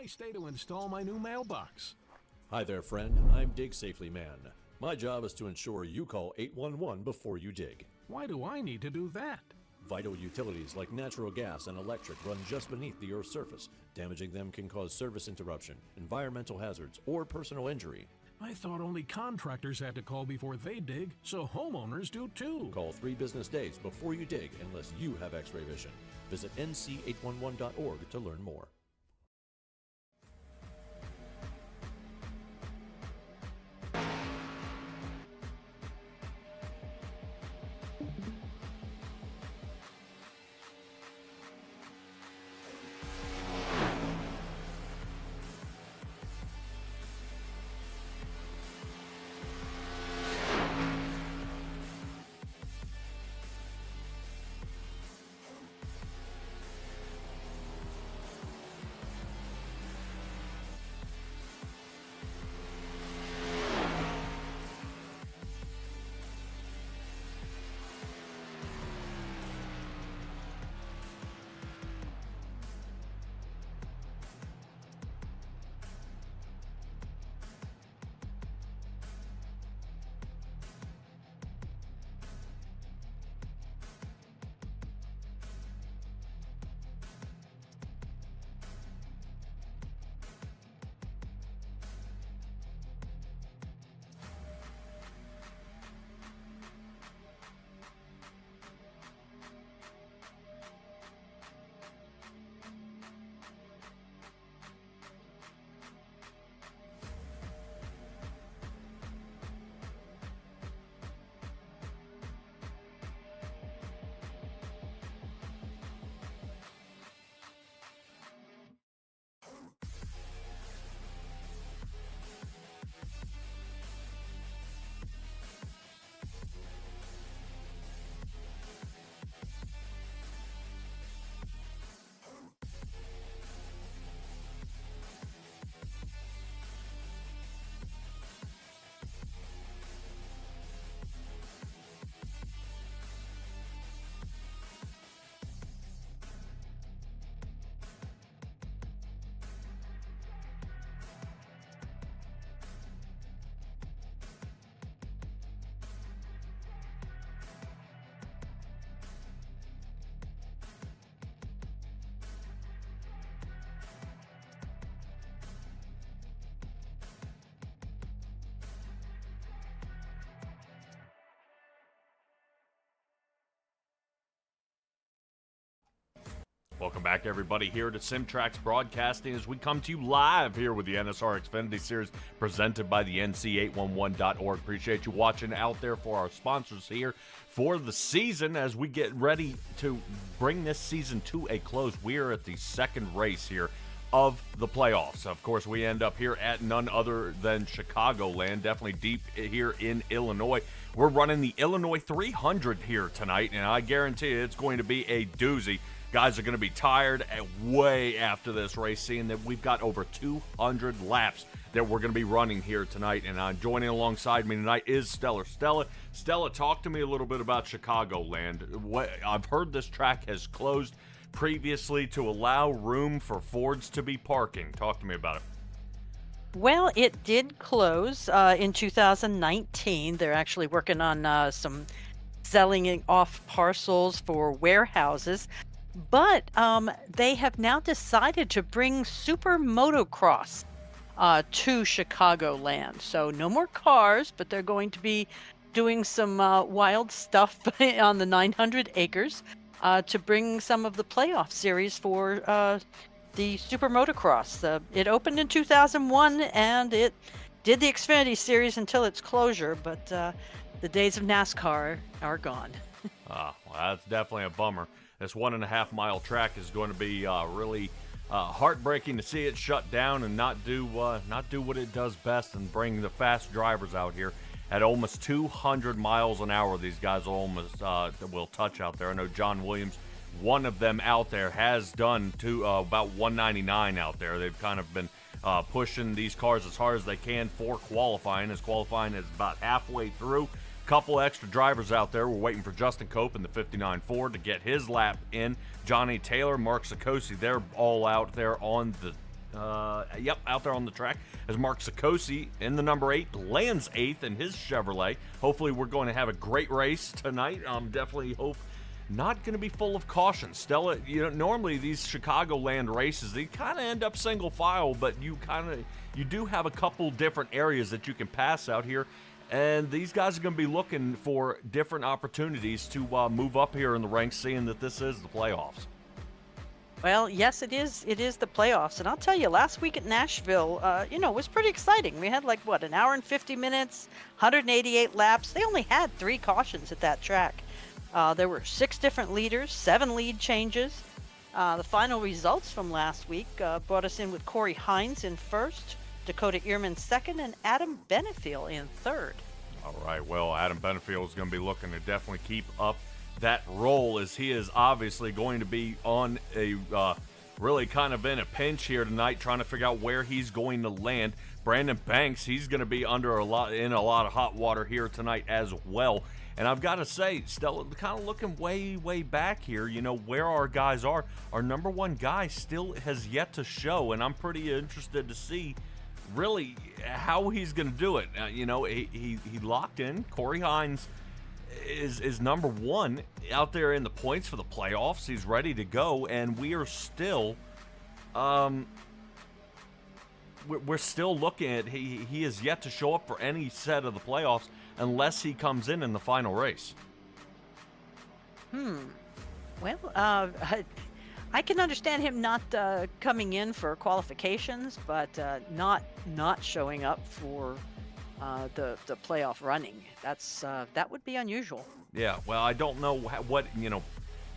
Nice day to install my new mailbox. Hi there, friend. I'm Dig Safely Man. My job is to ensure you call 811 before you dig. Why do I need to do that? Vital utilities like natural gas and electric run just beneath the Earth's surface. Damaging them can cause service interruption, environmental hazards, or personal injury. I thought only contractors had to call before they dig, so homeowners do too. Call 3 business days before you dig unless you have X-ray vision. Visit nc811.org to learn more. Welcome back, everybody, here to Simtrax Broadcasting as we come to you live here with the NSR Xfinity Series presented by the NC811.org. Appreciate you watching out there for our sponsors here for the season as we get ready to bring this season to a close. We are at the second race here of the playoffs. Of course, we end up here at none other than Chicagoland, definitely deep here in Illinois. We're running the Illinois 300 here tonight, and I guarantee you it's going to be a doozy. Guys are going to be tired way after this race, seeing that we've got over 200 laps that we're going to be running here tonight. And joining alongside me tonight is Stella. Stella, talk to me a little bit about Chicagoland. I've heard this track has closed previously to allow room for Fords to be parking. Talk to me about it. Well, it did close in 2019. They're actually working on some selling off parcels for warehouses. But they have now decided to bring super motocross to Chicagoland. So no more cars, but they're going to be doing some wild stuff on the 900 acres to bring some of the playoff series for the super motocross. It opened in 2001 and it did the Xfinity series until its closure, but the days of NASCAR are gone. Well, that's definitely a bummer. This 1.5 mile track is going to be really heartbreaking to see it shut down and not do what it does best and bring the fast drivers out here at almost 200 miles an hour. These guys will touch out there. I know John Williams, one of them out there, has done about 199 out there. They've kind of been pushing these cars as hard as they can for qualifying, as qualifying is about halfway through. Couple extra drivers out there. We're waiting for Justin Cope in the 59 Ford to get his lap in. Johnny Taylor, Mark Sikosi, they're all out there on the Yep, out there on the track as Mark Sikosi in the number 8 lands 8th in his Chevrolet. Hopefully we're going to have a great race tonight. Definitely hope not going to be full of caution. Stella, normally these Chicagoland races, they kind of end up single file, but you do have a couple different areas that you can pass out here. And these guys are going to be looking for different opportunities to move up here in the ranks, seeing that this is the playoffs. Well, yes, it is. It is the playoffs. And I'll tell you, last week at Nashville, was pretty exciting. We had an hour and 50 minutes, 188 laps. They only had 3 cautions at that track. There were 6 different leaders, 7 lead changes. The final results from last week brought us in with Corey Hines in first, Dakota Earman second, and Adam Benefiel in third. All right, well, Adam Benefiel is going to be looking to definitely keep up that role, as he is obviously going to be on a really kind of in a pinch here tonight, trying to figure out where he's going to land. Brandon Banks, he's going to be in a lot of hot water here tonight as well. And I've got to say, Stella, kind of looking way back here, where our guys are. Our number 1 guy still has yet to show, and I'm pretty interested to see really how he's going to do it. He locked in. Corey Hines is number 1 out there in the points for the playoffs. He's ready to go, and we are still we're still looking at he is yet to show up for any set of the playoffs unless he comes in the final race. Well, I can understand him not coming in for qualifications, but not showing up for the playoff running. That would be unusual. Yeah, well, I don't know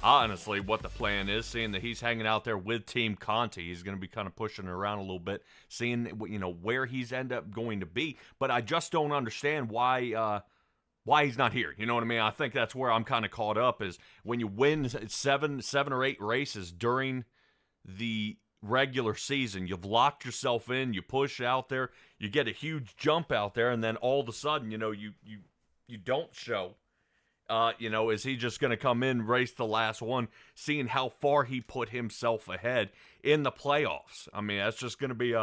honestly what the plan is, seeing that he's hanging out there with Team Conti. He's going to be kind of pushing it around a little bit, seeing where he's end up going to be. But I just don't understand why he's not here. You know what I mean? I think that's where I'm kind of caught up, is when you win 7 or 8 races during the regular season, you've locked yourself in, you push out there, you get a huge jump out there, and then all of a sudden, you don't show. Is he just going to come in, race the last one, seeing how far he put himself ahead in the playoffs? I mean, that's just going to be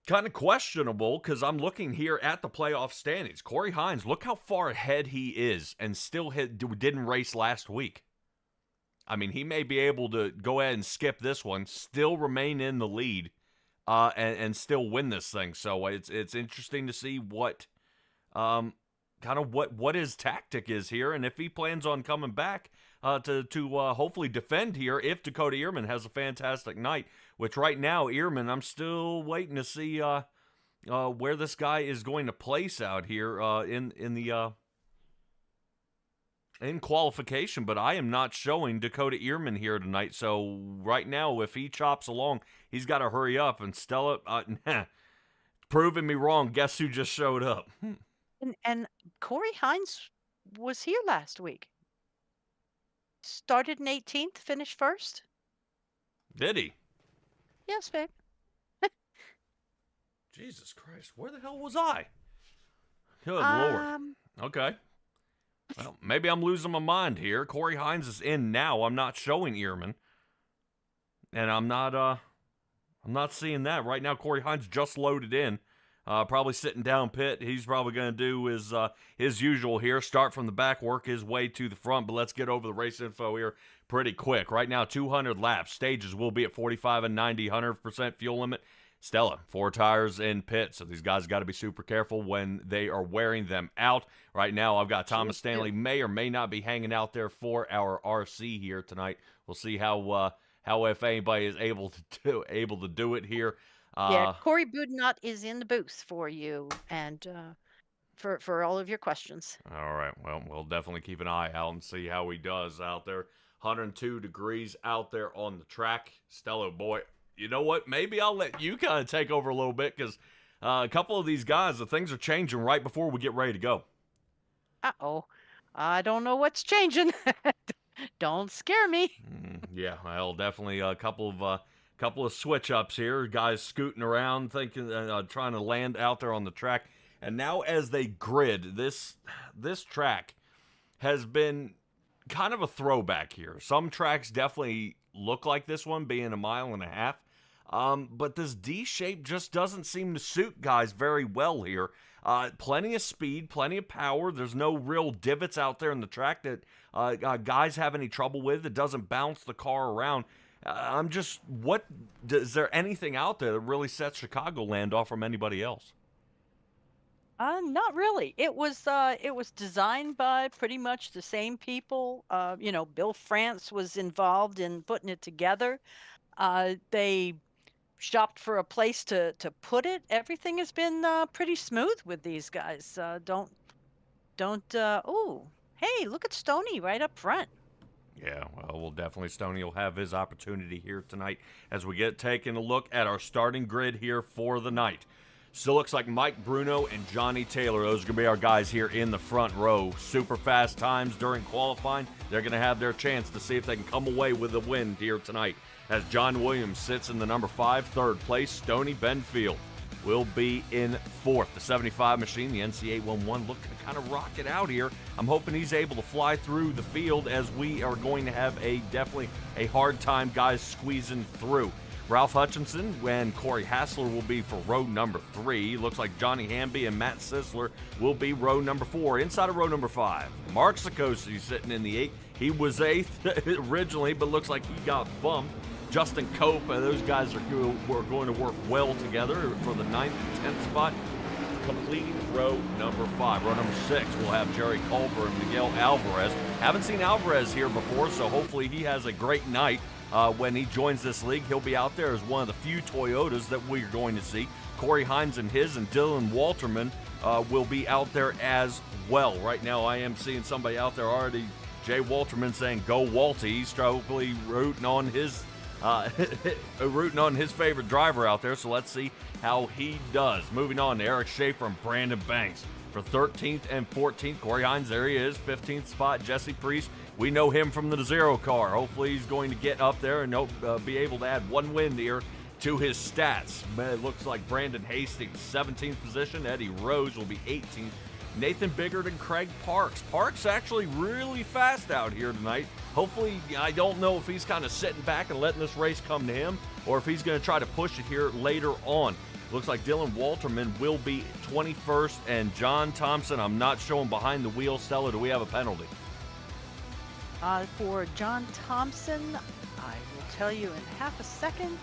kind of questionable, because I'm looking here at the playoff standings. Corey Hines, look how far ahead he is, and still didn't race last week. I mean, he may be able to go ahead and skip this one, still remain in the lead, and still win this thing. So it's interesting to see what what his tactic is here, and if he plans on coming back to hopefully defend here if Dakota Earman has a fantastic night. Which right now, Earman, I'm still waiting to see where this guy is going to place out here in qualification, but I am not showing Dakota Earman here tonight. So right now, if he chops along, he's got to hurry up. And Stella, proving me wrong. Guess who just showed up? And Corey Hines was here last week. Started in 18th, finished first. Did he? Yes, babe. Jesus Christ, where the hell was I? Good Lord. Okay. Well, maybe I'm losing my mind here. Corey Hines is in now. I'm not showing Earman. And I'm not seeing that. Right now, Corey Hines just loaded in. Probably sitting down pit. He's probably going to do his usual here. Start from the back, work his way to the front. But let's get over the race info here pretty quick. Right now, 200 laps. Stages will be at 45 and 90, 100% fuel limit. Stella, 4 tires in pit, so these guys got to be super careful when they are wearing them out. Right now, I've got Thomas Stanley may or may not be hanging out there for our RC here tonight. We'll see how if anybody is able to do it here. Yeah, Corey Budnot is in the booth for you and for all of your questions. All right, well, we'll definitely keep an eye out and see how he does out there. 102 degrees out there on the track. Stella, boy, you know what? Maybe I'll let you kind of take over a little bit, because a couple of these guys, the things are changing right before we get ready to go. Uh-oh. I don't know what's changing. Don't scare me. Yeah, well, definitely a couple of switch-ups here. Guys scooting around, thinking, trying to land out there on the track. And now as they grid, this track has been kind of a throwback here. Some tracks definitely look like this one, being 1.5 miles. But this D shape just doesn't seem to suit guys very well here. Plenty of speed, plenty of power. There's no real divots out there in the track that guys have any trouble with. It doesn't bounce the car around. Is there anything out there that really sets Chicagoland off from anybody else? Not really. It was designed by pretty much the same people. Bill France was involved in putting it together. They shopped for a place to put it. Everything has been pretty smooth with these guys. Don't. Oh, hey, look at Stoney right up front. Yeah, well, definitely Stoney will have his opportunity here tonight as we get taking a look at our starting grid here for the night. Still looks like Mike Bruno and Johnny Taylor. Those are going to be our guys here in the front row. Super fast times during qualifying. They're going to have their chance to see if they can come away with a win here tonight. As John Williams sits in the number 5, third place, Stoney Benfield will be in 4th. The 75 machine, the NC811, looking to kind of rock it out here. I'm hoping he's able to fly through the field as we are going to have definitely a hard time guys squeezing through. Ralph Hutchinson and Corey Hassler will be for row number 3. Looks like Johnny Hamby and Matt Sisler will be row number 4. Inside of row number 5, Mark Sikosi sitting in the 8th. He was 8th originally, but looks like he got bumped. Justin Cope, those guys are going to work well together for the 9th and 10th spot. Completing row number 5. Row number 6, we'll have Jerry Culver and Miguel Alvarez. Haven't seen Alvarez here before, so hopefully he has a great night. When he joins this league, he'll be out there as one of the few Toyotas that we're going to see. Corey Hines and Dylan Walterman will be out there as well. Right now, I am seeing somebody out there already, Jay Walterman, saying, "Go Walty." He's probably rooting on his favorite driver out there, so let's see how he does. Moving on to Eric Schaefer and Brandon Banks for 13th and 14th. Corey Hines, there he is, 15th spot. Jesse Priest, we know him from the Zero car. Hopefully he's going to get up there and be able to add one win here to his stats. It looks like Brandon Hastings, 17th position. Eddie Rose will be 18th. Nathan Biggert and Craig Parks. Parks actually really fast out here tonight. Hopefully, I don't know if he's kind of sitting back and letting this race come to him or if he's going to try to push it here later on. Looks like Dylan Walterman will be 21st, and John Thompson, I'm not showing behind the wheel. Stella, do we have a penalty? For John Thompson, I will tell you in half a second,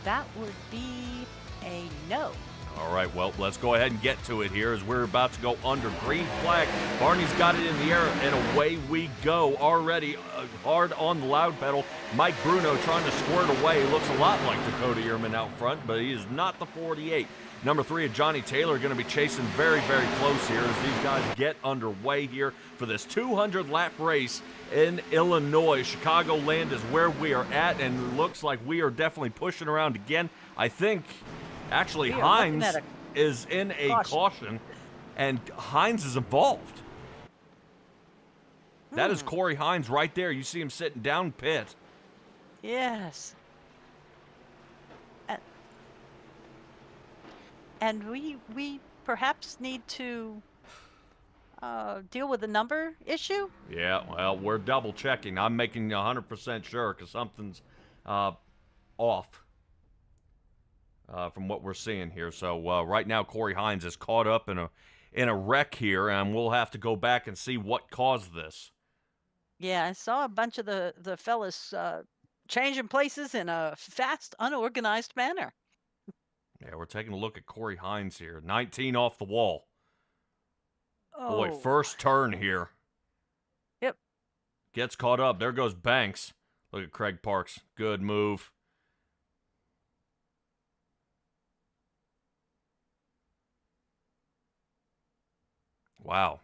that would be a no. All right, well, let's go ahead and get to it here as we're about to go under green flag. Barney's got it in the air, and away we go. Already hard on the loud pedal. Mike Bruno trying to squirt away. Looks a lot like Dakota Earman out front, but he is not the 48. Number 3 of Johnny Taylor going to be chasing very, very close here as these guys get underway here for this 200-lap race in Illinois. Chicagoland is where we are at, and it looks like we are definitely pushing around again. I think, actually, Hines is in a caution, and Hines is involved. That is Corey Hines right there. You see him sitting down pit. Yes. And we perhaps need to deal with the number issue? Yeah, well, we're double checking. I'm making 100% sure because something's off from what we're seeing here. So right now, Corey Hines is caught up in a wreck here, and we'll have to go back and see what caused this. Yeah, I saw a bunch of the fellas changing places in a fast, unorganized manner. Yeah, we're taking a look at Corey Hines here. 19 off the wall. Oh. Boy, first turn here. Yep. Gets caught up. There goes Banks. Look at Craig Parks. Good move. Wow.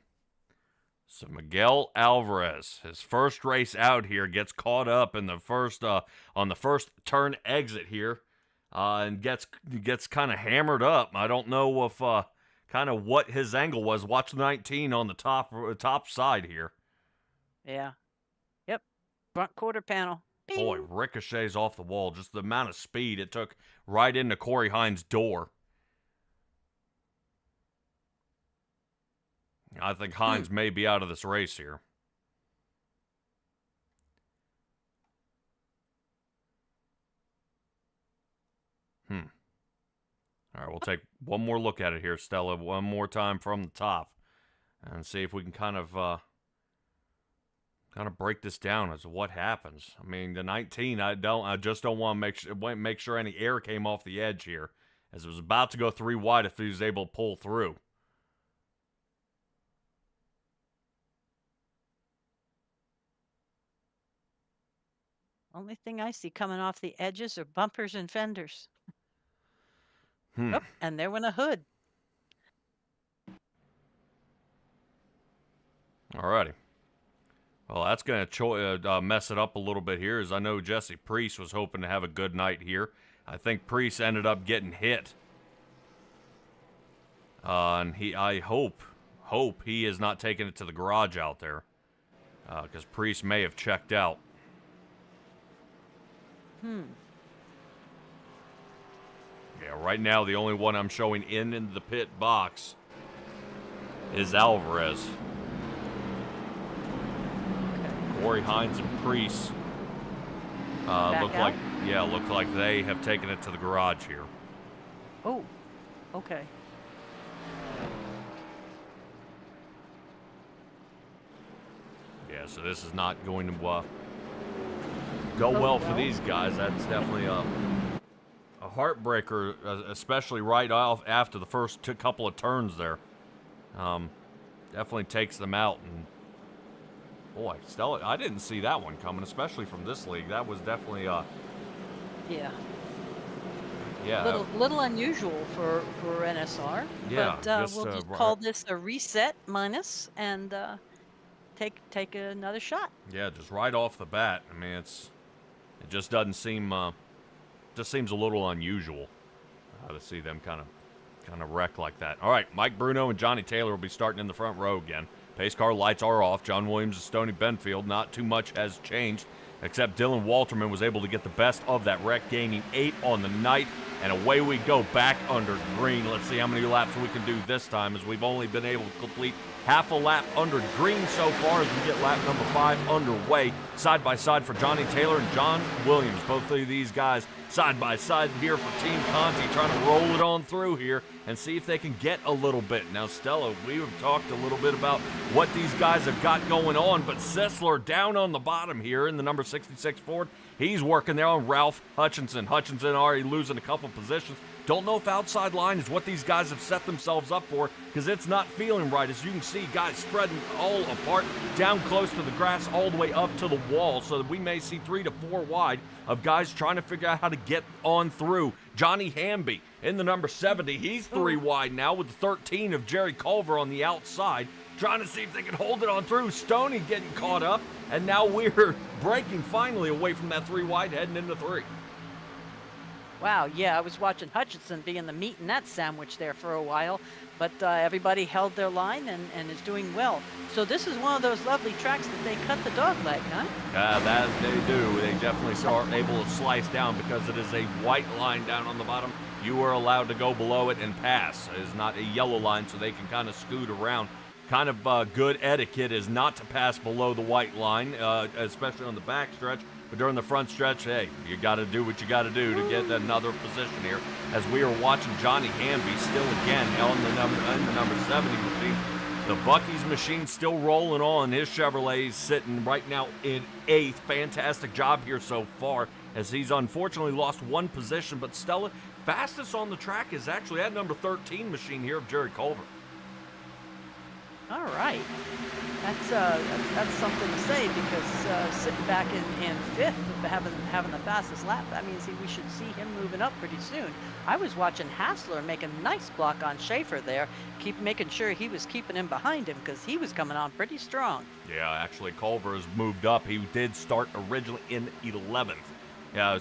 So Miguel Alvarez, his first race out here, gets caught up in the first on the first turn exit here. And gets kind of hammered up. I don't know if kind of what his angle was. Watch the 19 on the top side here. Yeah. Yep. Front quarter panel. Bing. Boy, ricochets off the wall. Just the amount of speed it took right into Corey Hines' door. I think Hines may be out of this race here. All right, we'll take one more look at it here, Stella, one more time from the top, and see if we can kind of break this down as to what happens. I mean, the 19, I just don't want to make sure any air came off the edge here, as it was about to go 3 wide if he was able to pull through. Only thing I see coming off the edges are bumpers and fenders. Hmm. Oh, and there went a hood. Alrighty. Well, that's going to mess it up a little bit here, as I know Jesse Priest was hoping to have a good night here. I think Priest ended up getting hit. And I hope he is not taking it to the garage out there, because Priest may have checked out. Yeah, right now the only one I'm showing in the pit box is Alvarez. Corey, Hines, and Priest look like they have taken it to the garage here. Oh, okay. Yeah, so this is not going to go well for these guys. That's definitely a heartbreaker, especially right off after the first couple of turns there. Definitely takes them out. And boy, Stella, I didn't see that one coming, especially from this league. That was definitely yeah. Yeah. Little unusual for NSR. Yeah, But we'll just call this a reset minus and take another shot. Yeah, just right off the bat. I mean, it just doesn't seem just seems a little unusual to see them kind of wreck like that. All right, Mike Bruno and Johnny Taylor will be starting in the front row again. Pace car lights are off. John Williams and Stoney Benfield. Not too much has changed, except Dylan Walterman was able to get the best of that wreck, gaining 8 on the night. And away we go back under green. Let's see how many laps we can do this time, as we've only been able to complete half a lap under green so far, as we get lap number 5 underway. Side by side for Johnny Taylor and John Williams. Both of these guys side by side here for Team Conti, trying to roll it on through here and see if they can get a little bit. Now, Stella, we have talked a little bit about what these guys have got going on, but Sessler down on the bottom here in the number 66 Ford. He's working there on Ralph Hutchinson. Hutchinson already losing a couple positions. Don't know if outside line is what these guys have set themselves up for, because it's not feeling right. As you can see, guys spreading all apart, down close to the grass, all the way up to the wall, so that we may see 3 to 4 wide of guys trying to figure out how to get on through. Johnny Hamby in the number 70. He's 3 wide now with the 13 of Jerry Culver on the outside, trying to see if they can hold it on through. Stoney getting caught up, and now we're breaking finally away from that 3 wide, heading into 3. Wow, yeah, I was watching Hutchinson being the meat in that sandwich there for a while, but everybody held their line and is doing well. So this is one of those lovely tracks that they cut the dog leg, huh? That they do. They definitely are able to slice down, because it is a white line down on the bottom. You are allowed to go below it and pass. It is not a yellow line, so they can kind of scoot around. Kind of good etiquette is not to pass below the white line, especially on the back stretch. But during the front stretch, hey, you got to do what you got to do to get another position here. As we are watching Johnny Hamby still again on the number 70 machine. The Bucky's machine still rolling on. His Chevrolet is sitting right now in 8th. Fantastic job here so far, as he's unfortunately lost 1 position. But Stella, fastest on the track is actually that number 13 machine here of Jerry Culver. All right. That's something to say, because sitting back in 5th, having the fastest lap, that means we should see him moving up pretty soon. I was watching Hassler make a nice block on Schaefer there, keep making sure he was keeping him behind him, because he was coming on pretty strong. Yeah, actually Culver has moved up. He did start originally in 11th.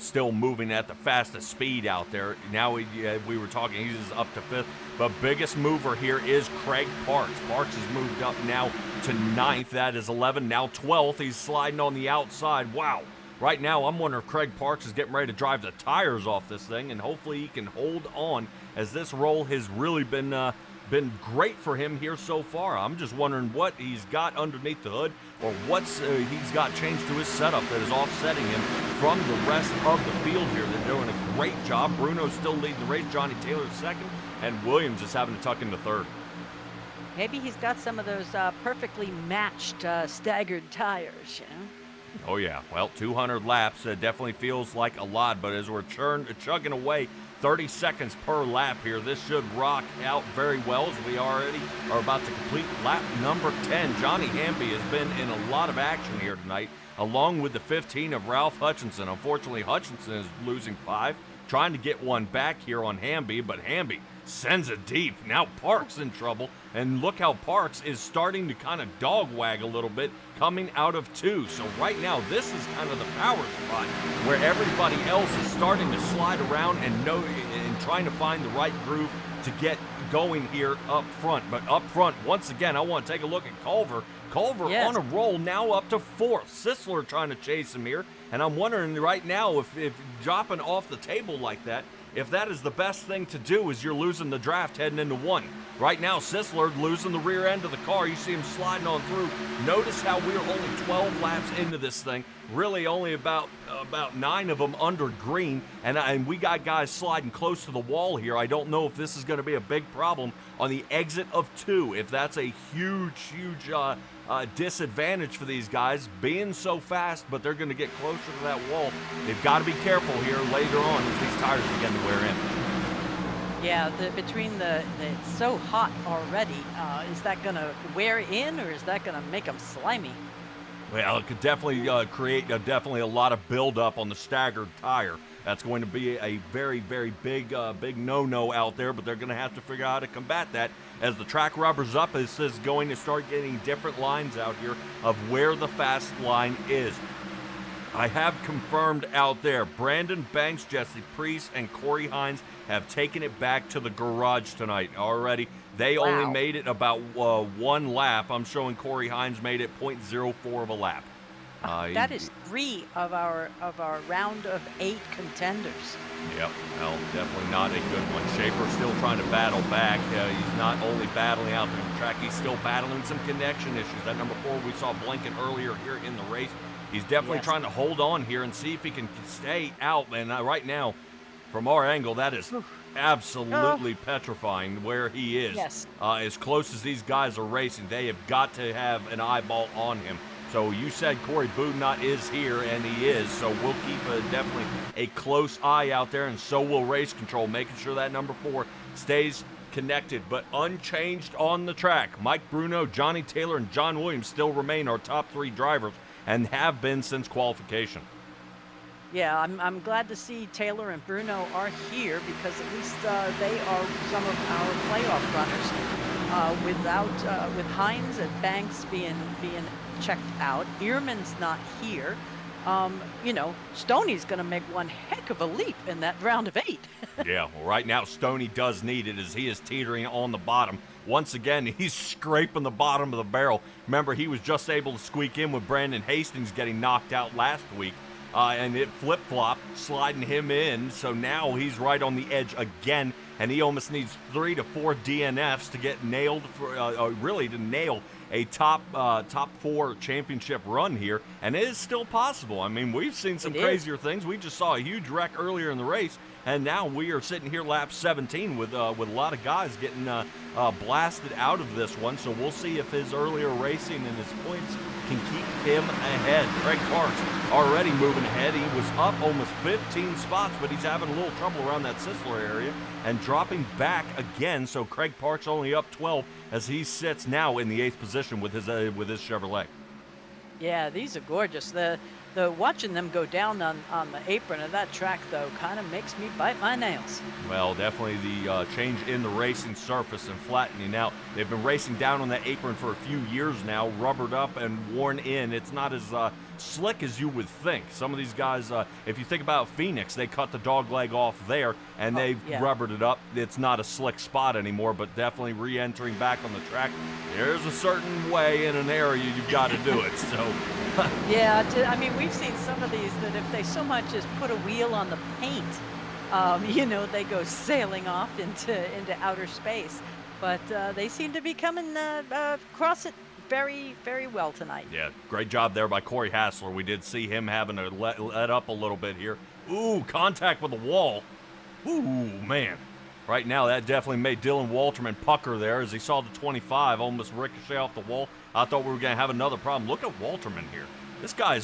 Still moving at the fastest speed out there. Now we were talking, he's up to 5th. But biggest mover here is Craig Parks. Parks has moved up now to 9th. That is 11, now 12th. He's sliding on the outside. Wow. Right now, I'm wondering if Craig Parks is getting ready to drive the tires off this thing, and hopefully he can hold on, as this roll has really been been great for him here so far. I'm just wondering what he's got underneath the hood, or what's he's got changed to his setup that is offsetting him from the rest of the field here. They're doing a great job. Bruno's still leading the race. Johnny Taylor's second, and Williams is having to tuck into third. Maybe he's got some of those perfectly matched staggered tires, you know? Oh, yeah. Well, 200 laps definitely feels like a lot, but as we're chugging away 30 seconds per lap here, this should rock out very well, as we already are about to complete lap number 10. Johnny Hamby has been in a lot of action here tonight, along with the 15 of Ralph Hutchinson. Unfortunately, Hutchinson is losing 5, trying to get one back here on Hamby, but Hamby sends it deep. Now Parks in trouble, and look how Parks is starting to kind of dog wag a little bit coming out of 2. So right now, this is kind of the power spot where everybody else is starting to slide around and trying to find the right groove to get going here up front. But up front, once again, I want to take a look at Culver. Culver Yes. on a roll, now up to 4th. Sisler trying to chase him here, and I'm wondering right now if dropping off the table like that, if that is the best thing to do, is you're losing the draft heading into 1. Right now, Sisler losing the rear end of the car. You see him sliding on through. Notice how we're only 12 laps into this thing. Really only about 9 of them under green, and we got guys sliding close to the wall here. I don't know if this is going to be a big problem on the exit of 2, if that's a huge disadvantage for these guys being so fast, but they're going to get closer to that wall. They've got to be careful here later on as these tires begin to wear in. Yeah, it's so hot already. Is that going to wear in, or is that going to make them slimy? Well, it could definitely create definitely a lot of buildup on the staggered tire. That's going to be a very, very big no-no out there, but they're going to have to figure out how to combat that. As the track rubbers up, this is going to start getting different lines out here of where the fast line is. I have confirmed out there, Brandon Banks, Jesse Priest, and Corey Hines have taken it back to the garage tonight already. They only made it about 1 lap. I'm showing Corey Hines made it 0.04 of a lap. That is 3 of our round of 8 contenders. Yep, well, definitely not a good one. Schaefer still trying to battle back. He's not only battling out the track, he's still battling some connection issues. That number 4 we saw blinking earlier here in the race. He's definitely trying to hold on here and see if he can stay out. And right now, from our angle, that is absolutely petrifying where he is. Yes. As close as these guys are racing, they have got to have an eyeball on him. So you said Corey Boudinot is here, and he is. So we'll keep definitely a close eye out there, and so will Race Control, making sure that number 4 stays connected but unchanged on the track. Mike Bruno, Johnny Taylor, and John Williams still remain our top 3 drivers and have been since qualification. Yeah, I'm glad to see Taylor and Bruno are here, because at least they are some of our playoff runners. With Hines and Banks being checked out, Earman's not here. Stoney's going to make one heck of a leap in that round of 8. Yeah, well, right now Stoney does need it as he is teetering on the bottom. Once again, he's scraping the bottom of the barrel. Remember, he was just able to squeak in with Brandon Hastings getting knocked out last week. And it flip-flopped, sliding him in. So now he's right on the edge again, and he almost needs 3 to 4 DNFs to get nailed, really to nail a top 4 championship run here. And it is still possible. I mean, we've seen some crazier things. We just saw a huge wreck earlier in the race, and now we are sitting here lap 17 with a lot of guys getting blasted out of this one. So we'll see if his earlier racing and his points can keep him ahead. Craig Parks already moving ahead. He was up almost 15 spots, but he's having a little trouble around that Sisler area and dropping back again. So Craig Parks only up 12 as he sits now in the 8th position with his Chevrolet. Yeah, these are gorgeous. The watching them go down on the apron of that track, though, kind of makes me bite my nails. Well, definitely the change in the racing surface and flattening out. They've been racing down on that apron for a few years now, rubbered up and worn in. It's not as slick as you would think. Some of these guys, if you think about Phoenix, they cut the dog leg off there and they've rubbered it up. It's not a slick spot anymore, but definitely re-entering back on the track. There's a certain way in an area you've got to do it. So. Yeah, I mean, we've seen some of these that if they so much as put a wheel on the paint, they go sailing off into outer space. But they seem to be coming across it very, very well tonight. Yeah, great job there by Corey Hassler. We did see him having to let up a little bit here. Ooh, contact with the wall. Ooh, man. Right now, that definitely made Dylan Walterman pucker there as he saw the 25 almost ricochet off the wall. I thought we were going to have another problem. Look at Walterman here. This guy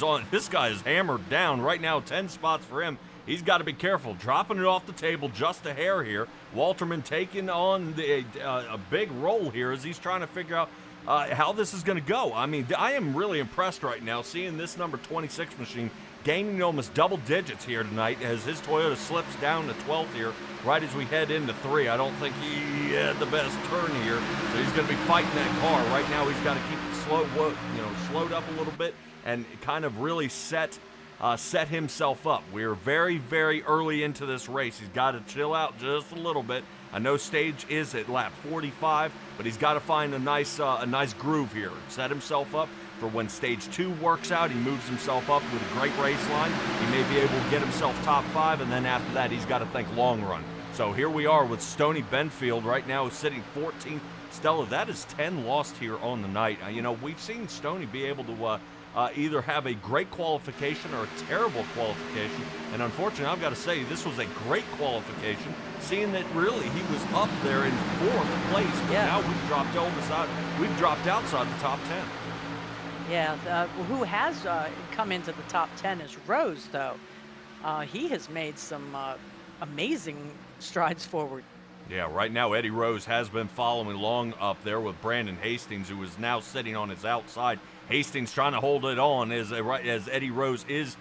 is hammered down right now. 10 spots for him. He's got to be careful, dropping it off the table just a hair here. Walterman taking on a big role here as he's trying to figure out how this is going to go. I mean, I am really impressed right now seeing this number 26 machine gaining almost double digits here tonight as his Toyota slips down to 12th here right as we head into 3. I don't think he had the best turn here, so he's going to be fighting that car. Right now he's got to keep it slowed up a little bit and kind of really set himself up. We're very, very early into this race. He's got to chill out just a little bit. I know stage is at lap 45, but he's got to find a nice groove here. Set himself up for when stage 2 works out. He moves himself up with a great race line. He may be able to get himself top 5, and then after that, he's got to think long run. So here we are with Stoney Benfield right now sitting 14th. Stella, that is 10 lost here on the night. We've seen Stoney be able to either have a great qualification or a terrible qualification. And unfortunately, I've got to say, this was a great qualification, seeing that really he was up there in 4th place. But now we've dropped outside the top 10. Yeah, who has come into the top 10 is Rose, though. He has made some amazing strides forward. Yeah, right now Eddie Rose has been following along up there with Brandon Hastings, who is now sitting on his outside. Hastings trying to hold it on as Eddie Rose is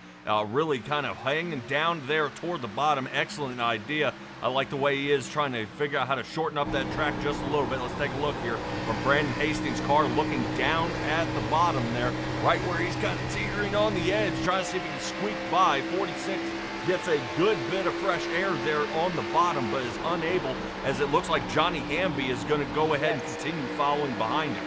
really kind of hanging down there toward the bottom. Excellent idea. I like the way he is trying to figure out how to shorten up that track just a little bit. Let's take a look here from Brandon Hastings' car looking down at the bottom there, right where he's kind of teetering on the edge, trying to see if he can squeak by. 46 gets a good bit of fresh air there on the bottom, but is unable, as it looks like Johnny Hamby is going to go ahead and continue following behind him.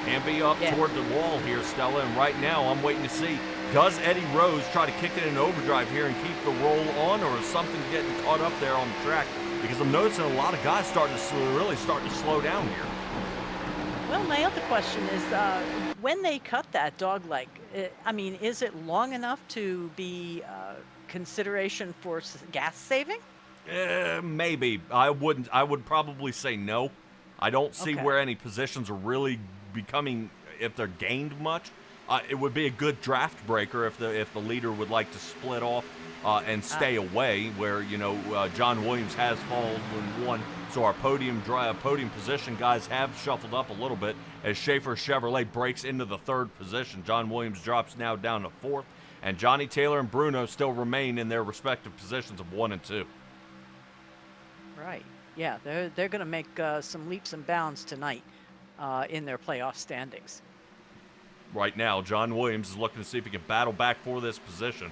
Hamby up toward the wall here, Stella, and right now I'm waiting to see, does Eddie Rose try to kick it in overdrive here and keep the roll on, or is something getting caught up there on the track? Because I'm noticing a lot of guys starting to slow down here. Well, my other question is, when they cut that dog leg, is it long enough to be consideration for gas saving? Maybe. I would probably say no. I don't see where any positions are really becoming, if they're gained much. It would be a good draft breaker if the leader would like to split off and stay away, where John Williams has hauled and won. So our podium position guys have shuffled up a little bit as Schaefer Chevrolet breaks into the 3rd position. John Williams drops now down to 4th, and Johnny Taylor and Bruno still remain in their respective positions of 1 and 2. Right. Yeah, they're going to make some leaps and bounds tonight in their playoff standings. Right now, John Williams is looking to see if he can battle back for this position.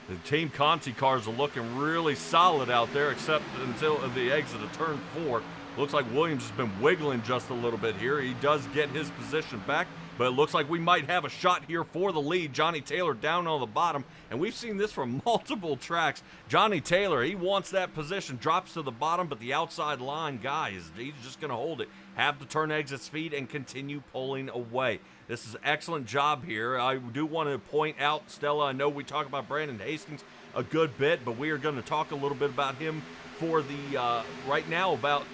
The Team Conti cars are looking really solid out there, except until the exit of turn 4. Looks like Williams has been wiggling just a little bit here. He does get his position back, but it looks like we might have a shot here for the lead. Johnny Taylor down on the bottom, and we've seen this from multiple tracks. Johnny Taylor, he wants that position, drops to the bottom, but the outside line guy, he's just going to hold it, have the turn exit speed, and continue pulling away. This is an excellent job here. I do want to point out, Stella, I know we talk about Brandon Hastings a good bit, but we are going to talk a little bit about him for the right now. About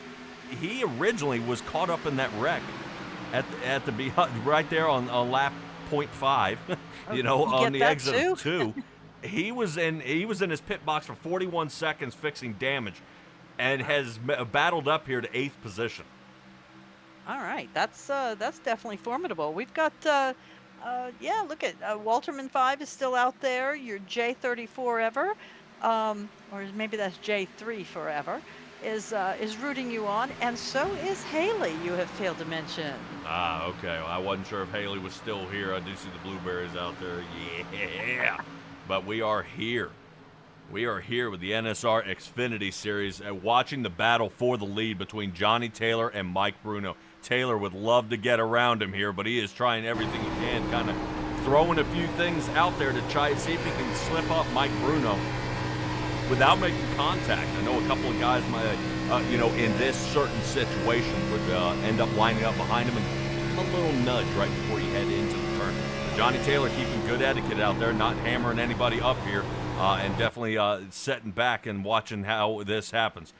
he originally was caught up in that wreck at the right there on lap 0.5, on the exit of 2. He was in his pit box for 41 seconds fixing damage, and has battled up here to 8th position. All right, that's definitely formidable. We've got look at Walterman 5 is still out there. Your J30 Forever, or maybe that's J3 Forever, is rooting you on, and so is Haley. You have failed to mention. Okay. Well, I wasn't sure if Haley was still here. I do see the blueberries out there. Yeah, but we are here. We are here with the NSR Xfinity Series, watching the battle for the lead between Johnny Taylor and Mike Bruno. Taylor would love to get around him here, but he is trying everything he can, kind of throwing a few things out there to try and see if he can slip up Mike Bruno. without making contact. I know a couple of guys might, in this certain situation would end up lining up behind him and a little nudge right before you head into the turn. But Johnny Taylor keeping good etiquette out there, not hammering anybody up here, and definitely setting back and watching how this happens.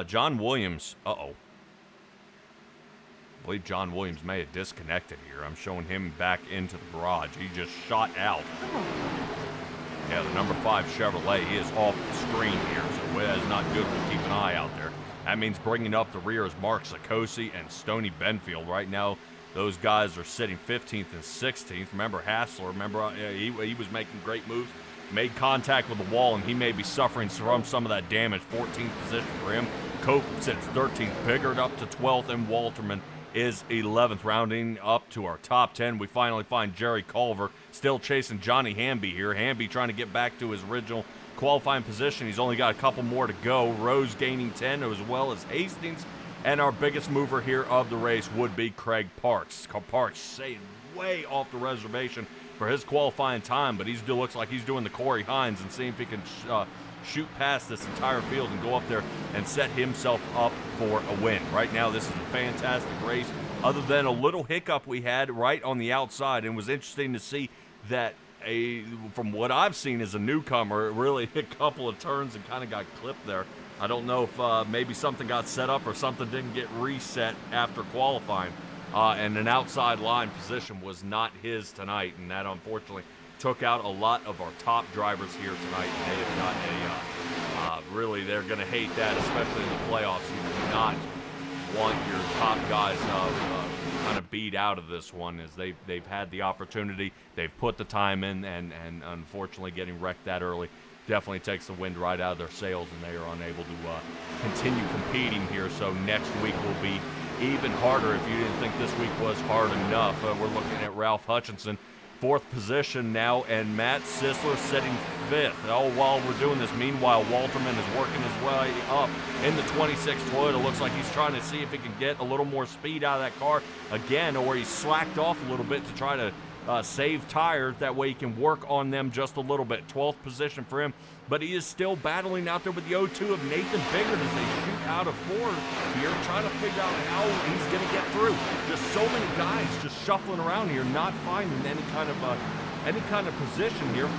John Williams, I believe John Williams may have disconnected here. I'm showing him back into the garage. He just shot out. Yeah, the number 5 Chevrolet, he is off the screen here, so that is not good. We'll keep an eye out there. That means bringing up the rear is Mark Sikosi and Stoney Benfield. Right now, those guys are sitting 15th and 16th. Remember Hassler, he was making great moves, made contact with the wall, and he may be suffering from some of that damage. 14th position for him. Cope sits 13th, Biggert up to 12th, and Walterman is 11th. Rounding up to our top 10, we finally find Jerry Culver still chasing Johnny Hamby here. Hamby trying to get back to his original qualifying position. He's only got a couple more to go. Rose gaining 10 as well as Hastings. And our biggest mover here of the race would be Craig Parks. Parks staying way off the reservation for his qualifying time, but he still looks like he's doing the Corey Hines and seeing if he can shoot past this entire field and go up there and set himself up for a win. Right now, this is a fantastic race, other than a little hiccup we had right on the outside, and it was interesting to see that from what I've seen as a newcomer, really a couple of turns and kind of got clipped there. I don't know if maybe something got set up or something didn't get reset after qualifying, and an outside line position was not his tonight, and that unfortunately took out a lot of our top drivers here tonight, and they have got really, they're going to hate that, especially in the playoffs. You do not want your top guys kind of beat out of this one, as they've had the opportunity, they've put the time in, and unfortunately getting wrecked that early definitely takes the wind right out of their sails, and they are unable to continue competing here. So next week will be even harder. If you didn't think this week was hard enough, we're looking at Ralph Hutchinson, 4th position now, and Matt Sisler sitting 5th. Oh, while we're doing this, meanwhile, Walterman is working his way up in the 26 Toyota. Looks like he's trying to see if he can get a little more speed out of that car again, or he's slacked off a little bit to try to save tires. That way he can work on them just a little bit. 12th position for him, but he is still battling out there with the 0-2 of Nathan Biggert as they shoot out of 4th here, trying to figure out how he's going to get through. Just so many guys just shuffling around here, not finding any kind of position here,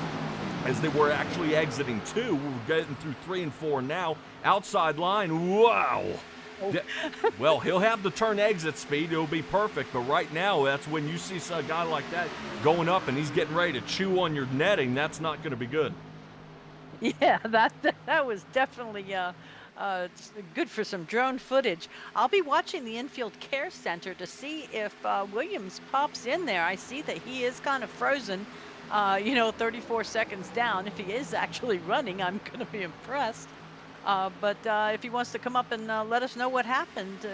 as they were actually exiting 2. We're getting through 3 and 4 now. Outside line, wow. Well, he'll have the turn exit speed. It'll be perfect. But right now, that's when you see a guy like that going up and he's getting ready to chew on your netting. That's not going to be good. Yeah, that was definitely good for some drone footage. I'll be watching the infield care center to see if Williams pops in there. I see that he is kind of frozen, 34 seconds down. If he is actually running, I'm going to be impressed. But if he wants to come up and let us know what happened,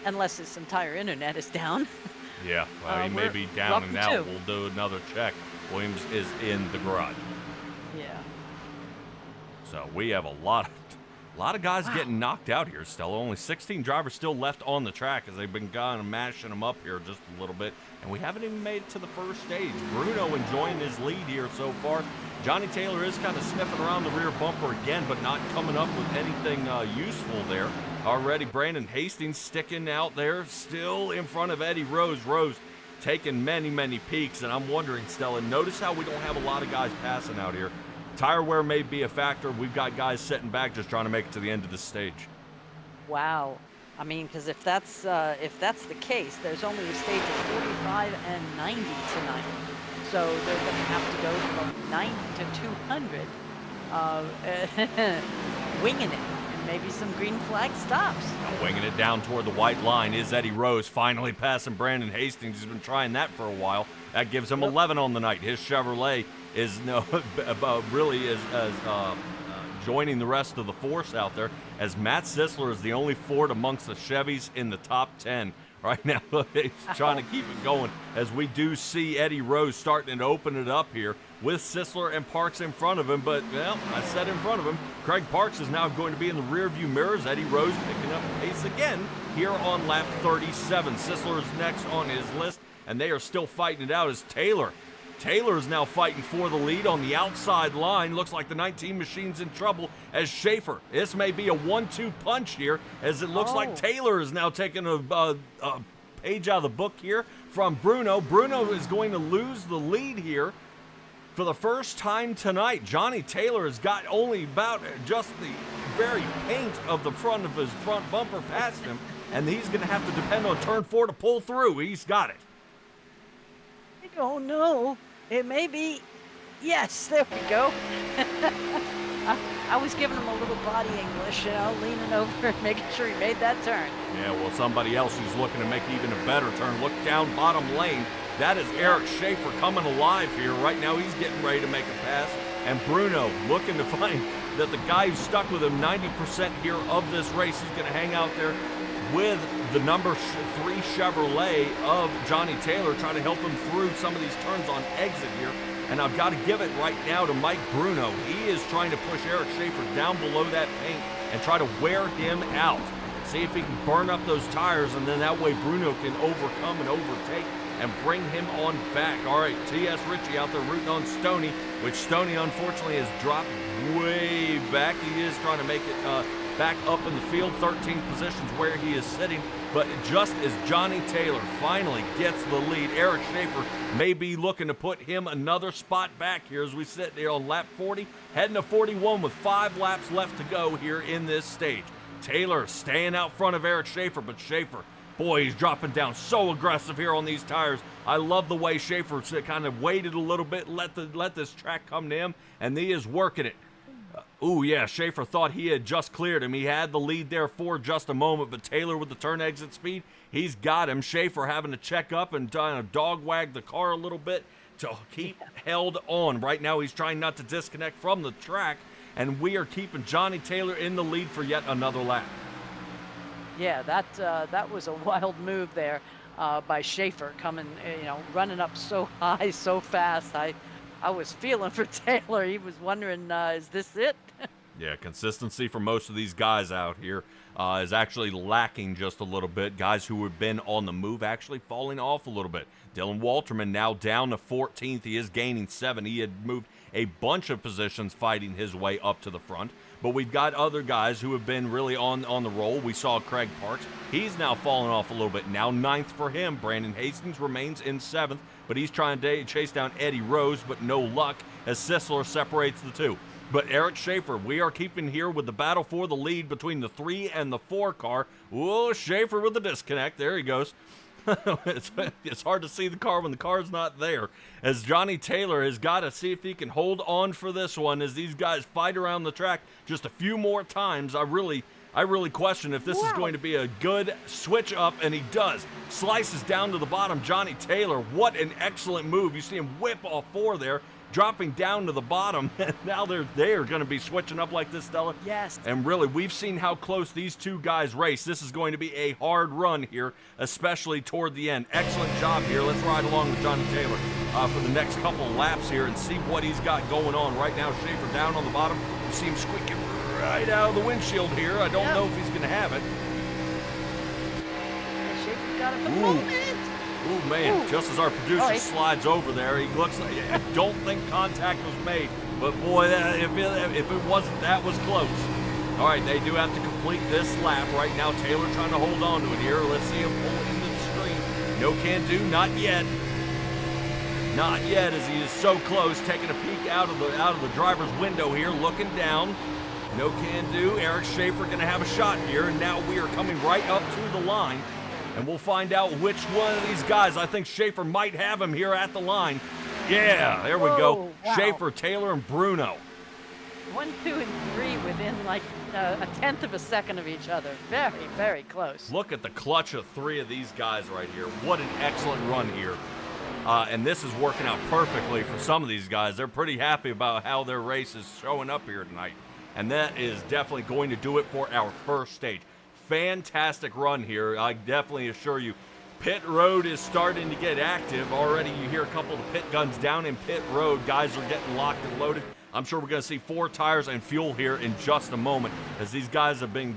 unless his entire internet is down. Yeah, well, he may be down and out. We'll do another check. Williams is in the garage. Yeah. So we have a lot of guys getting knocked out here, Stella. Only 16 drivers still left on the track, as they've been kind of mashing them up here just a little bit. And we haven't even made it to the first stage. Bruno enjoying his lead here so far. Johnny Taylor is kind of sniffing around the rear bumper again, but not coming up with anything useful there. Already Brandon Hastings sticking out there, still in front of Eddie Rose. Rose taking many, many peaks, and I'm wondering, Stella, notice how we don't have a lot of guys passing out here. Tire wear may be a factor. We've got guys sitting back just trying to make it to the end of the stage. Wow. I mean, because if that's the case, there's only a stage of 45 and 90 tonight. So they're going to have to go from 90 to 200, winging it, and maybe some green flag stops. Now winging it down toward the white line is Eddie Rose, finally passing Brandon Hastings. He's been trying that for a while. That gives him 11 on the night. His Chevrolet is joining the rest of the force out there, as Matt Sisler is the only Ford amongst the Chevys in the top 10 right now. He's trying to keep it going, as we do see Eddie Rose starting to open it up here with Sisler and Parks in front of him. But, well, I said in front of him. Craig Parks is now going to be in the rearview mirrors. Eddie Rose picking up pace again here on lap 37. Sisler is next on his list, and they are still fighting it out as Taylor Taylor is now fighting for the lead on the outside line. Looks like the 19 machine's in trouble as Schaefer. This may be a 1-2 punch here, as it looks like Taylor is now taking a page out of the book here from Bruno. Bruno is going to lose the lead here for the first time tonight. Johnny Taylor has got only about just the very paint of the front of his front bumper past him, and he's going to have to depend on turn 4 to pull through. He's got it. Oh no, it may be. Yes, there we go. I was giving him a little body English, leaning over and making sure he made that turn. Yeah, well, somebody else who's looking to make even a better turn. Look down bottom lane. That is Eric Schaefer coming alive here. Right now he's getting ready to make a pass. And Bruno looking to find that the guy who's stuck with him 90% here of this race, he's going to hang out there with the number 3 Chevrolet of Johnny Taylor, trying to help him through some of these turns on exit here. And I've got to give it right now to Mike Bruno. He is trying to push Eric Schaefer down below that paint and try to wear him out. See if he can burn up those tires, and then that way Bruno can overcome and overtake and bring him on back. All right, T.S. Ritchie out there rooting on Stoney, which Stoney unfortunately has dropped way back. He is trying to make it back up in the field, 13th position's where he is sitting. But just as Johnny Taylor finally gets the lead, Eric Schaefer may be looking to put him another spot back here as we sit there on lap 40, heading to 41 with 5 laps left to go here in this stage. Taylor staying out front of Eric Schaefer, but Schaefer, boy, he's dropping down so aggressive here on these tires. I love the way Schaefer kind of waited a little bit, let this track come to him, and he is working it. Yeah, Schaefer thought he had just cleared him. He had the lead there for just a moment, but Taylor with the turn exit speed, he's got him. Schaefer having to check up and kind of dog wag the car a little bit to keep held on. Right now he's trying not to disconnect from the track, and we are keeping Johnny Taylor in the lead for yet another lap. Yeah, that was a wild move there by Schaefer, coming, running up so high, so fast. I was feeling for Taylor. He was wondering, is this it? Yeah, consistency for most of these guys out here is actually lacking just a little bit. Guys who have been on the move actually falling off a little bit. Dylan Walterman now down to 14th. He is gaining 7. He had moved a bunch of positions fighting his way up to the front. But we've got other guys who have been really on the roll. We saw Craig Parks. He's now fallen off a little bit. Now 9th for him. Brandon Hastings remains in 7th, but he's trying to chase down Eddie Rose, but no luck as Sisler separates the two. But Eric Schaefer, we are keeping here with the battle for the lead between the 3 and the 4 car. Whoa, Schaefer with the disconnect. There he goes. It's hard to see the car when the car's not there, as Johnny Taylor has got to see if he can hold on for this one as these guys fight around the track just a few more times. I really question if this is going to be a good switch up, and he does. Slices down to the bottom. Johnny Taylor, what an excellent move. You see him whip off 4 there, dropping down to the bottom, and now they are going to be switching up like this, Stella. Yes. And really, we've seen how close these two guys race. This is going to be a hard run here, especially toward the end. Excellent job here. Let's ride along with Johnny Taylor for the next couple laps here and see what he's got going on. Right now, Schaefer down on the bottom. You see him squeaking right out of the windshield here. I don't know if he's going to have it. Schaefer's got it for the moment. Ooh, man, just as our producer slides over there, he looks like, I don't think contact was made, but boy, if it wasn't, that was close. All right, they do have to complete this lap. Right now, Taylor trying to hold on to it here. Let's see him pull into the screen. No can do, not yet. Not yet, as he is so close, taking a peek out of the driver's window here, looking down. No can do. Eric Schaefer going to have a shot here, and now we are coming right up to the line. And we'll find out which one of these guys. I think Schaefer might have him here at the line. Yeah, there we go. Wow. Schaefer, Taylor, and Bruno. 1, 2, and 3 within like a tenth of a second of each other. Very, very close. Look at the clutch of 3 of these guys right here. What an excellent run here. And this is working out perfectly for some of these guys. They're pretty happy about how their race is showing up here tonight. And that is definitely going to do it for our first stage. Fantastic run here. I definitely assure you, pit road is starting to get active. Already you hear a couple of the pit guns down in pit road. Guys are getting locked and loaded. I'm sure we're going to see 4 tires and fuel here in just a moment, as these guys have been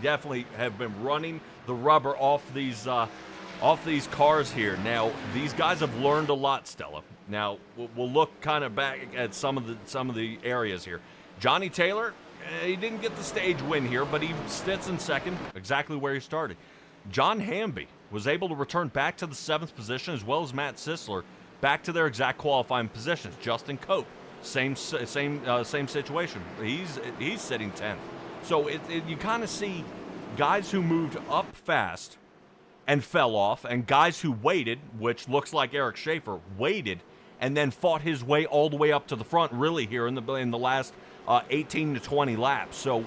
running the rubber off these cars here. Now, these guys have learned a lot, Stella. Now we'll look kind of back at some of the areas here. Johnny Taylor, he didn't get the stage win here, but he sits in second, exactly where he started. John Hamby was able to return back to the 7th position, as well as Matt Sisler, back to their exact qualifying positions. Justin Cope, same situation. He's sitting 10th. So you kind of see guys who moved up fast and fell off, and guys who waited, which looks like Eric Schaefer, waited and then fought his way all the way up to the front, really, here in the last 18 to 20 laps. So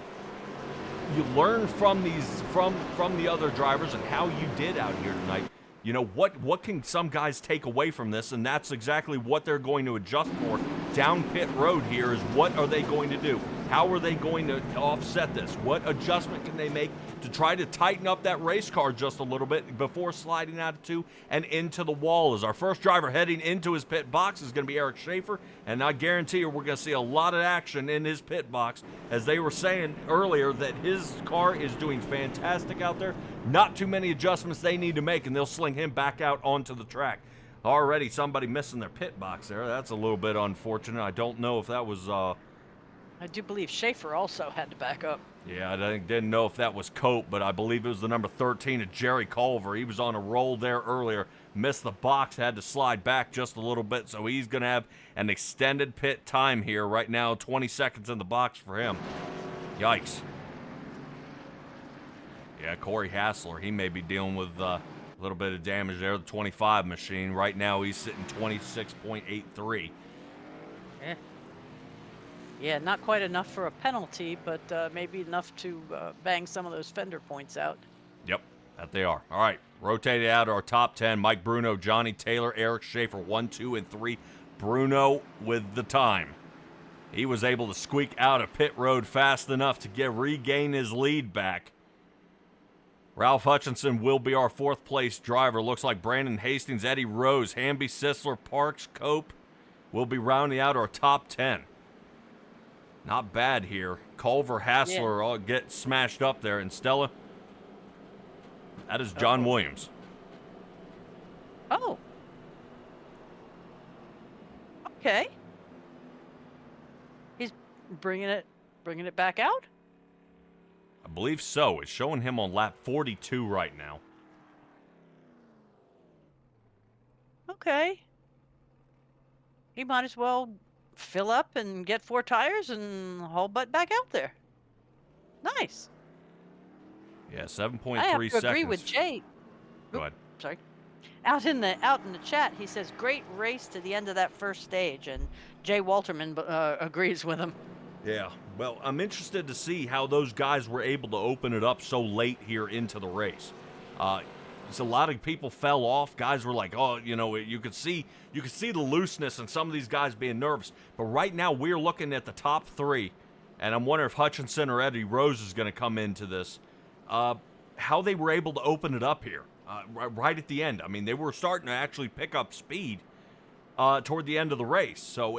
you learn from the other drivers and how you did out here tonight. You know, what can some guys take away from this? And that's exactly what they're going to adjust for down pit road here, is what are they going to do? How are they going to offset this? What adjustment can they make to try to tighten up that race car just a little bit before sliding out of 2 and into the wall? As our first driver heading into his pit box is going to be Eric Schaefer, and I guarantee you we're going to see a lot of action in his pit box, as they were saying earlier that his car is doing fantastic out there. Not too many adjustments they need to make, and they'll sling him back out onto the track. Already somebody missing their pit box there. That's a little bit unfortunate. I don't know if that was... I do believe Schaefer also had to back up. Yeah, I didn't know if that was Cope, but I believe it was the number 13 of Jerry Culver. He was on a roll there earlier, missed the box, had to slide back just a little bit, so he's going to have an extended pit time here right now, 20 seconds in the box for him. Yikes. Yeah, Corey Hassler, he may be dealing with a little bit of damage there, the 25 machine. Right now he's sitting 26.83. Yeah. Yeah, not quite enough for a penalty, but maybe enough to bang some of those fender points out. Yep, that they are. All right, rotated out our top 10. Mike Bruno, Johnny Taylor, Eric Schaefer, 1, 2, and 3. Bruno with the time. He was able to squeak out of pit road fast enough to regain his lead back. Ralph Hutchinson will be our 4th place driver. Looks like Brandon Hastings, Eddie Rose, Hamby, Sisler, Parks, Cope will be rounding out our top 10. Not bad here. Culver, Hassler all get smashed up there. And Stella, that is John Williams. Oh. Okay. He's bringing it back out? I believe so. It's showing him on lap 42 right now. Okay. He might as well fill up and get 4 tires and haul butt back out there. Nice. Yeah, 7.3 I have to seconds. agree with Jay. Go ahead. Sorry. Out in the chat, he says great race to the end of that first stage, and Jay Walterman agrees with him. Yeah, well, I'm interested to see how those guys were able to open it up so late here into the race. A lot of people fell off. Guys were like, oh, you know, you could see the looseness in some of these guys being nervous. But right now we're looking at the top 3, and I'm wondering if Hutchinson or Eddie Rose is going to come into this. How they were able to open it up here right at the end. I mean, they were starting to actually pick up speed toward the end of the race. So,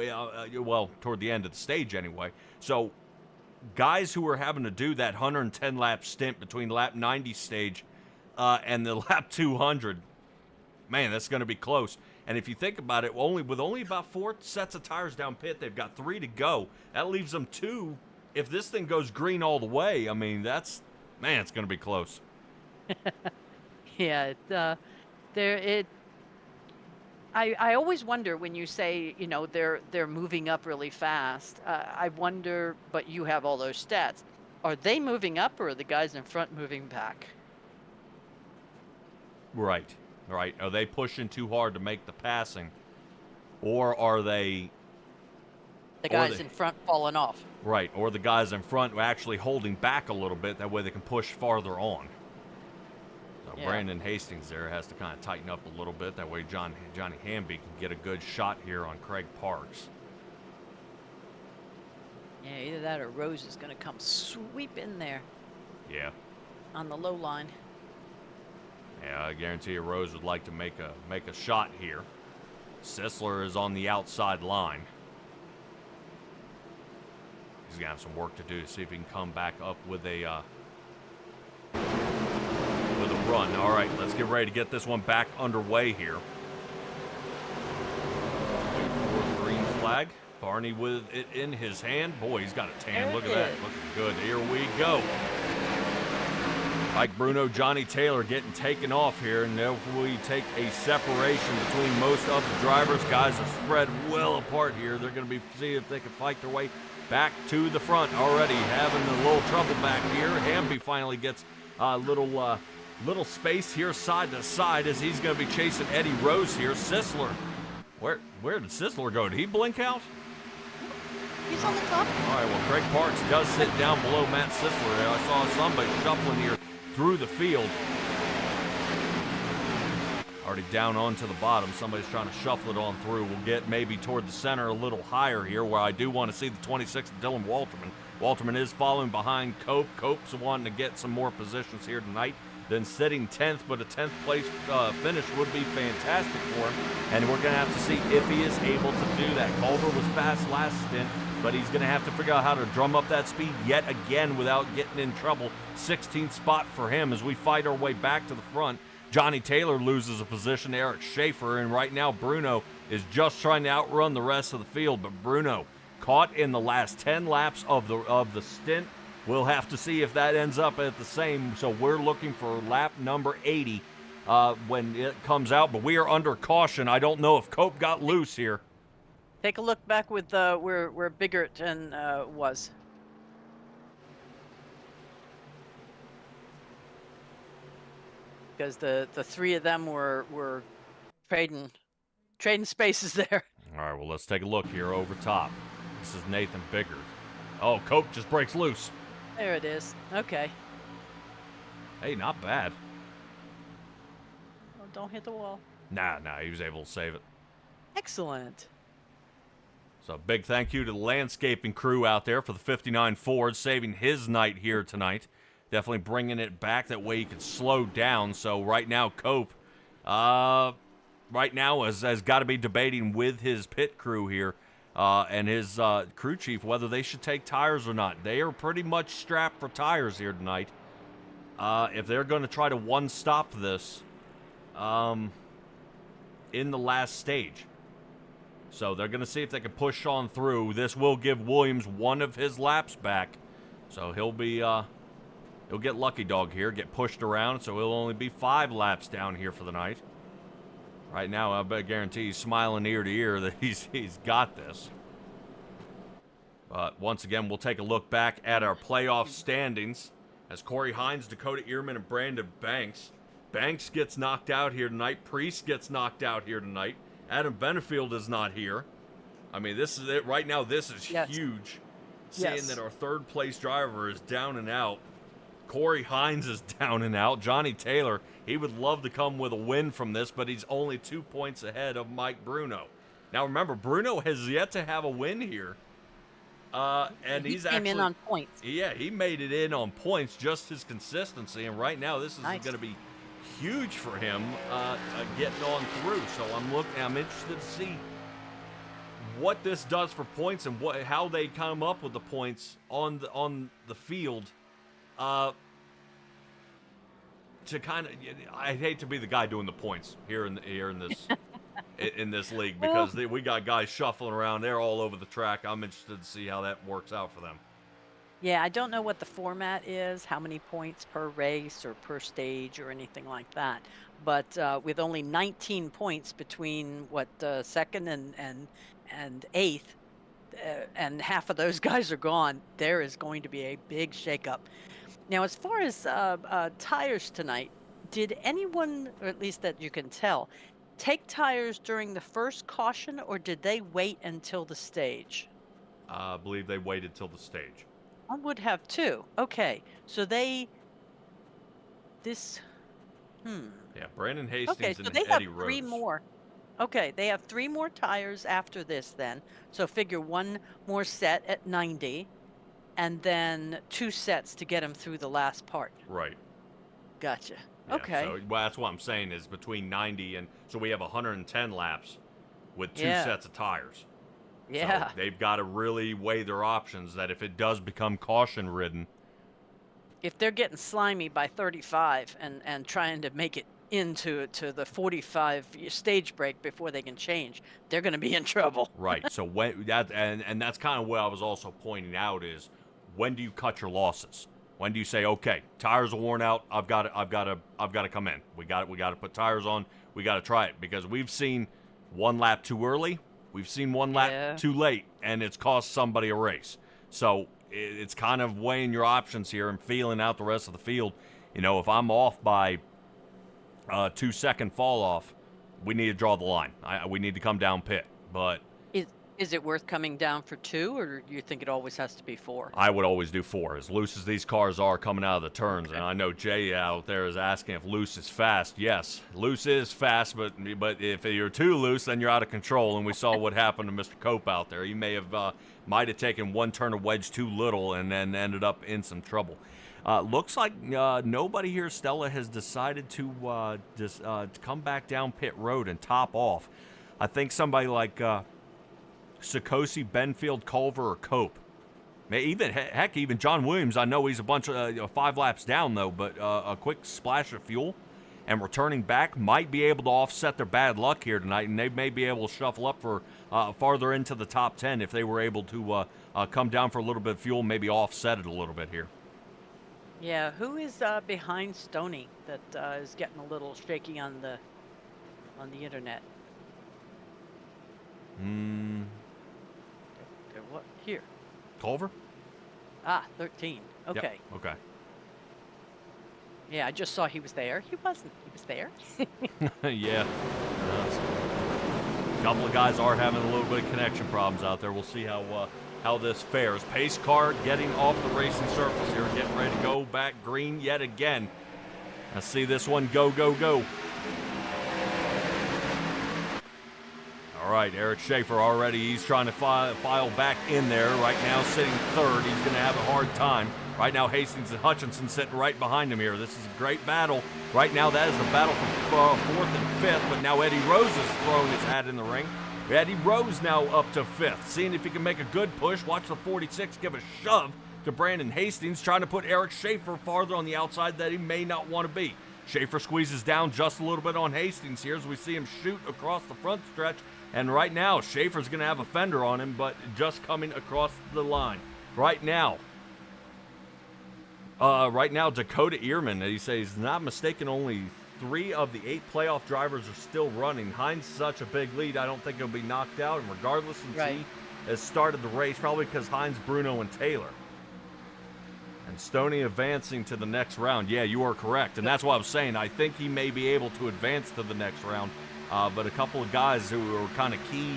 well, toward the end of the stage anyway. So guys who were having to do that 110 lap stint between lap 90 stage and the lap 200, man, that's going to be close. And if you think about it, with only about 4 sets of tires down pit, they've got 3 to go. That leaves them 2. If this thing goes green all the way, I mean, it's going to be close. Yeah, I always wonder when you say, you know, they're moving up really fast. I wonder, but you have all those stats. Are they moving up, or are the guys in front moving back? Right. Are they pushing too hard to make the passing, or are they... The guys in front falling off. Right, or the guys in front actually holding back a little bit. That way they can push farther on. So yeah. Brandon Hastings there has to kind of tighten up a little bit. That way Johnny Hamby can get a good shot here on Craig Parks. Yeah, either that or Rose is going to come sweep in there. Yeah. On the low line. Yeah, I guarantee you Rose would like to make a shot here. Sisler is on the outside line. He's going to have some work to do to see if he can come back up with a run. All right, let's get ready to get this one back underway here. flag. Barney with it in his hand. Boy, he's got a tan. There Look it at that. is. Looking good. Here we go. Mike Bruno, Johnny Taylor getting taken off here, and if we take a separation between most of the drivers, guys are spread well apart here. They're going to be see if they can fight their way back to the front. Already having a little trouble back here. Hamby finally gets a little space here side to side as he's going to be chasing Eddie Rose here. Sisler, where did Sisler go? Did he blink out? He's on the top. All right, well, Craig Parks does sit down below Matt Sisler. I saw somebody shuffling here through the field. Already down onto the bottom. Somebody's trying to shuffle it on through. We'll get maybe toward the center a little higher here, where I do want to see the 26th, Dylan Walterman. Walterman is following behind Cope. Cope's wanting to get some more positions here tonight. Then sitting 10th, but a 10th place finish would be fantastic for him. And we're going to have to see if he is able to do that. Culver was fast last stint, but he's going to have to figure out how to drum up that speed yet again without getting in trouble. 16th spot for him as we fight our way back to the front. Johnny Taylor loses a position to Eric Schaefer, and right now Bruno is just trying to outrun the rest of the field. But Bruno caught in the last 10 laps of the stint. We'll have to see if that ends up at the same. So we're looking for lap number 80 when it comes out. But we are under caution. I don't know if Cope got loose here. Take a look back with where Biggerton was. Because the three of them were trading spaces there. All right, well, let's take a look here over top. This is Nathan Biggert. Oh, Cope just breaks loose. There it is. Okay. Hey, not bad. Oh, don't hit the wall. Nah, he was able to save it. Excellent. So big thank you to the landscaping crew out there for the 59 Ford, saving his night here tonight. Definitely bringing it back. That way he can slow down. So right now, Cope, right now has got to be debating with his pit crew here and his crew chief whether they should take tires or not. They are pretty much strapped for tires here tonight. If they're going to try to one-stop this in the last stage. So they're going to see if they can push on through. This will give Williams one of his laps back. So he'll be he'll get lucky dog here, get pushed around. So he'll only be 5 laps down here for the night. Right now, I bet guarantee he's smiling ear to ear that he's got this. But once again, we'll take a look back at our playoff standings as Corey Hines, Dakota Earman, and Brandon Banks. Banks gets knocked out here tonight. Priest gets knocked out here tonight. Adam Benefield is not here. I mean, this is it. Right now, this is huge. Seeing that our third place driver is down and out. Corey Hines is down and out. Johnny Taylor, he would love to come with a win from this, but he's only 2 points ahead of Mike Bruno. Now, remember, Bruno has yet to have a win here. And he came in on points. Yeah, he made it in on points, just his consistency. And right now, this is going to be huge for him getting on through. So I'm interested to see what this does for points and how they come up with the points on the field. To kind of, I hate to be the guy doing the points here in this in this league because we got guys shuffling around. They're all over the track. I'm interested to see how that works out for them. Yeah, I don't know what the format is, how many points per race or per stage or anything like that. But with only 19 points between second and eighth, and half of those guys are gone, there is going to be a big shakeup. Now, as far as tires tonight, did anyone, or at least that you can tell, take tires during the first caution, or did they wait until the stage? I believe they waited till the stage. I would have too. Okay, so Yeah, Brandon Hastings okay, so and they Eddie have Rose. 3 more. Okay, they have 3 more tires after this then. So figure 1 more set at 90, and then 2 sets to get them through the last part. Right. Gotcha. Yeah, Okay. So that's what I'm saying is between 90 and so we have 110 laps with 2 sets of tires. Yeah. So they've got to really weigh their options that if it does become caution ridden. If they're getting slimy by 35 and trying to make it into the 45 stage break before they can change, they're going to be in trouble. Right. So when and that's kind of what I was also pointing out is, when do you cut your losses? When do you say, okay, tires are worn out, I've got to come in. We got to put tires on. We got to try it, because we've seen one lap too early, we've seen one lap too late, and it's cost somebody a race. So it's kind of weighing your options here and feeling out the rest of the field. If I'm off by 2-second fall off, we need to draw the line. We need to come down pit. But is it worth coming down for 2, or do you think it always has to be 4? I would always do 4, as loose as these cars are coming out of the turns. Okay. And I know Jay out there is asking if loose is fast. Yes, loose is fast, but if you're too loose, then you're out of control. And we saw what happened to Mr. Cope out there. He might have taken one turn of wedge too little and then ended up in some trouble. Looks like nobody here, Stella, has decided to come back down pit road and top off. I think somebody like Sikosi, Benfield, Culver, or Cope. Even John Williams. I know he's a bunch of 5 laps down, though, but a quick splash of fuel and returning back might be able to offset their bad luck here tonight, and they may be able to shuffle up for farther into the top 10 if they were able to come down for a little bit of fuel, maybe offset it a little bit here. Yeah, who is behind Stoney that is getting a little shaky on the internet? What here? Culver? 13. Okay. Yep. Okay. Yeah, I just saw he was there. He wasn't. He was there. Yeah. A couple of guys are having a little bit of connection problems out there. We'll see how this fares. Pace car getting off the racing surface here, getting ready to go back green yet again. Let's see this one go, go, go. All right, Eric Schaefer already, he's trying to file back in there. Right now, sitting third. He's going to have a hard time. Right now, Hastings and Hutchinson sitting right behind him here. This is a great battle. Right now, that is the battle for 4th and 5th, but now Eddie Rose is throwing his hat in the ring. Eddie Rose now up to 5th, seeing if he can make a good push. Watch the 46 give a shove to Brandon Hastings, trying to put Eric Schaefer farther on the outside that he may not want to be. Schaefer squeezes down just a little bit on Hastings here as we see him shoot across the front stretch. And right now, Schaefer's going to have a fender on him, but just coming across the line. Right now, Dakota Earman, he says, not mistaken, only 3 of the 8 playoff drivers are still running. Hines such a big lead, I don't think he'll be knocked out. And regardless, since he has started the race, probably because Hines, Bruno, and Taylor. And Stoney advancing to the next round. Yeah, you are correct. And that's what I was saying. I think he may be able to advance to the next round. But a couple of guys who are kind of key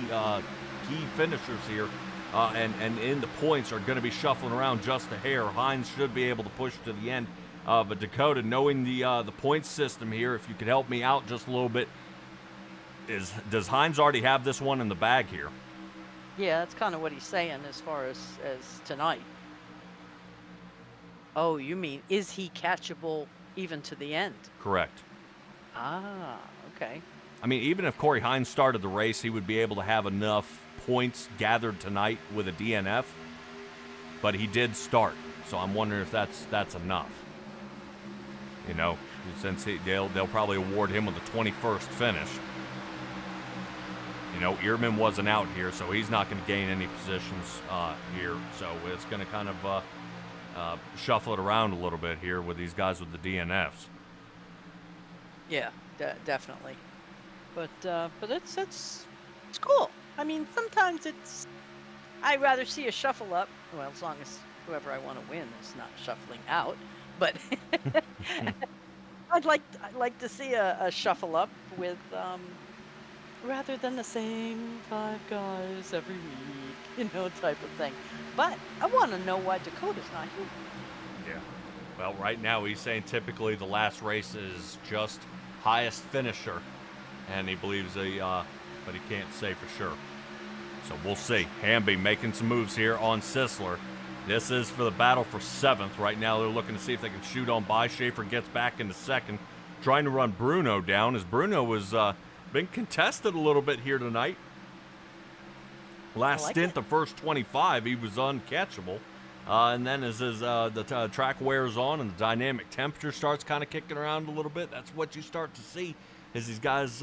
finishers here and in the points are going to be shuffling around just a hair. Hines should be able to push to the end. But Dakota, knowing the points system here, if you could help me out just a little bit, does Hines already have this one in the bag here? Yeah, that's kind of what he's saying as far as tonight. Oh, you mean, is he catchable even to the end? Correct. Okay. I mean, even if Corey Hines started the race, he would be able to have enough points gathered tonight with a DNF, but he did start, so I'm wondering if that's enough. Since they'll probably award him with a 21st finish. Earman wasn't out here, so he's not going to gain any positions here, so it's going to kind of shuffle it around a little bit here with these guys with the DNFs. Yeah, definitely. But it's cool. I mean, sometimes I'd rather see a shuffle up. Well, as long as whoever I want to win is not shuffling out. But I'd like to see a shuffle up with rather than the same 5 guys every week, type of thing. But I want to know why Dakota's not here. Yeah. Well, right now he's saying typically the last race is just highest finisher. And he believes but he can't say for sure. So we'll see. Hamby making some moves here on Sisler. This is for the battle for 7th. Right now they're looking to see if they can shoot on by. Schaefer gets back into 2nd, trying to run Bruno down as Bruno was been contested a little bit here tonight. Last stint, the first 25, he was uncatchable. And then as the track wears on and the dynamic temperature starts kind of kicking around a little bit, that's what you start to see is these guys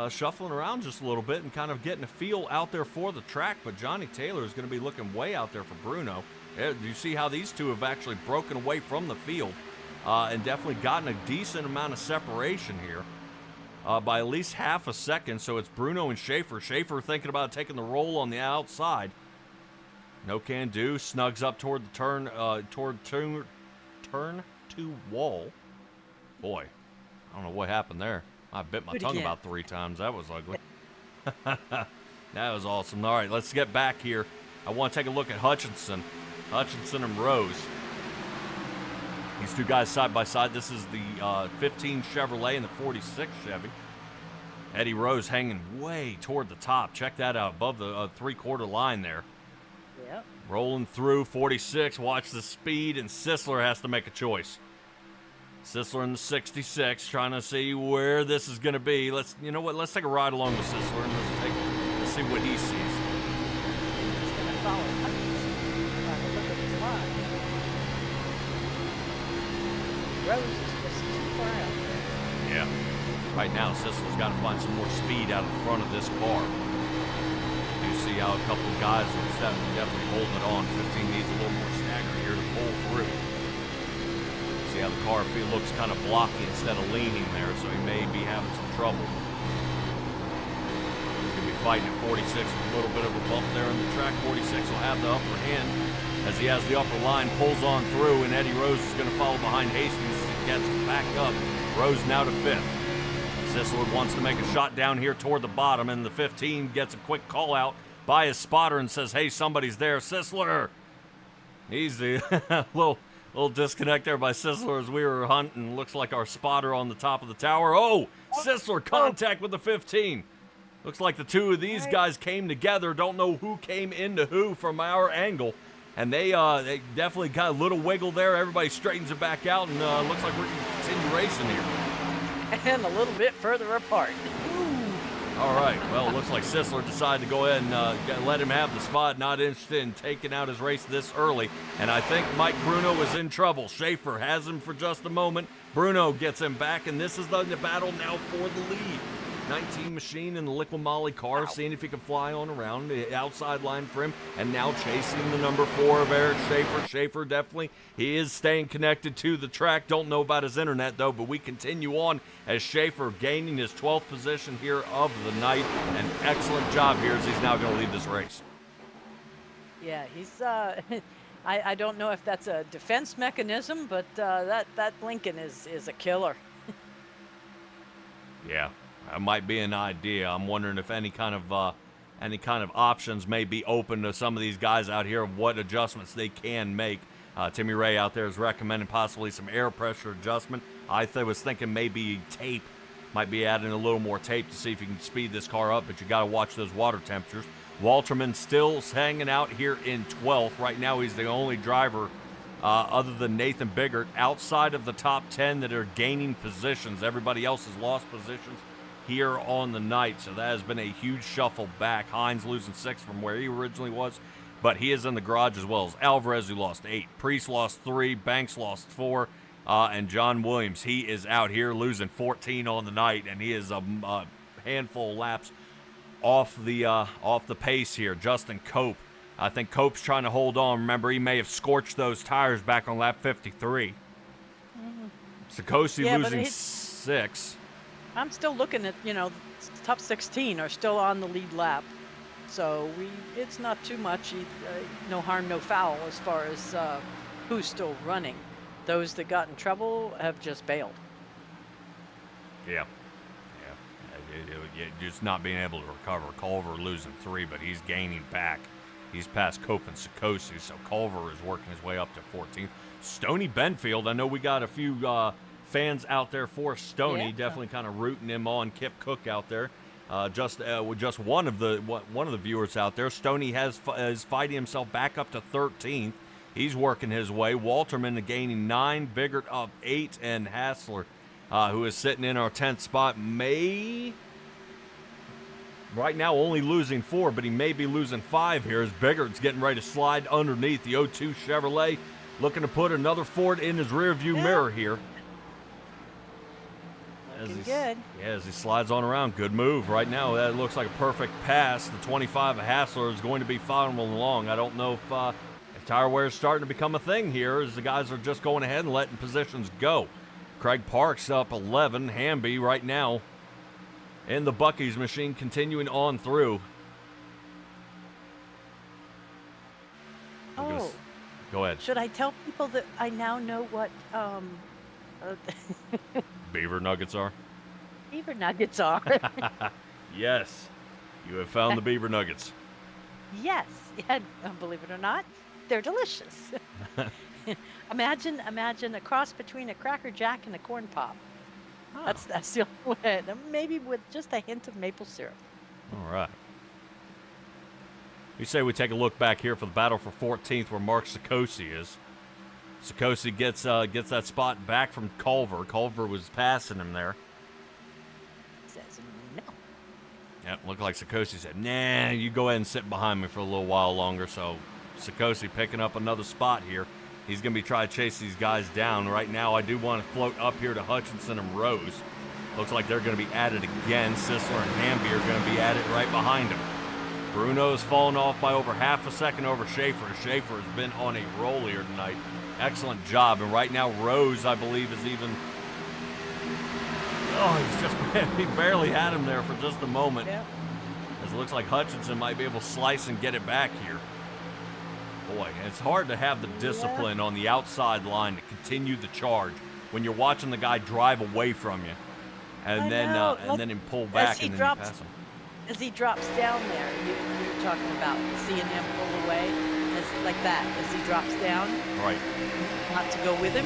shuffling around just a little bit and kind of getting a feel out there for the track. But Johnny Taylor is going to be looking way out there for Bruno. You see how these two have actually broken away from the field and definitely gotten a decent amount of separation here by at least half a second. So it's Bruno and Schaefer. Schaefer thinking about taking the roll on the outside. No can do. Snugs up toward the turn to wall. Boy, I don't know what happened there. I bit my tongue about 3 times. That was ugly. That was awesome. All right, let's get back here. I want to take a look at Hutchinson and Rose. These two guys side by side. This is the 15 Chevrolet and the 46 Chevy. Eddie Rose hanging way toward the top. Check that out, above the 3/4 line there. Yep. Rolling through 46. Watch the speed, and Sisler has to make a choice. Sisler in the 66, trying to see where this is going to be. You know what? Let's take a ride along with Sisler and let's see what he sees. He's going to follow Hutchinson. Look at his line. Rose is just too far out there. Yeah. Right now, Sisler's got to find some more speed out of the front of this car. You see how a couple of guys are definitely holding it on. 15 needs a little more stagger here to pull through. See how the car looks kind of blocky instead of leaning there, so he may be having some trouble. He's going to be fighting at 46 with a little bit of a bump there in the track. 46 will have the upper hand as he has the upper line, pulls on through, and Eddie Rose is going to follow behind Hastings as he gets back up. Rose now to 5th. Sisler wants to make a shot down here toward the bottom, and the 15 gets a quick call out by his spotter and says, hey, somebody's there. Sisler! He's the little disconnect there by Sisler as we were hunting. Looks like our spotter on the top of the tower. Oh, Sisler contact with the 15. Looks like the two of these guys came together. Don't know who came into who from our angle. And they definitely got a little wiggle there. Everybody straightens it back out, and looks like we're in continuation here. And a little bit further apart. All right. Well, it looks like Sisler decided to go ahead and let him have the spot. Not interested in taking out his race this early. And I think Mike Bruno is in trouble. Schaefer has him for just a moment. Bruno gets him back, and this is the battle now for the lead. 19 machine in the Liqui Moly car, seeing if he can fly on around the outside line for him, and now chasing the number 4 of Eric Schaefer. Schaefer definitely, he is staying connected to the track. Don't know about his internet, though, but we continue on as Schaefer gaining his 12th position here of the night. An excellent job here as he's now going to lead this race. Yeah, he's, I don't know if that's a defense mechanism, but that blinking is a killer. Yeah. That might be an idea. I'm wondering if any kind of options may be open to some of these guys out here of what adjustments they can make. Timmy Ray out there is recommending possibly some air pressure adjustment. I was thinking maybe tape, might be adding a little more tape to see if you can speed this car up, but you got to watch those water temperatures. Walterman still hanging out here in 12th. Right now he's the only driver other than Nathan Biggert outside of the top 10 that are gaining positions. Everybody else has lost positions here on the night, so that has been a huge shuffle back. Hines losing 6 from where he originally was, but he is in the garage as well as Alvarez, who lost 8. Priest lost 3. Banks lost 4. And John Williams, he is out here losing 14 on the night, and he is a handful of laps off the pace here. Justin Cope, I think Cope's trying to hold on. Remember, he may have scorched those tires back on lap 53. Sikosi losing 6. I'm still looking at, top 16 are still on the lead lap. So it's not too much, no harm, no foul as far as who's still running. Those that got in trouble have just bailed. Yeah. Just not being able to recover. Culver losing 3, but he's gaining back. He's past Cope and Sikosi, so Culver is working his way up to 14. Stoney Benfield, I know we got a few fans out there for Stoney, definitely kind of rooting him on. Kip Cook out there, just one of the viewers out there. Stoney is fighting himself back up to 13th. He's working his way. Walterman gaining 9, Biggert up 8, and Hassler, who is sitting in our 10th spot, may right now only losing 4, but he may be losing 5 here as Biggart's getting ready to slide underneath the 02 Chevrolet, looking to put another Ford in his rearview mirror here. Good. Yeah, as he slides on around. Good move right now. That looks like a perfect pass. The 25 of Hassler is going to be following along. I don't know if tire wear is starting to become a thing here as the guys are just going ahead and letting positions go. Craig Parks up 11. Hamby right now in the Buc-ee's machine continuing on through. Oh. Go ahead. Should I tell people that I now know what Beaver Nuggets are? beaver nuggets are? Yes. You have found the Beaver Nuggets. Yes. Yeah, believe it or not, they're delicious. Imagine a cross between a Cracker Jack and a corn pop. Oh. That's the only way. Maybe with just a hint of maple syrup. All right. We say we take a look back here for the battle for 14th where Mark Sikosi is. Sikosi gets that spot back from Culver. Culver was passing him there. Says no. Yep, looked like Sikosi said, nah, you go ahead and sit behind me for a little while longer. So Sikosi picking up another spot here. He's going to be trying to chase these guys down. Right now, I do want to float up here to Hutchinson and Rose. Looks like they're going to be at it again. Sisler and Hamby are going to be at it right behind him. Bruno's fallen off by over half a second over Schaefer. Schaefer has been on a roll here tonight. Excellent job. And right now, Rose, I believe, is even... Oh, he barely had him there for just a moment. Yeah. As it looks like Hutchinson might be able to slice and get it back here. Boy, it's hard to have the discipline on the outside line to continue the charge when you're watching the guy drive away from you. And then him pull back and then you pass him. As he drops down there, you're talking about seeing him pull away, like that, as he drops down. Right. Not to go with him.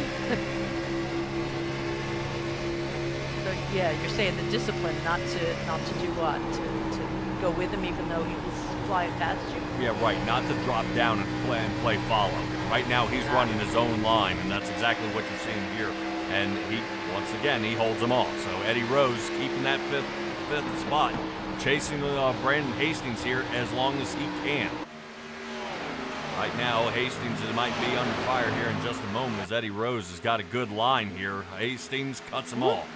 So yeah, you're saying the discipline not to do what? To go with him even though he was flying past you. Yeah, right. Not to drop down and play follow. Right now he's running his own line, and that's exactly what you're seeing here. And once again he holds them off. So Eddie Rose keeping that fifth spot, chasing Brandon Hastings here as long as he can. Right now, Hastings might be under fire here in just a moment as Eddie Rose has got a good line here. Hastings cuts him off.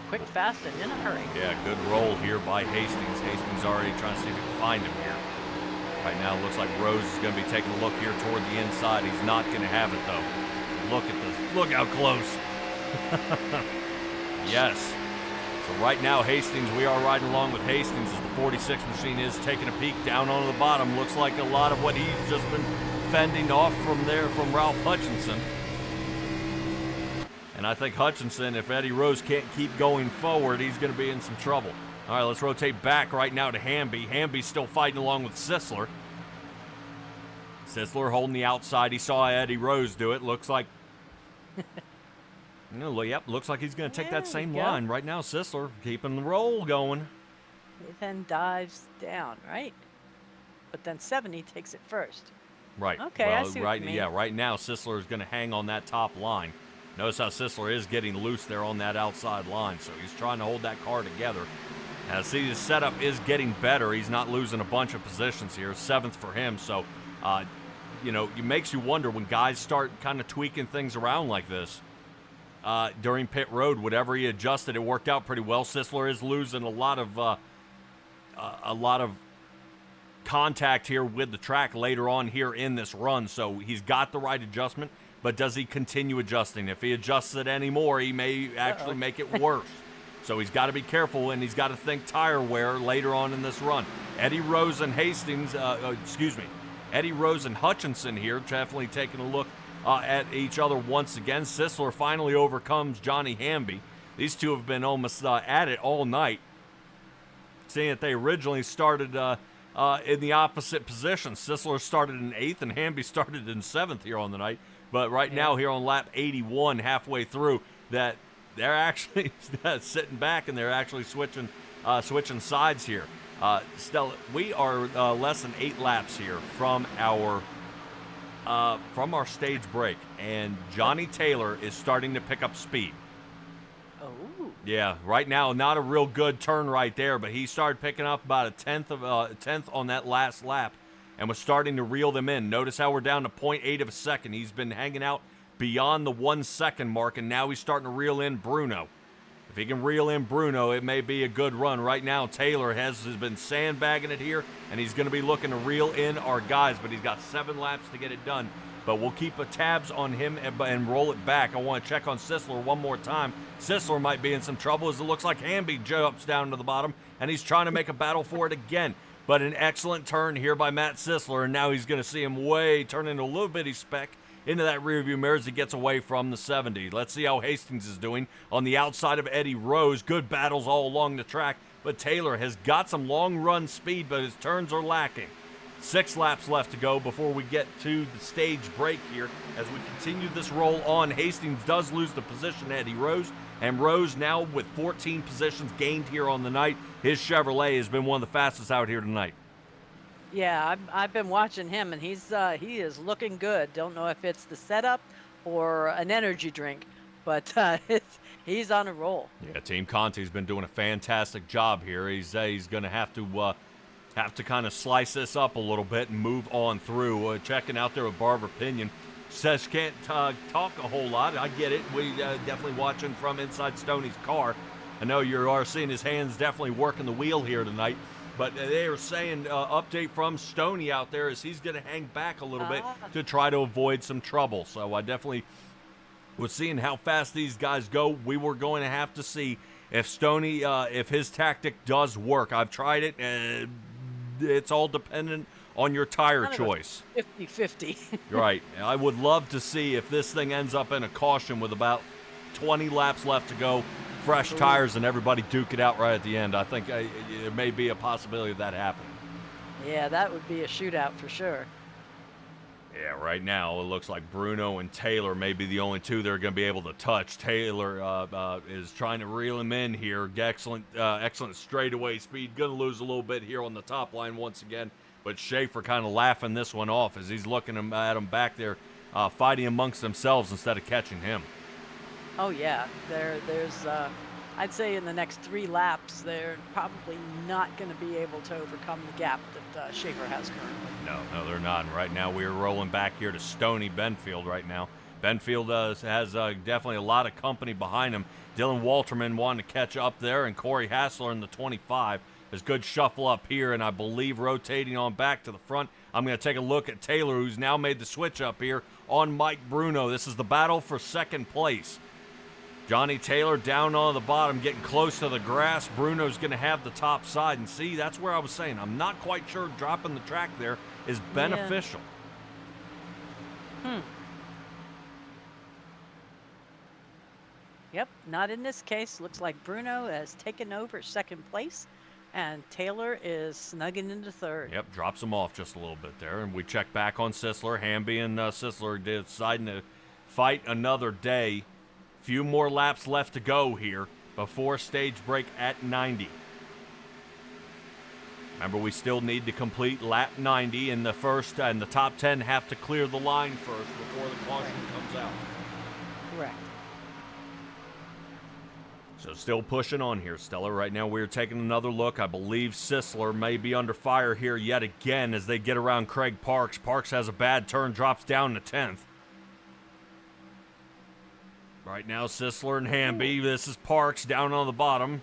Quick, fast, and in a hurry. Yeah, good roll here by Hastings. Hastings already trying to see if he can find him here. Right now, it looks like Rose is going to be taking a look here toward the inside. He's not going to have it, though. Look at this. Look how close. Yes. So right now, Hastings, we are riding along with Hastings as the 46 machine is taking a peek down on the bottom. Looks like a lot of what he's just been fending off from Ralph Hutchinson. And I think Hutchinson, if Eddie Rose can't keep going forward, he's going to be in some trouble. All right, let's rotate back right now to Hamby. Hamby's still fighting along with Sisler. Sisler holding the outside. He saw Eddie Rose do it. Looks like... looks like he's going to take that same line. Right now, Sisler keeping the roll going. He then dives down, right? But then 70 takes it first. Right. Okay, I see what you mean. Yeah, right now, Sisler is going to hang on that top line. Notice how Sisler is getting loose there on that outside line, so he's trying to hold that car together. Now, see, the setup is getting better. He's not losing a bunch of positions here. 7th for him, so, it makes you wonder when guys start kind of tweaking things around like this. During pit road, whatever he adjusted, it worked out pretty well. Sisler is losing a lot of contact here with the track later on here in this run, so he's got the right adjustment. But does he continue adjusting? If he adjusts it anymore, he may actually make it worse. So he's got to be careful, and he's got to think tire wear later on in this run. Eddie Rose and Eddie Rose and Hutchinson here, definitely taking a look at each other once again. Sisler finally overcomes Johnny Hamby. These two have been almost at it all night. Seeing that they originally started in the opposite position. Sisler started in 8th, and Hamby started in 7th here on the night. But right now, here on lap 81, halfway through, that they're actually sitting back and they're actually switching sides here. Stella, we are less than 8 laps here from our stage break, and Johnny Taylor is starting to pick up speed. Oh. Yeah, right now, not a real good turn right there, but he started picking up about a tenth on that last lap and was starting to reel them in. Notice how we're down to 0.8 of a second. He's been hanging out beyond the 1 second mark, and now he's starting to reel in Bruno. If he can reel in Bruno, it may be a good run. Right now, Taylor has been sandbagging it here, and he's going to be looking to reel in our guys, but he's got 7 laps to get it done. But we'll keep tabs on him and roll it back. I want to check on Sisler one more time. Sisler might be in some trouble as it looks like Hamby jumps down to the bottom, and he's trying to make a battle for it again. But an excellent turn here by Matt Sisler, and now he's going to see him turn into a little bitty speck into that rearview mirror as he gets away from the 70. Let's see how Hastings is doing on the outside of Eddie Rose. Good battles all along the track, but Taylor has got some long run speed, but his turns are lacking. 6 laps left to go before we get to the stage break here. As we continue this roll on, Hastings does lose the position to Eddie Rose, and Rose now with 14 positions gained here on the night. His Chevrolet has been one of the fastest out here tonight. Yeah, I've been watching him, and he is looking good. Don't know if it's the setup or an energy drink, but he's on a roll. Yeah, Team Conti's been doing a fantastic job here. He's going to have to kind of slice this up a little bit and move on through. Checking out there with Barbara Pinion. Says can't talk a whole lot. I get it. We definitely watching from inside Stoney's car. I know you are seeing his hands definitely working the wheel here tonight. But they are saying update from Stoney out there is he's going to hang back a little bit to try to avoid some trouble. So I definitely was seeing how fast these guys go. We were going to have to see if Stoney, if his tactic does work. I've tried it. It's all dependent on your tire choice. 50-50. Right. I would love to see if this thing ends up in a caution with about 20 laps left to go, fresh tires, and everybody duke it out right at the end. I think it may be a possibility of that happening. Yeah, that would be a shootout for sure. Yeah, right now it looks like Bruno and Taylor may be the only two that are going to be able to touch. Taylor is trying to reel him in here. Excellent straightaway speed. Going to lose a little bit here on the top line once again. But Schaefer kind of laughing this one off as he's looking at him back there, fighting amongst themselves instead of catching him. Oh yeah, there's I'd say in the next 3 laps they're probably not going to be able to overcome the gap that Schaefer has currently. No, they're not. Right now we're rolling back here to Stoney Benfield right now. Benfield has definitely a lot of company behind him. Dylan Walterman wanting to catch up there, and Corey Hassler in the 25. There's good shuffle up here, and I believe rotating on back to the front. I'm going to take a look at Taylor, who's now made the switch up here on Mike Bruno. This is the battle for second place. Johnny Taylor down on the bottom, getting close to the grass. Bruno's going to have the top side. And see, that's where I was saying, I'm not quite sure dropping the track there is beneficial. Yep, not in this case. Looks like Bruno has taken over second place, and Taylor is snugging into third. Yep, drops him off just a little bit there. And we check back on Sisler. Hamby and Sisler deciding to fight another day. Few more laps left to go here before stage break at 90. Remember, we still need to complete lap 90 in the first, and the top 10 have to clear the line first before the caution comes out. Correct. So still pushing on here, Stella. Right now we're taking another look. I believe Sisler may be under fire here yet again as they get around Craig Parks. Parks has a bad turn, drops down to 10th. Right now, Sisler and Hamby. This is Parks down on the bottom.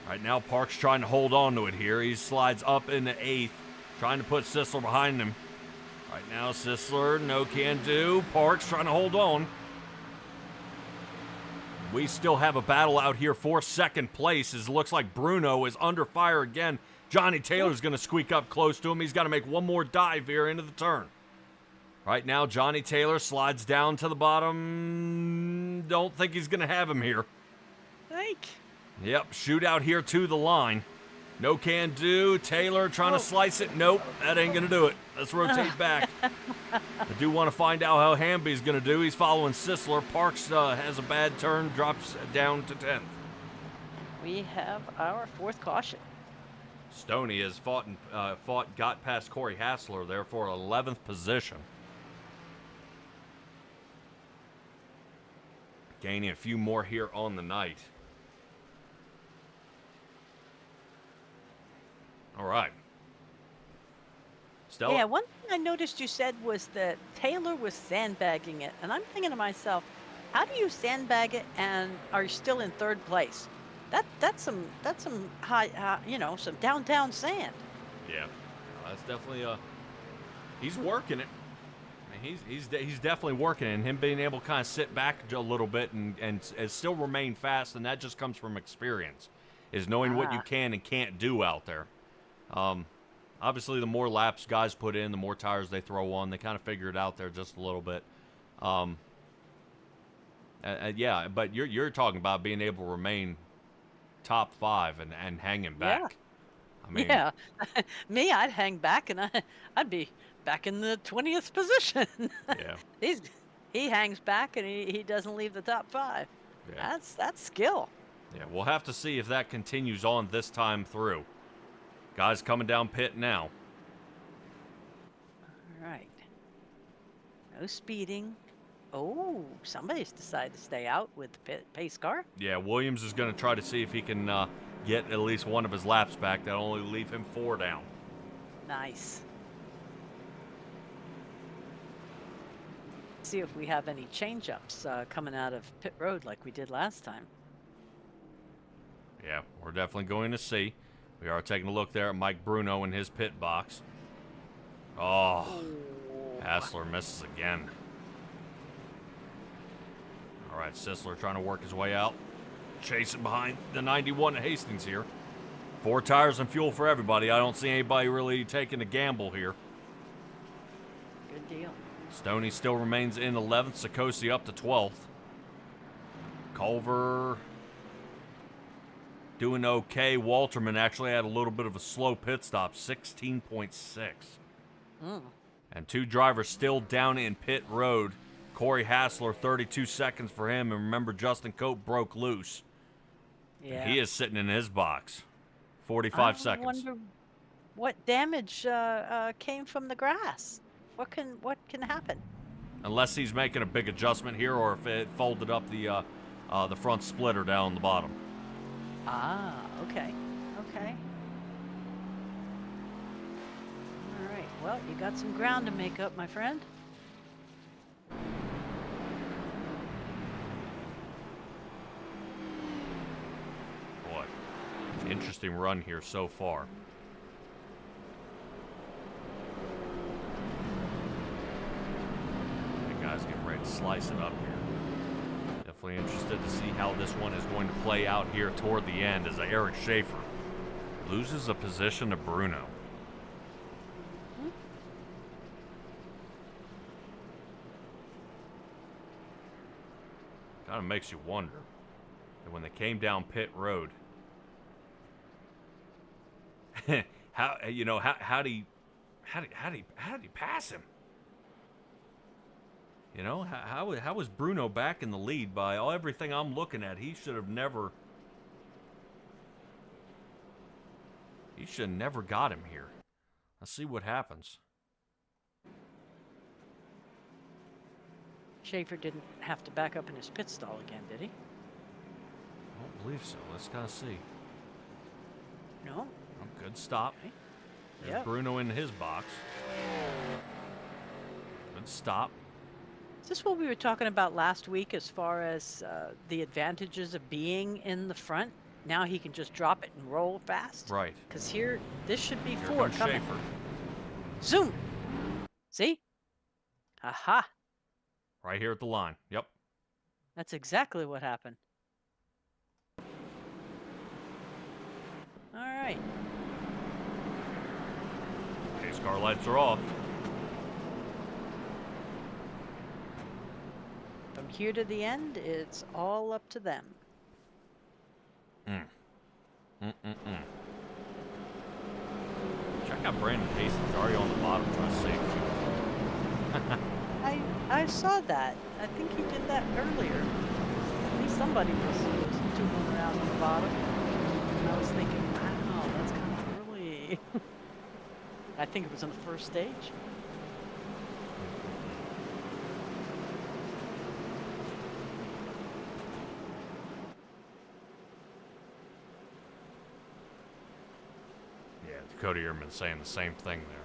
Right now, Parks trying to hold on to it here. He slides up into 8th, trying to put Sisler behind him. Right now, Sisler, no can do. Parks trying to hold on. We still have a battle out here for second place as it looks like Bruno is under fire again. Johnny Taylor's going to squeak up close to him. He's got to make one more dive here into the turn. Right now, Johnny Taylor slides down to the bottom. Don't think he's going to have him here. Yep, shootout here to the line. No can do. Taylor trying to slice it. Nope, that ain't going to do it. Let's rotate back. I do want to find out how Hamby's going to do. He's following Sisler. Parks has a bad turn, drops down to 10th. We have our 4th caution. Stoney has got past Corey Hassler there for 11th position. Gaining a few more here on the night. All right. Stella? Yeah, one thing I noticed you said was that Taylor was sandbagging it, and I'm thinking to myself, how do you sandbag it and are you still in third place? That's some high, some downtown sand. Yeah, that's definitely he's working it. I mean, he's definitely working it, and him being able to kind of sit back a little bit and still remain fast, and that just comes from experience, is knowing what you can and can't do out there. Obviously, the more laps guys put in, the more tires they throw on. They kind of figure it out there just a little bit. Yeah, but you're talking about being able to remain top 5 and hanging back. Yeah. I mean, Yeah, me, I'd hang back and I'd be back in the 20th position. yeah, He hangs back and he doesn't leave the top 5. yeah. That's skill. Yeah, we'll have to see if that continues on this time through. Guys coming down pit now. All right. No speeding. Oh, somebody's decided to stay out with the pace car. Yeah, Williams is going to try to see if he can get at least one of his laps back. That'll only leave him 4 down. Nice. See if we have any change-ups coming out of pit road like we did last time. Yeah, we're definitely going to see. We are taking a look there at Mike Bruno in his pit box. Oh, Hassler misses again. All right, Sisler trying to work his way out. Chasing behind the 91 at Hastings here. 4 tires and fuel for everybody. I don't see anybody really taking a gamble here. Good deal. Stoney still remains in 11th. Sikosi up to 12th. Culver doing okay. Walterman actually had a little bit of a slow pit stop, 16.6. And 2 drivers still down in pit road. Corey Hassler, 32 seconds for him. And remember, Justin Cope broke loose. Yeah. And he is sitting in his box. 45 seconds. I wonder what damage came from the grass. What can happen? Unless he's making a big adjustment here, or if it folded up the front splitter down the bottom. Ah, okay. Okay. All right. Well, you got some ground to make up, my friend. Boy, interesting run here so far. The guys getting ready to slice it up here. Definitely interested to see how this one is going to play out here toward the end as Eric Schaefer loses a position to Bruno. Kind of makes you wonder that when they came down pit road, how did he pass him? You know, how was Bruno back in the lead by everything I'm looking at? He should have never got him here. Let's see what happens. Schaefer didn't have to back up in his pit stall again, did he? I don't believe so. Let's kind of see. No. Oh, good stop. Okay. There's Yeah. Bruno in his box. Good stop. Is this what we were talking about last week as far as the advantages of being in the front? Now he can just drop it and roll fast? Right. Because this should be Here 4 comes coming. Schaefer. Zoom! See? Aha! Right here at the line. Yep. That's exactly what happened. All right. Pace car lights are off. From here to the end, it's all up to them. Check out Brandon Hastings already on the bottom trying to save fuel. I saw that. I think he did that earlier. At least somebody was tooling around on the bottom. And I was thinking, wow, that's kind of early. I think it was on the first stage. Dakota Earman saying the same thing there.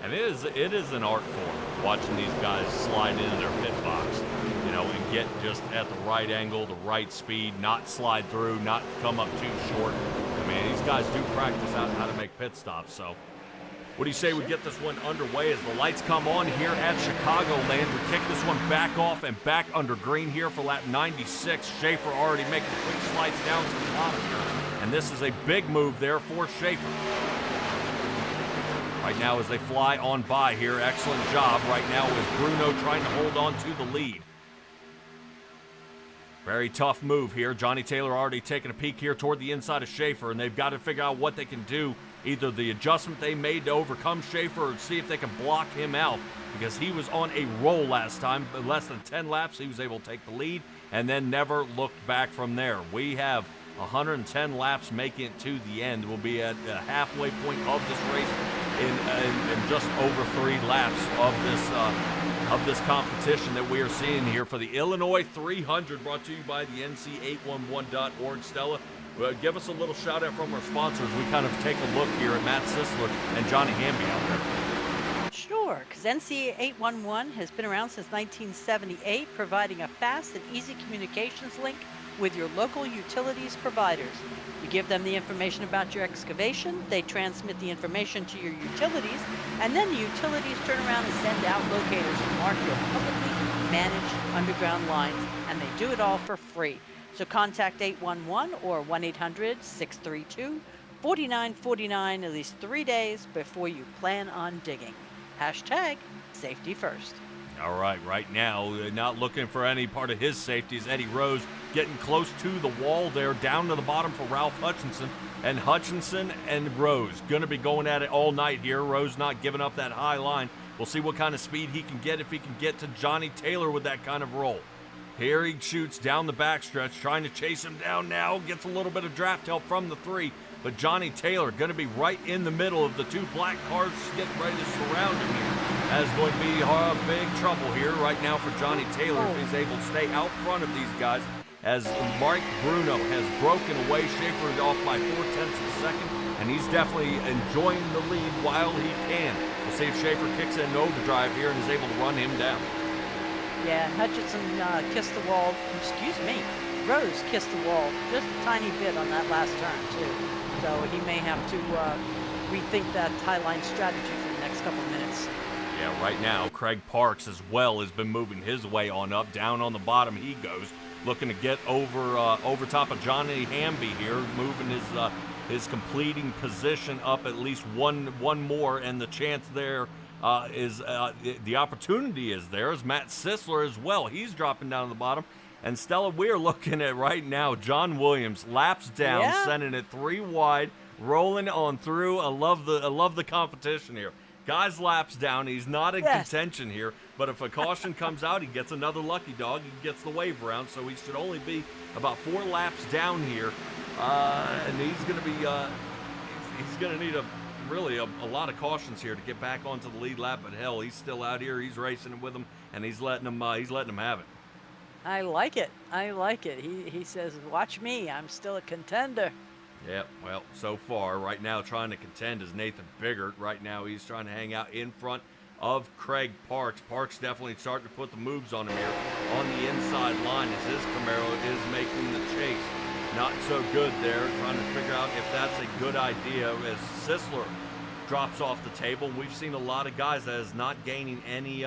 And it is an art form watching these guys slide into their pit box, and get just at the right angle, the right speed, not slide through, not come up too short. I mean, these guys do practice out how to make pit stops. So what do you say we get this one underway as the lights come on here at Chicagoland? We kick this one back off and back under green here for lap 96. Schaefer already making quick slides down to the bottom here. And this is a big move there for Schaefer. Right now as they fly on by here, excellent job right now is Bruno trying to hold on to the lead. Very tough move here. Johnny Taylor already taking a peek here toward the inside of Schaefer, and they've got to figure out what they can do. Either the adjustment they made to overcome Schaefer or see if they can block him out, because he was on a roll last time. In less than 10 laps, he was able to take the lead and then never looked back from there. We have 110 laps making it to the end. We'll be at the halfway point of this race in just over 3 laps of this competition that we are seeing here for the Illinois 300, brought to you by the NC811.org. Stella, give us a little shout out from our sponsors. We kind of take a look here at Matt Sisler and Johnny Hamby out there. Sure, because NC811 has been around since 1978, providing a fast and easy communications link with your local utilities providers. You give them the information about your excavation, they transmit the information to your utilities, and then the utilities turn around and send out locators to mark your publicly managed underground lines, and they do it all for free. So contact 811 or 1-800-632-4949 at least 3 days before you plan on digging. Hashtag safety first. All right now, not looking for any part of his safety is Eddie Rose getting close to the wall there, down to the bottom for Ralph Hutchinson. And Hutchinson and Rose going to be going at it all night here. Rose not giving up that high line. We'll see what kind of speed he can get, if he can get to Johnny Taylor with that kind of roll. Here he shoots down the backstretch, trying to chase him down now. Gets a little bit of draft help from the 3. But Johnny Taylor going to be right in the middle of the 2 black cars getting ready to surround him here. That is going to be big trouble here right now for Johnny Taylor if he's able to stay out front of these guys, as Mike Bruno has broken away. Schaefer off by 0.4 of a second, and he's definitely enjoying the lead while he can. We'll see if Schaefer kicks in overdrive here and is able to run him down. Yeah, Hutchinson kissed the wall. Excuse me. Rose kissed the wall just a tiny bit on that last turn, too. So he may have to rethink that high-line strategy for the next couple of minutes. Yeah, right now, Craig Parks as well has been moving his way on up. Down on the bottom he goes, looking to get over top of Johnny Hamby here, moving his completing position up at least one more, and the chance there is the opportunity is there as Matt Sisler as well. He's dropping down to the bottom. And Stella, we're looking at right now John Williams laps down, sending it 3 wide, rolling on through. I love the competition here. Guy's laps down. He's not in contention here, but if a caution comes out, he gets another lucky dog. He gets the wave around, so he should only be about 4 laps down here, and he's going to be he's going to need a lot of cautions here to get back onto the lead lap. But hell, he's still out here. He's racing with them, and he's letting them have it. I like it. He says, watch me. I'm still a contender. Yeah, well, so far, right now, trying to contend is Nathan Biggert. Right now, he's trying to hang out in front of Craig Parks. Parks definitely starting to put the moves on him here on the inside line as his Camaro is making the chase. Not so good there, trying to figure out if that's a good idea as Sisler drops off the table. We've seen a lot of guys that is not gaining any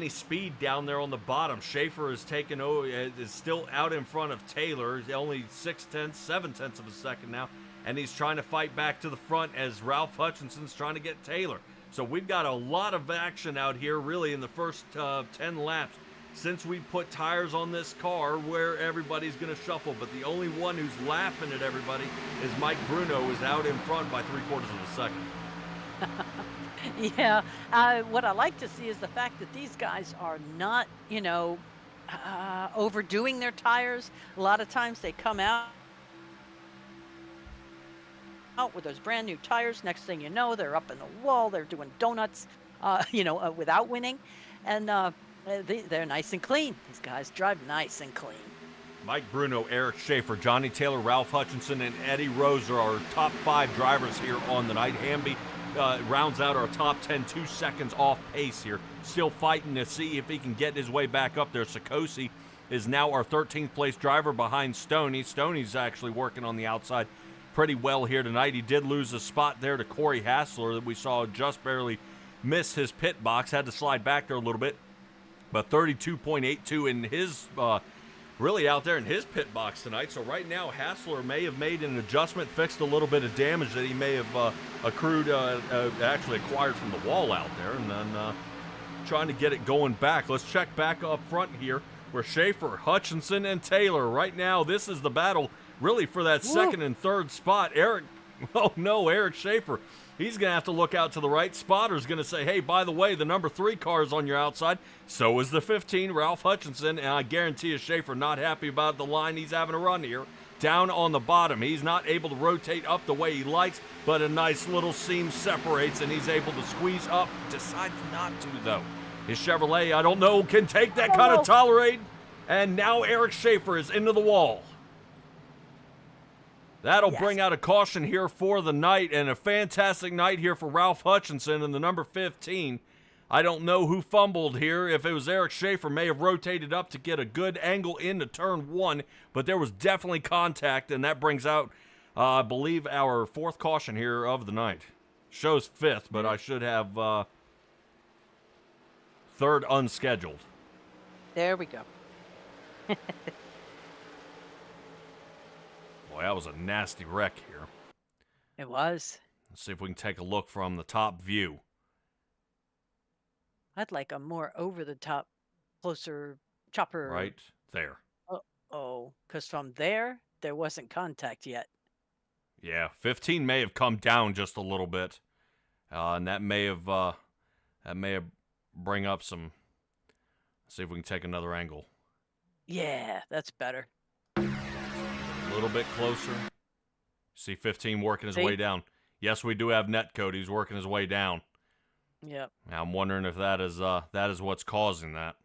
speed down there on the bottom. Schaefer is still out in front of Taylor. He's only 7/10 of a second now, and he's trying to fight back to the front as Ralph Hutchinson's trying to get Taylor. So we've got a lot of action out here really in the first 10 laps since we put tires on this car where everybody's going to shuffle. But the only one who's laughing at everybody is Mike Bruno, who's out in front by 3/4 of a second. Yeah, what I like to see is the fact that these guys are not, overdoing their tires. A lot of times they come out with those brand new tires. Next thing you know, they're up in the wall. They're doing donuts, without winning. And they're nice and clean. These guys drive nice and clean. Mike Bruno, Eric Schaefer, Johnny Taylor, Ralph Hutchinson, and Eddie Rose are our top 5 drivers here on the night. Hamby rounds out our top 10, 2 seconds off pace here. Still fighting to see if he can get his way back up there. Sikosi is now our 13th place driver behind Stoney. Stoney's actually working on the outside pretty well here tonight. He did lose a spot there to Corey Hassler that we saw just barely miss his pit box. Had to slide back there a little bit. But 32.82 in his really out there in his pit box tonight. So right now, Hassler may have made an adjustment, fixed a little bit of damage that he may have actually acquired from the wall out there, and then trying to get it going back. Let's check back up front here where Schaefer, Hutchinson, and Taylor. Right now, this is the battle really for that second and third spot. Eric Schaefer. He's going to have to look out to the right. Spotter's going to say, hey, by the way, the number 3 car is on your outside. So is the 15, Ralph Hutchinson. And I guarantee you Schaefer not happy about the line he's having to run here. Down on the bottom. He's not able to rotate up the way he likes, but a nice little seam separates, and he's able to squeeze up. Decides not to, though. His Chevrolet, I don't know, can take that kind of tolerate. And now Eric Schaefer is into the wall. That'll bring out a caution here for the night, and a fantastic night here for Ralph Hutchinson and the number 15. I don't know who fumbled here. If it was Eric Schaefer, may have rotated up to get a good angle into turn 1, but there was definitely contact, and that brings out, I believe, our 4th caution here of the night. Shows 5th, but I should have 3rd unscheduled. There we go. Boy, that was a nasty wreck here. It was. Let's see if we can take a look from the top view. I'd like a more over-the-top, closer chopper. Right there. Oh, because from there wasn't contact yet. Yeah, 15 may have come down just a little bit, and that may have bring up some. Let's see if we can take another angle. Yeah, that's better. A little bit closer. See 15 working his way down. Yes, we do have netcode. He's working his way down. Yep. Now, I'm wondering if that is what's causing that.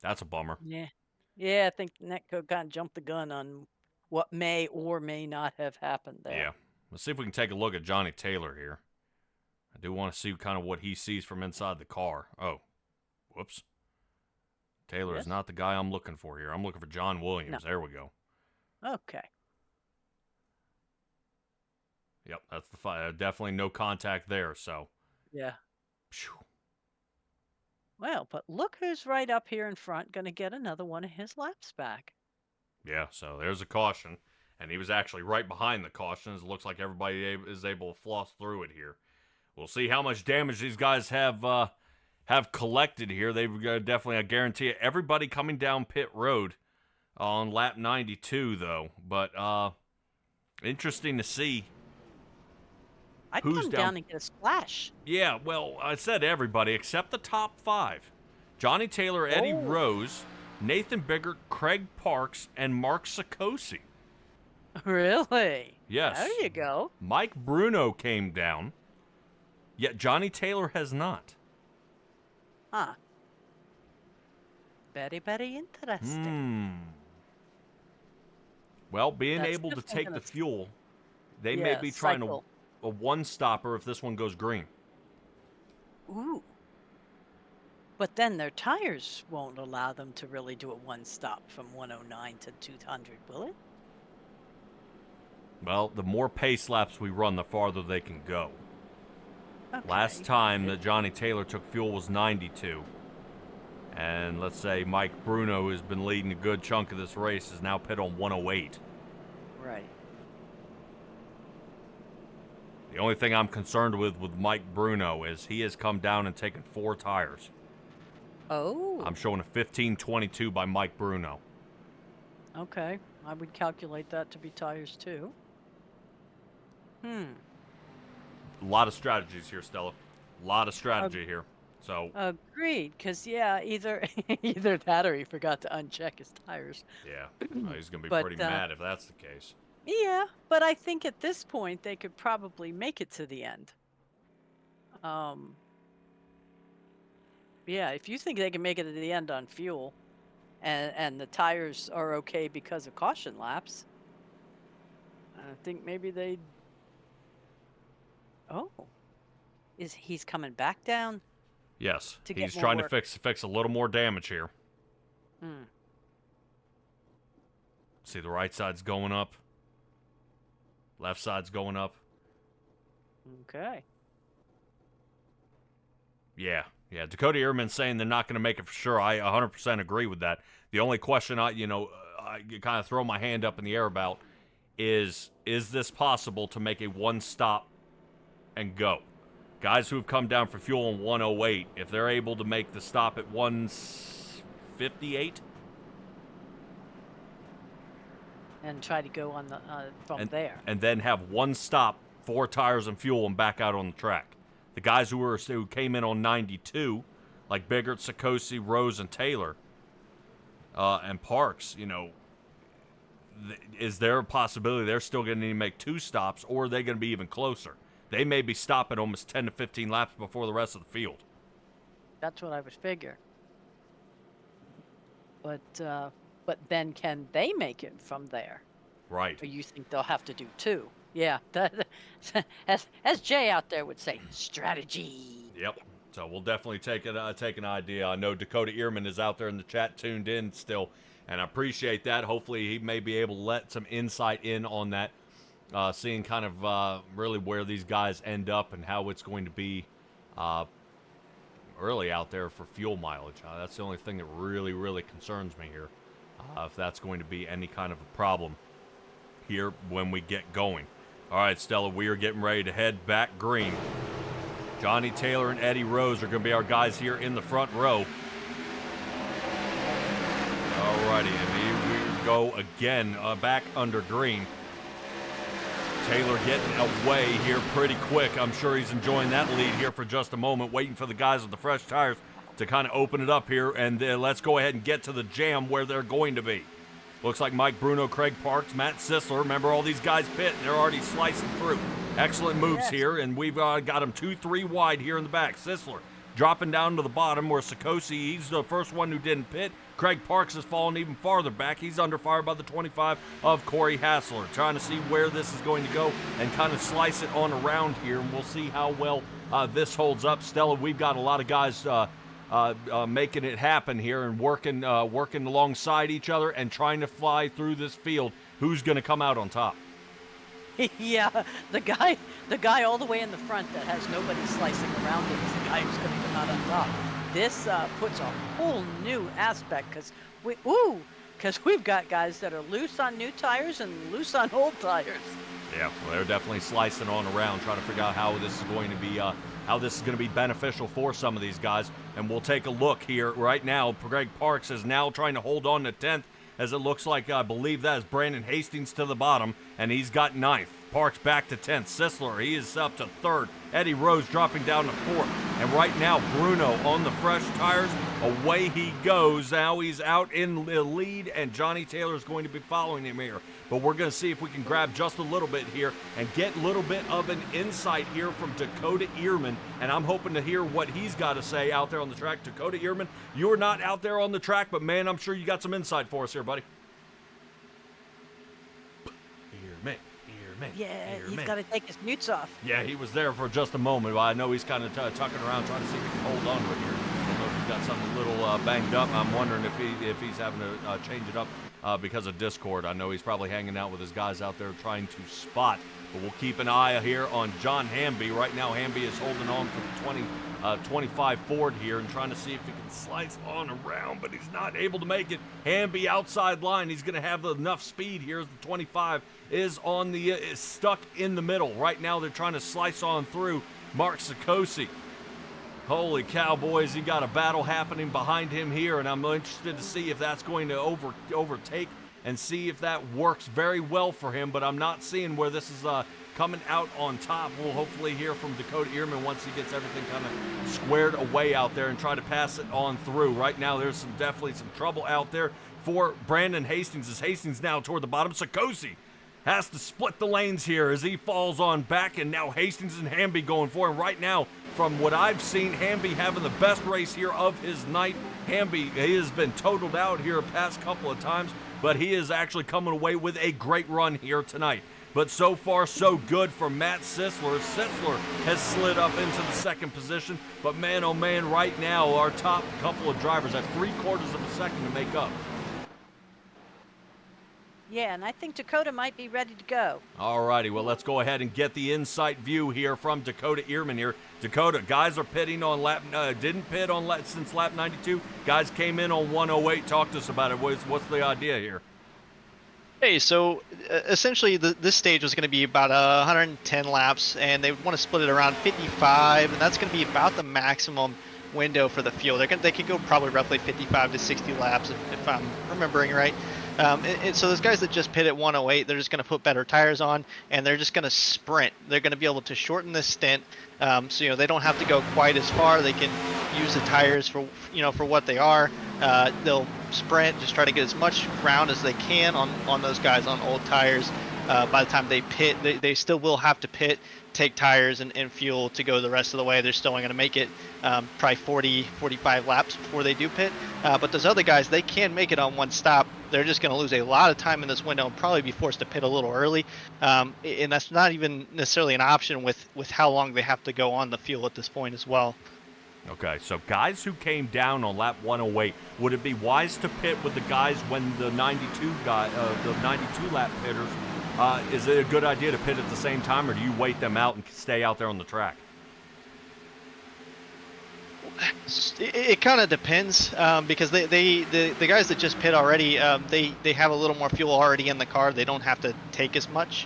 That's a bummer. Yeah. Yeah, I think netcode kind of jumped the gun on what may or may not have happened there. Yeah. Let's see if we can take a look at Johnny Taylor here. I do want to see kind of what he sees from inside the car. Oh, whoops. Taylor is not the guy I'm looking for here. I'm looking for John Williams. No. There we go. Okay. Yep, that's the definitely no contact there, so. Yeah. Well, but look who's right up here in front, going to get another one of his laps back. Yeah, so there's a caution, and he was actually right behind the caution. It looks like everybody is able to floss through it here. We'll see how much damage these guys have collected here. They've definitely, I guarantee it, everybody coming down pit road on lap 92, though. But interesting to see. I'd come down and get a splash. Yeah, well, I said everybody except the top 5. Johnny Taylor, Eddie Rose, Nathan Biggert, Craig Parks, and Mark Sikosi. Really? Yes. There you go. Mike Bruno came down, yet Johnny Taylor has not. Huh. Very, very interesting. Well, being able to take the fuel, they may be trying a one-stopper if this one goes green. Ooh. But then their tires won't allow them to really do a one-stop from 109 to 200, will it? Well, the more pace laps we run, the farther they can go. Okay. Last time that Johnny Taylor took fuel was 92. And let's say Mike Bruno has been leading a good chunk of this race, is now pit on 108. Right. The only thing I'm concerned with Mike Bruno is he has come down and taken 4 tires. Oh. I'm showing a 15.22 by Mike Bruno. Okay. I would calculate that to be tires too. A lot of strategies here, Stella. A lot of strategy here. So agreed, because either either that or he forgot to uncheck his tires. Yeah, he's gonna be pretty mad if that's the case. Yeah, but I think at this point they could probably make it to the end. Yeah, if you think they can make it to the end on fuel, and the tires are okay because of caution laps, I think maybe they. Oh, he's coming back down? Yes, To get he's more trying work. to fix a little more damage here. Hmm. See, the right side's going up. Left side's going up. Okay. Yeah. Dakota Earman saying they're not going to make it for sure. I 100% agree with that. The only question I kind of throw my hand up in the air about is this possible to make a one stop and go? Guys who have come down for fuel in 108, if they're able to make the stop at 158 And try to go on the from there. and then have one stop, 4 tires and fuel, and back out on the track. The guys who came in on 92, like Biggert, Sikosi, Rose, and Taylor, and Parks, is there a possibility they're still going to need to make 2 stops, or are they going to be even closer? They may be stopping almost 10 to 15 laps before the rest of the field. That's what I would figure. But then can they make it from there? Right. Or you think they'll have to do 2? Yeah, as Jay out there would say, strategy. Yep. So we'll definitely take an idea. I know Dakota Earman is out there in the chat tuned in still, and I appreciate that. Hopefully he may be able to let some insight in on that, seeing kind of really where these guys end up and how it's going to be early out there for fuel mileage. That's the only thing that really, really concerns me here, if that's going to be any kind of a problem here when we get going. All right, Stella, we are getting ready to head back green. Johnny Taylor and Eddie Rose are going to be our guys here in the front row. All righty, and here we go again, back under green. Taylor getting away here pretty quick. I'm sure he's enjoying that lead here for just a moment, waiting for the guys with the fresh tires to kind of open it up here, and let's go ahead and get to the jam where they're going to be. Looks like Mike Bruno, Craig Parks, Matt Sisler. Remember, all these guys pit, and they're already slicing through. Excellent moves here, and we've got them 2-3 wide here in the back. Sisler dropping down to the bottom where Sikosi, he's the first one who didn't pit. Craig Parks has fallen even farther back. He's under fire by the 25 of Corey Hassler. Trying to see where this is going to go and kind of slice it on around here, and we'll see how well this holds up. Stella, we've got a lot of guys making it happen here and working alongside each other and trying to fly through this field. Who's going to come out on top? Yeah, the guy all the way in the front that has nobody slicing around him is the guy who's going to come out on top. This puts a whole new aspect because we've got guys that are loose on new tires and loose on old tires. Yeah, well, they're definitely slicing on around, trying to figure out how this is going to be beneficial for some of these guys. And we'll take a look here right now. Greg Parks is now trying to hold on to 10th, as it looks like, I believe that is Brandon Hastings to the bottom, and he's got 9th. Parks back to 10th. Sisler, he is up to 3rd. Eddie Rose dropping down to 4th. And right now, Bruno on the fresh tires. Away he goes. Now he's out in the lead, and Johnny Taylor is going to be following him here. But we're going to see if we can grab just a little bit here and get a little bit of an insight here from Dakota Earman. And I'm hoping to hear what he's got to say out there on the track. Dakota Earman, you're not out there on the track, but man, I'm sure you got some insight for us here, buddy. Yeah, he's got to take his mutes off. Yeah, he was there for just a moment. I know he's kind of tucking around trying to see if he can hold on to it here. I don't know if he's got something a little banged up. I'm wondering if he's having to change it up because of Discord. I know he's probably hanging out with his guys out there trying to spot. But we'll keep an eye here on John Hamby. Right now, Hamby is holding on for the 25 Ford here and trying to see if he can slice on around, but he's not able to make it. Hamby outside line. He's going to have enough speed here as the 25 is on the is stuck in the middle. Right now, they're trying to slice on through Mark Sikosi. Holy cow, boys, he got a battle happening behind him here, and I'm interested to see if that's going to overtake and see if that works very well for him, but I'm not seeing where this is coming out on top. We'll hopefully hear from Dakota Earman once he gets everything kind of squared away out there and try to pass it on through. Right now, there's definitely some trouble out there for Brandon Hastings, as Hastings now toward the bottom. Sikosi has to split the lanes here as he falls on back, and now Hastings and Hamby going for him. Right now, from what I've seen, Hamby having the best race here of his night Hamby, he has been totaled out here a past couple of times, but he is actually coming away with a great run here tonight. But so far, so good for Matt Sisler. Sisler has slid up into the second position, but man, oh man, right now, our top couple of drivers at 3/4 of a second to make up. Yeah, and I think Dakota might be ready to go. All righty, well, let's go ahead and get the insight view here from Dakota Earman here. Dakota, guys are pitting on didn't pit on since lap 92. Guys came in on 108. Talk to us about it. What's the idea here? Hey, so essentially this stage was going to be about 110 laps, and they want to split it around 55, and that's going to be about the maximum window for the field. They could go probably roughly 55 to 60 laps if I'm remembering right. And so those guys that just pit at 108, they're just going to put better tires on, and they're just going to sprint. They're going to be able to shorten this stint, so they don't have to go quite as far. They can use the tires for what they are. They'll sprint, just try to get as much ground as they can on those guys on old tires. By the time they pit, they still will have to pit, take tires and fuel to go the rest of the way. They're still only going to make it probably 40, 45 laps before they do pit. But those other guys, they can make it on one stop. They're just going to lose a lot of time in this window and probably be forced to pit a little early. And that's not even necessarily an option with how long they have to go on the fuel at this point as well. Okay, so guys who came down on lap 108, would it be wise to pit with the guys when the 92 lap pitters? Is it a good idea to pit at the same time, or do you wait them out and stay out there on the track? It kind of depends, because the guys that just pit already, they have a little more fuel already in the car. They don't have to take as much.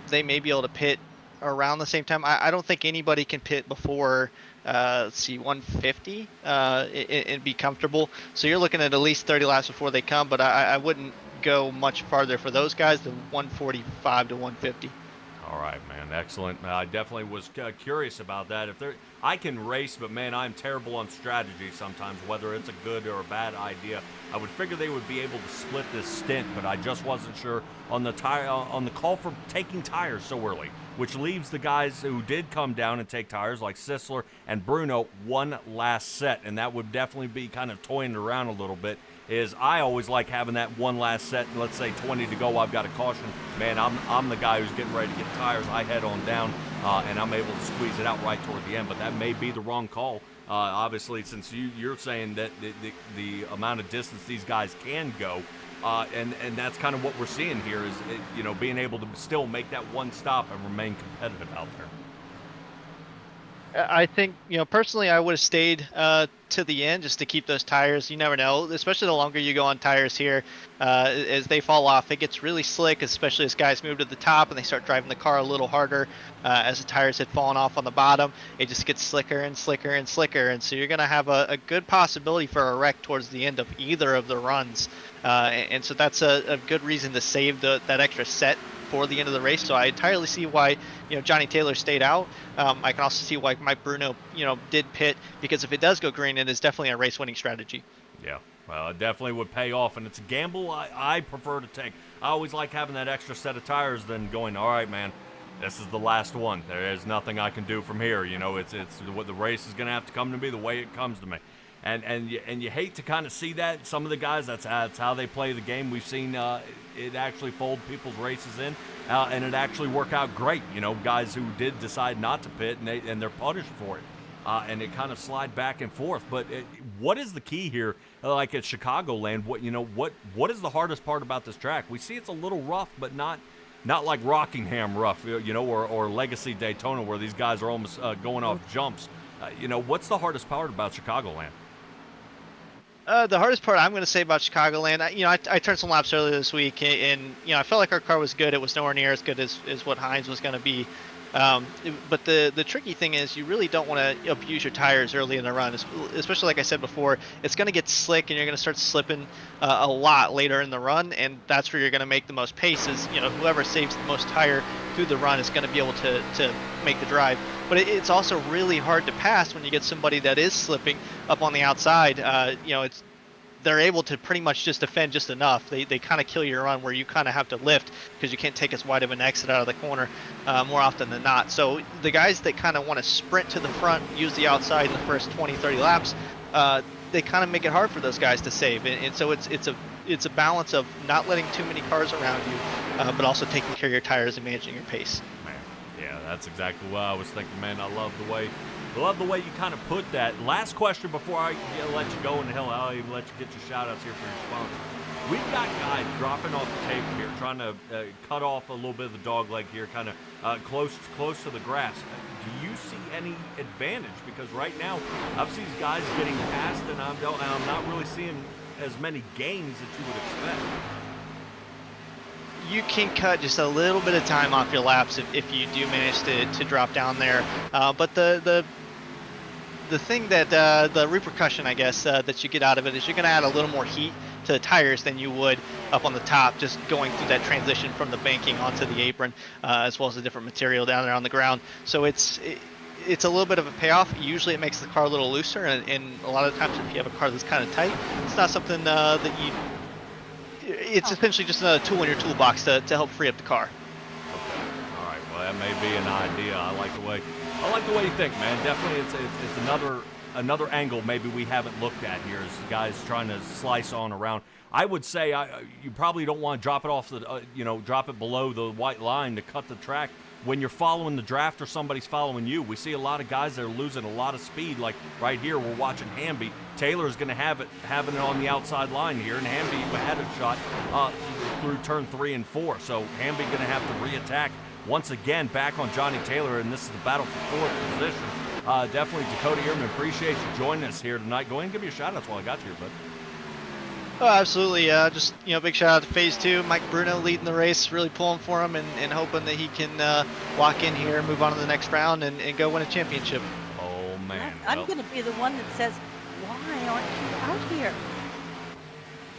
They may be able to pit around the same time. I don't think anybody can pit before 150 and be comfortable. So you're looking at least 30 laps before they come, but I wouldn't go much farther for those guys than 145 to 150. All right, man, excellent. I definitely was curious about that. I can race, but man, I'm terrible on strategy sometimes, whether it's a good or a bad idea. I would figure they would be able to split this stint, but I just wasn't sure on the call for taking tires so early, which leaves the guys who did come down and take tires like Sisler and Bruno one last set, and that would definitely be kind of toying around a little bit. I always like having that one last set, and let's say 20 to go, I've got a caution. Man, I'm the guy who's getting ready to get tires. I head on down, and I'm able to squeeze it out right toward the end, but that may be the wrong call. Obviously, since you're saying that the amount of distance these guys can go, and that's kind of what we're seeing here is, being able to still make that one stop and remain competitive out there. I think, personally, I would have stayed to the end just to keep those tires. You never know, especially the longer you go on tires here, as they fall off, it gets really slick, especially as guys move to the top and they start driving the car a little harder. As the tires had fallen off on the bottom, it just gets slicker and slicker and slicker. And so you're going to have a good possibility for a wreck towards the end of either of the runs. And so that's a good reason to save that extra set for the end of the race. So I entirely see why Johnny Taylor stayed out. I can also see why Mike Bruno did pit, because if it does go green, it is definitely a race winning strategy. Yeah, well, it definitely would pay off, and it's a gamble I prefer to take. I always like having that extra set of tires than going, all right, man, this is the last one, there is nothing I can do from here. It's what the race is going to have to come to me the way it comes to me. And you hate to kind of see that. Some of the guys, that's how they play the game. We've seen it actually fold people's races in, and it actually work out great. Guys who did decide not to pit, and they're punished for it. And it kind of slide back and forth. But what is the key here? Like at Chicagoland, what is the hardest part about this track? We see it's a little rough, but not like Rockingham rough, or Legacy Daytona, where these guys are almost going off jumps. What's the hardest part about Chicagoland? The hardest part I'm going to say about Chicagoland, I turned some laps earlier this week, and I felt like our car was good. It was nowhere near as good as what Hines was going to be. But the tricky thing is you really don't want to abuse your tires early in the run, especially like I said before. It's going to get slick, and you're going to start slipping a lot later in the run, and that's where you're going to make the most paces. Whoever saves the most tire through the run is going to be able to make the drive. But it's also really hard to pass when you get somebody that is slipping up on the outside. They're able to pretty much just defend just enough. They kind of kill your run where you kind of have to lift because you can't take as wide of an exit out of the corner more often than not. So the guys that kind of want to sprint to the front, use the outside in the first 20, 30 laps, they kind of make it hard for those guys to save, and so it's a balance of not letting too many cars around you, but also taking care of your tires and managing your pace. Man, yeah, that's exactly what I was thinking, man. I love the way you kind of put that. Last question before I let you go, and hell, I'll even let you get your shout-outs here for your sponsor. We've got guys dropping off the table here, trying to cut off a little bit of the dog leg here, kind of close to the grass. Do you see any advantage? Because right now, I've seen guys getting past, and I'm not really seeing as many gains that you would expect. You can cut just a little bit of time off your laps if you do manage to drop down there. But the thing that the repercussion, I guess, that you get out of it is you're going to add a little more heat to the tires than you would up on the top, just going through that transition from the banking onto the apron, as well as the different material down there on the ground. So it's a little bit of a payoff. Usually it makes the car a little looser, and a lot of times if you have a car that's kind of tight, it's not something that you... It's essentially just another tool in your toolbox to help free up the car. Okay. All right. Well, that may be an idea. I like the way you think, man. Definitely, it's another angle maybe we haven't looked at here is guys trying to slice on around. I would say you probably don't want to drop it off the drop it below the white line to cut the track when you're following the draft or somebody's following you. We see a lot of guys that are losing a lot of speed. Like right here, we're watching Hamby. Taylor's going to having it on the outside line here, and Hamby had a shot through turn 3 and 4. So Hamby going to have to re-attack once again back on Johnny Taylor, and this is the battle for 4th position. Definitely, Dakota Earman, appreciate you joining us here tonight. Go ahead and give me a shout-out while I got you here, bud. Oh, absolutely. Just, big shout out to Phase 2. Mike Bruno leading the race, really pulling for him and hoping that he can lock in here, move on to the next round, and go win a championship. Oh, man. I'm going to be the one that says, why aren't you out here?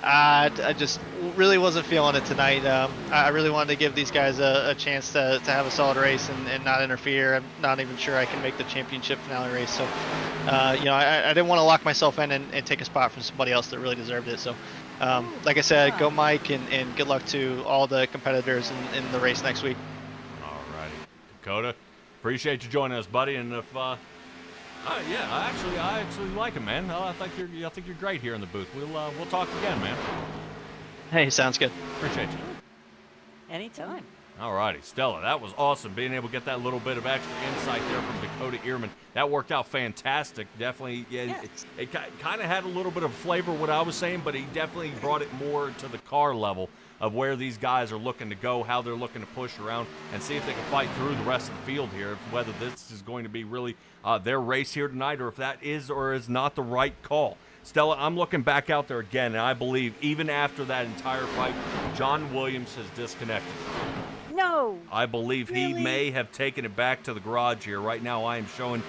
I just really wasn't feeling it tonight. I really wanted to give these guys a chance to have a solid race and not interfere. I'm not even sure I can make the championship finale race. So, I didn't want to lock myself in and take a spot from somebody else that really deserved it. So, like I said, go Mike, and good luck to all the competitors in the race next week. All righty. Dakota, appreciate you joining us, buddy. And if I actually like him, man. I think you're great here in the booth. We'll talk again, man. Hey, sounds good. Appreciate you. Anytime. All righty, Stella, that was awesome. Being able to get that little bit of extra insight there from Dakota Earman. That worked out fantastic. Definitely, yeah. Yes. It kind of had a little bit of flavor what I was saying, but he definitely brought it more to the car level of where these guys are looking to go, how they're looking to push around, and see if they can fight through the rest of the field here, whether this is going to be really their race here tonight, or if that is or is not the right call. Stella, I'm looking back out there again, and I believe even after that entire fight, John Williams has disconnected. No. I believe he may have taken it back to the garage here. Right now, I am showing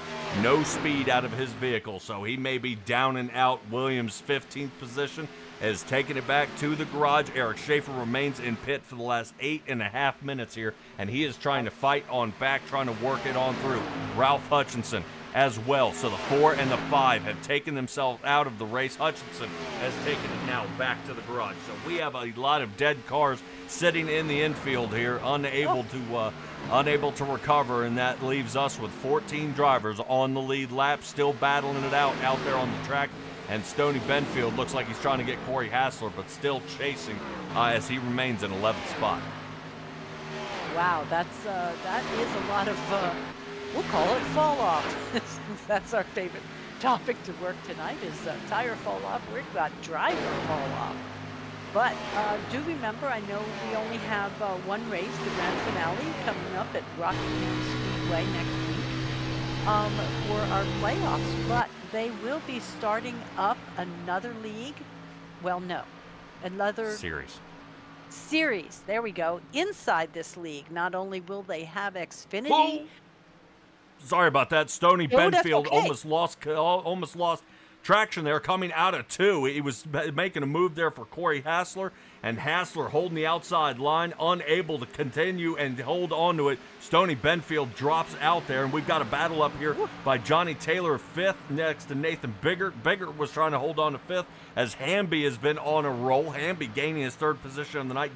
no speed out of his vehicle, so he may be down and out. Williams' 15th position has taken it back to the garage. Eric Schaefer remains in pit for the last 8.5 minutes here, and he is trying to fight on back, trying to work it on through. Ralph Hutchinson as well. So the 4 and the 5 have taken themselves out of the race. Hutchinson has taken it now back to the garage. So we have a lot of dead cars sitting in the infield here, unable to recover, and that leaves us with 14 drivers on the lead lap, still battling it out there on the track. And Stoney Benfield looks like he's trying to get Corey Hassler, but still chasing as he remains in 11th spot. Wow, that is a lot of, we'll call it fall off, since that's our favorite topic to work tonight is tire fall off. We've got driver fall off. But do remember, I know we only have one race, the grand finale, coming up at Rockingham Speedway next week for our playoffs. But they will be starting up another league. Well, no, another series. There we go. Inside this league, not only will they have Xfinity. Whoa. Sorry about that. Stoney Benfield okay. almost lost traction there coming out of 2. He was making a move there for Corey Hassler. and Hassler holding the outside line, unable to continue and hold on to it. Stoney Benfield drops out there, and we've got a battle up here by Johnny Taylor, 5th, next to Nathan Biggert. Biggert was trying to hold on to 5th as Hamby has been on a roll. Hamby gaining his 3rd position on the night,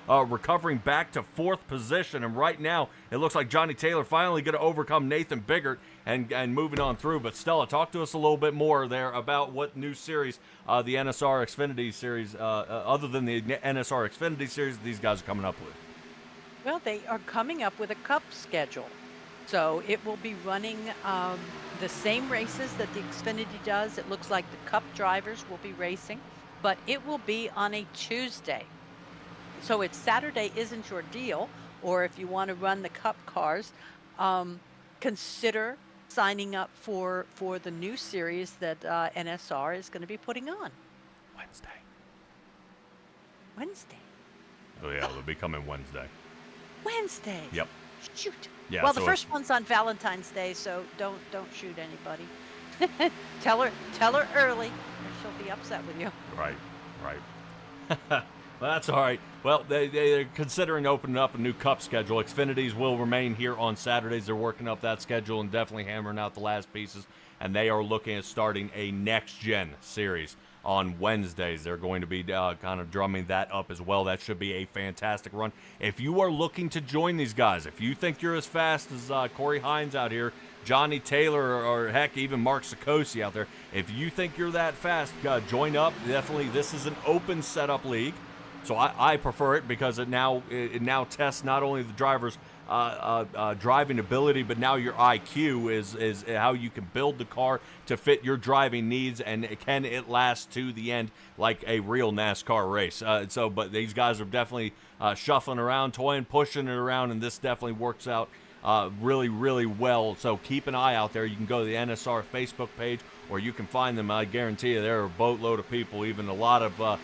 recovering back to 4th position. And right now, it looks like Johnny Taylor finally going to overcome Nathan Biggert and moving on through. But Stella, talk to us a little bit more there about what new series, the NSR Xfinity series, other than the NSR Xfinity series, these guys are coming up with. Well, they are coming up with a cup schedule. So it will be running the same races that the Xfinity does. It looks like the cup drivers will be racing, but it will be on a Tuesday. So if Saturday isn't your deal, or if you want to run the cup cars, consider signing up for the new series that NSR is going to be putting on. Wednesday. Oh, yeah, it'll be coming Wednesday. Wednesday. Yep. Shoot. Yeah, well, so the first one's on Valentine's Day, so don't shoot anybody. tell her early, or she'll be upset with you. Right. Well, that's all right. Well, they're considering opening up a new cup schedule. Xfinities will remain here on Saturdays. They're working up that schedule and definitely hammering out the last pieces. And they are looking at starting a next-gen series on Wednesdays. They're going to be kind of drumming that up as well. That should be a fantastic run. If you are looking to join these guys, if you think you're as fast as Corey Hines out here, Johnny Taylor, or heck, even Mark Sikosi out there, if you think you're that fast, join up. Definitely, this is an open setup league. So I prefer it because it now tests not only the driver's driving ability, but now your IQ is how you can build the car to fit your driving needs, and can it last to the end like a real NASCAR race. But these guys are definitely shuffling around, toying, pushing it around, and this definitely works out really, really well. So keep an eye out there. You can go to the NSR Facebook page, or you can find them. I guarantee you there are a boatload of people, even a lot of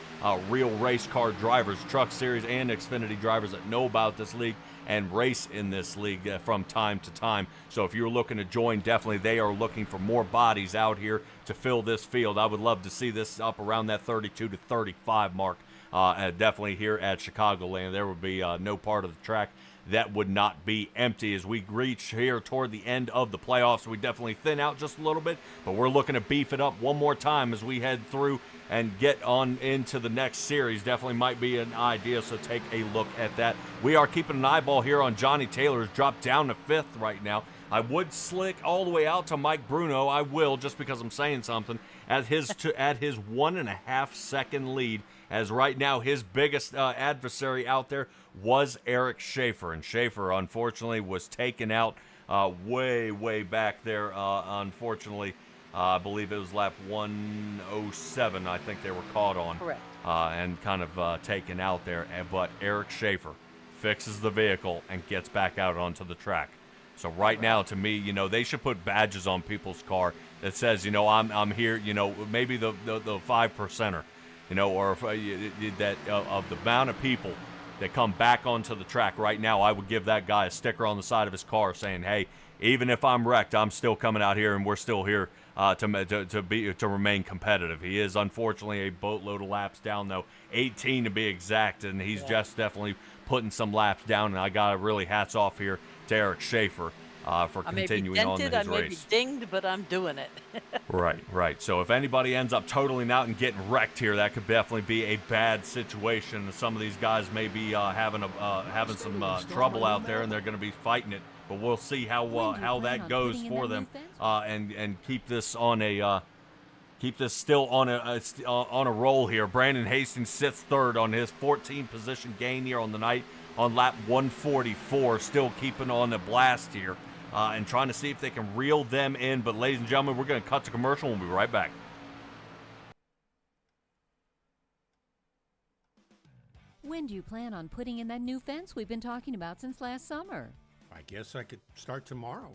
real race car drivers, Truck Series and Xfinity drivers that know about this league and race in this league from time to time. So if you're looking to join, definitely they are looking for more bodies out here to fill this field. I would love to see this up around that 32 to 35 mark. Definitely here at Chicagoland, there would be no part of the track that would not be empty as we reach here toward the end of the playoffs. We definitely thin out just a little bit, but we're looking to beef it up one more time as we head through and get on into the next series. Definitely might be an idea, so take a look at that. We are keeping an eyeball here on Johnny Taylor's dropped down to 5th right now. I would slick all the way out to Mike Bruno. I will, just because I'm saying something, at his 1.5 second lead, as right now his biggest adversary out there was Eric Schaefer. And Schaefer, unfortunately, was taken out way back there. Unfortunately, I believe it was lap 107, I think they were caught on. Correct. And kind of taken out there. But Eric Schaefer fixes the vehicle and gets back out onto the track. So right now, to me, they should put badges on people's car that says, I'm here, maybe the 5%er, or if, that of the amount of people that come back onto the track right now. I would give that guy a sticker on the side of his car saying, hey, even if I'm wrecked, I'm still coming out here and we're still here to remain competitive. He is unfortunately a boatload of laps down, though, 18 to be exact, and he's just definitely putting some laps down. And I got really hats off here to Eric Schaefer for continuing on his race. I may be dinged, but I'm doing it. Right. So if anybody ends up totaling out and getting wrecked here, that could definitely be a bad situation. Some of these guys may be having some trouble out there, and they're going to be fighting it. But we'll see how that goes for them, and keep this still on a roll here. Brandon Hastings sits 3rd on his 14 position gain here on the night on lap 144, still keeping on the blast here. And trying to see if they can reel them in. But, ladies and gentlemen, we're going to cut to commercial. We'll be right back. When do you plan on putting in that new fence we've been talking about since last summer? I guess I could start tomorrow.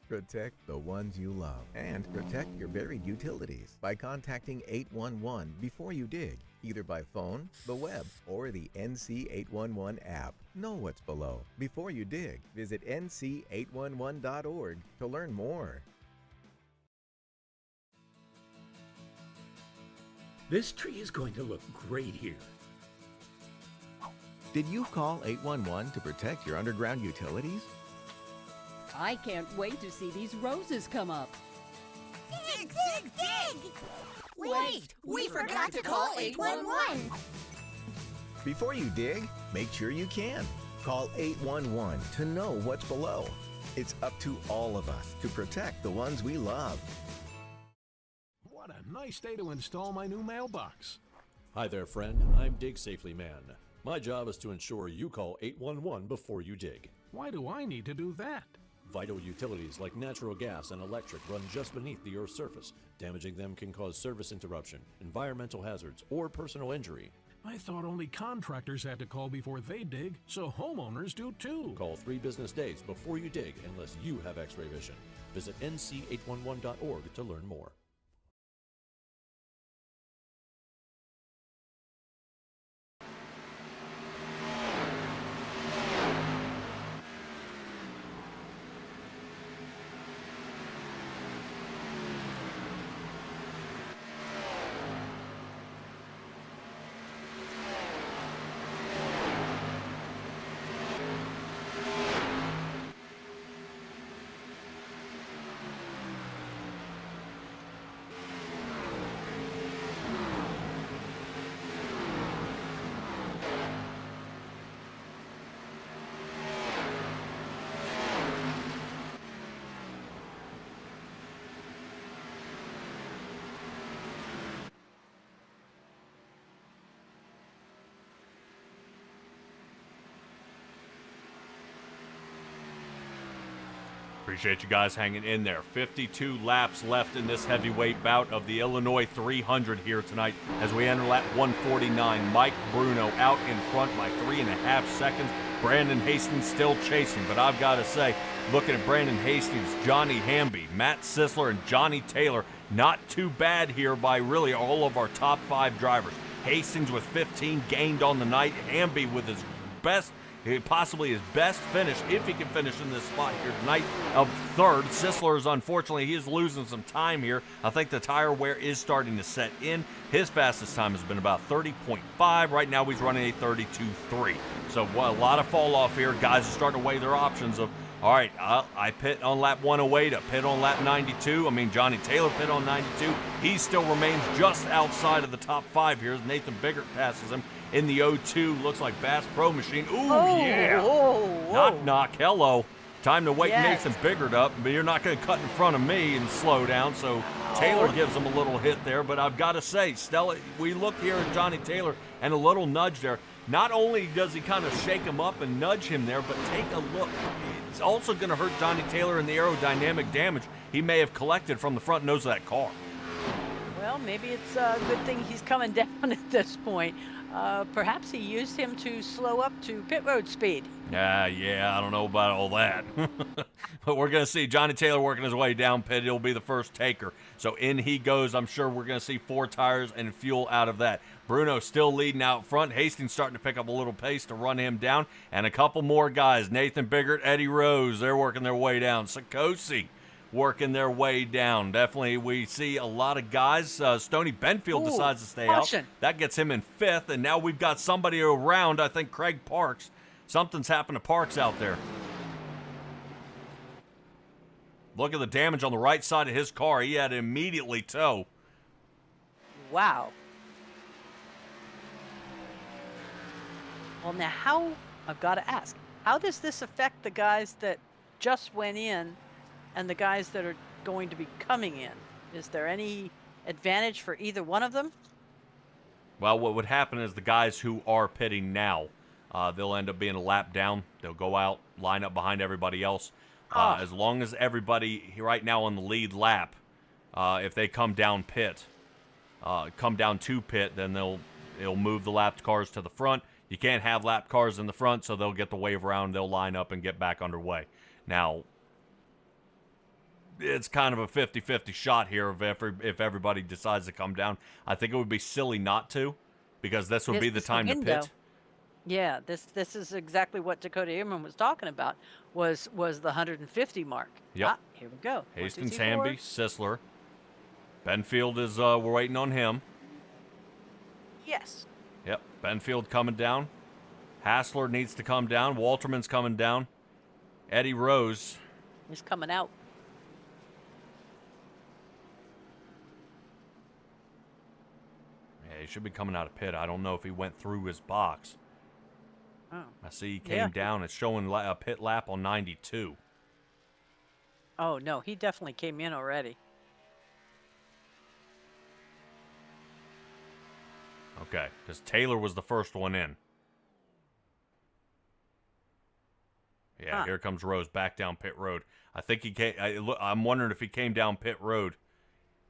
Protect the ones you love and protect your buried utilities by contacting 811 before you dig, either by phone, the web, or the NC 811 app. Know what's below before you dig. Visit nc811.org to learn more. This tree is going to look great here. Did you call 811 to protect your underground utilities? I can't wait to see these roses come up. Dig, dig, dig! Wait, we forgot to call 811. Before you dig, make sure you can. Call 811 to know what's below. It's up to all of us to protect the ones we love. What a nice day to install my new mailbox. Hi there, friend. I'm Dig Safely Man. My job is to ensure you call 811 before you dig. Why do I need to do that? Vital utilities like natural gas and electric run just beneath the Earth's surface. Damaging them can cause service interruption, environmental hazards, or personal injury. I thought only contractors had to call before they dig, so homeowners do too. Call 3 business days before you dig unless you have X-ray vision. Visit nc811.org to learn more. Appreciate you guys hanging in there. 52 laps left in this heavyweight bout of the Illinois 300 here tonight as we enter lap 149. Mike Bruno out in front by 3.5 seconds. Brandon Hastings still chasing, but I've got to say, looking at Brandon Hastings, Johnny Hamby, Matt Sisler, and Johnny Taylor, not too bad here by really all of our top 5 drivers. Hastings with 15 gained on the night. Hamby with his best, possibly his best finish, if he can finish in this spot here tonight, of third. Sisler is unfortunately, he is losing some time here. I think the tire wear is starting to set in. His fastest time has been about 30.5. Right now he's running a 32.3. So a lot of fall off here. Guys are starting to weigh their options of, all right, I pit on lap 108, I pit on lap 92. I mean, Johnny Taylor pit on 92. He still remains just outside of the top 5 here as Nathan Biggert passes him in the 0-2. Looks like Bass Pro Machine. Ooh, yeah. Knock, knock. Hello. Time to wake Nathan Biggert up, but you're not going to cut in front of me and slow down. So Taylor gives him a little hit there, but I've got to say, Stella, we look here at Johnny Taylor and a little nudge there. Not only does he kind of shake him up and nudge him there, but take a look. It's also going to hurt Johnny Taylor in the aerodynamic damage he may have collected from the front nose of that car. Well, maybe it's a good thing he's coming down at this point. Perhaps he used him to slow up to pit road speed. Yeah, I don't know about all that. But we're going to see Johnny Taylor working his way down pit. He'll be the first taker. So in he goes. I'm sure we're going to see 4 tires and fuel out of that. Bruno still leading out front. Hastings starting to pick up a little pace to run him down. And a couple more guys. Nathan Biggert, Eddie Rose, they're working their way down. Sikosi working their way down. Definitely we see a lot of guys. Stoney Benfield decides to stay out. That gets him in 5th. And now we've got somebody around, I think Craig Parks. Something's happened to Parks out there. Look at the damage on the right side of his car. He had to immediately tow. Wow. Well, now I've got to ask, how does this affect the guys that just went in and the guys that are going to be coming in? Is there any advantage for either one of them? Well, what would happen is the guys who are pitting now, they'll end up being a lap down. They'll go out, line up behind everybody else. As long as everybody right now on the lead lap, if they come down to pit, then they'll move the lapped cars to the front. You can't have lapped cars in the front, so they'll get the wave around. They'll line up and get back underway. Now, it's kind of a 50-50 shot here if everybody decides to come down. I think it would be silly not to, because this would be the time to pit. Yeah, this is exactly what Dakota Earman was talking about, was the 150 mark. Yep. Here we go. Hastings, Hamby, Sisler. Benfield is, we're waiting on him. Yes. Yep, Benfield coming down. Hassler needs to come down. Walterman's coming down. Eddie Rose. He's coming out. Yeah, he should be coming out of pit. I don't know if he went through his box. Oh. I see he came down. It's showing a pit lap on 92. Oh, no, he definitely came in already. Okay, because Taylor was the first one in. Yeah, here comes Rose back down pit road. I think he came. I'm wondering if he came down pit road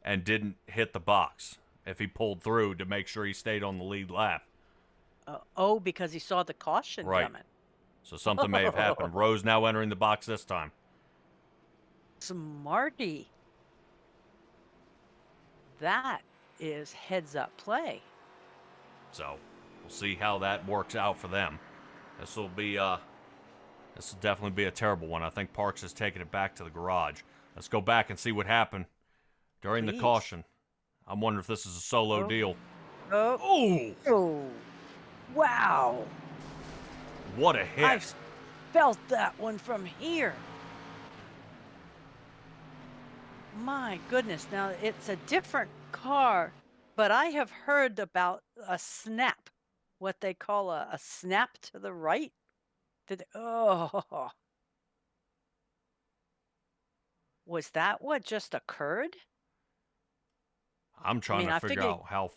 and didn't hit the box. If he pulled through to make sure he stayed on the lead lap. Because he saw the caution coming. So something may have happened. Rose now entering the box this time. Smarty. That is heads-up play. So we'll see how that works out for them. This will definitely be a terrible one. I think Parks is taking it back to the garage. Let's go back and see what happened during the caution. I'm wondering if this is a solo deal. Oh! Wow! What a hit! I felt that one from here. My goodness! Now it's a different car, but I have heard about a snap, what they call a snap to the right. Was that what just occurred? I'm trying to figure out how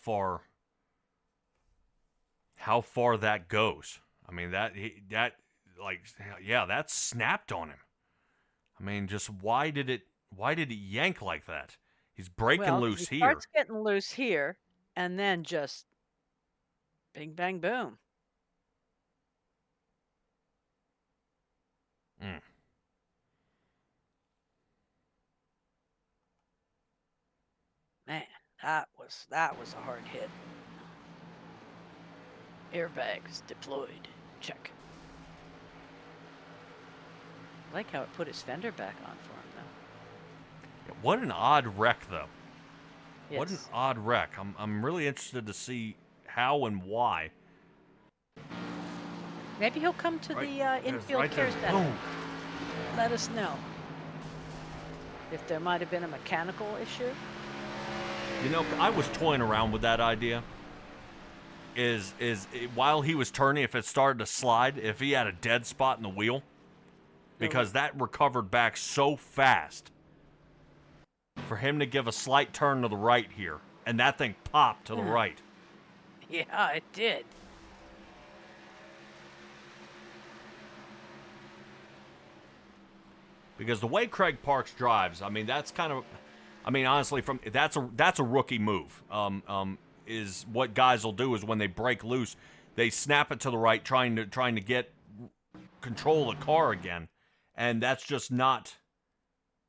far that goes. I mean, that snapped on him. I mean, just why did it yank like that? He's breaking loose here. Starts getting loose here, and then just bing, bang, boom. Man, that was a hard hit. Airbags deployed. Check. I like how it put his fender back on for him, though. What an odd wreck, though. Yes. What an odd wreck. I'm really interested to see how and why. Maybe he'll come to the infield care center. Boom. Let us know if there might have been a mechanical issue. You know, I was toying around with that idea. While he was turning, if it started to slide, if he had a dead spot in the wheel, because that recovered back so fast, for him to give a slight turn to the right here, and that thing popped to the right. Yeah, it did. Because the way Craig Parks drives, I mean, that's kind of, I mean, honestly, that's a rookie move. Is what guys will do is when they break loose, they snap it to the right, trying to get control of the car again, and that's just not.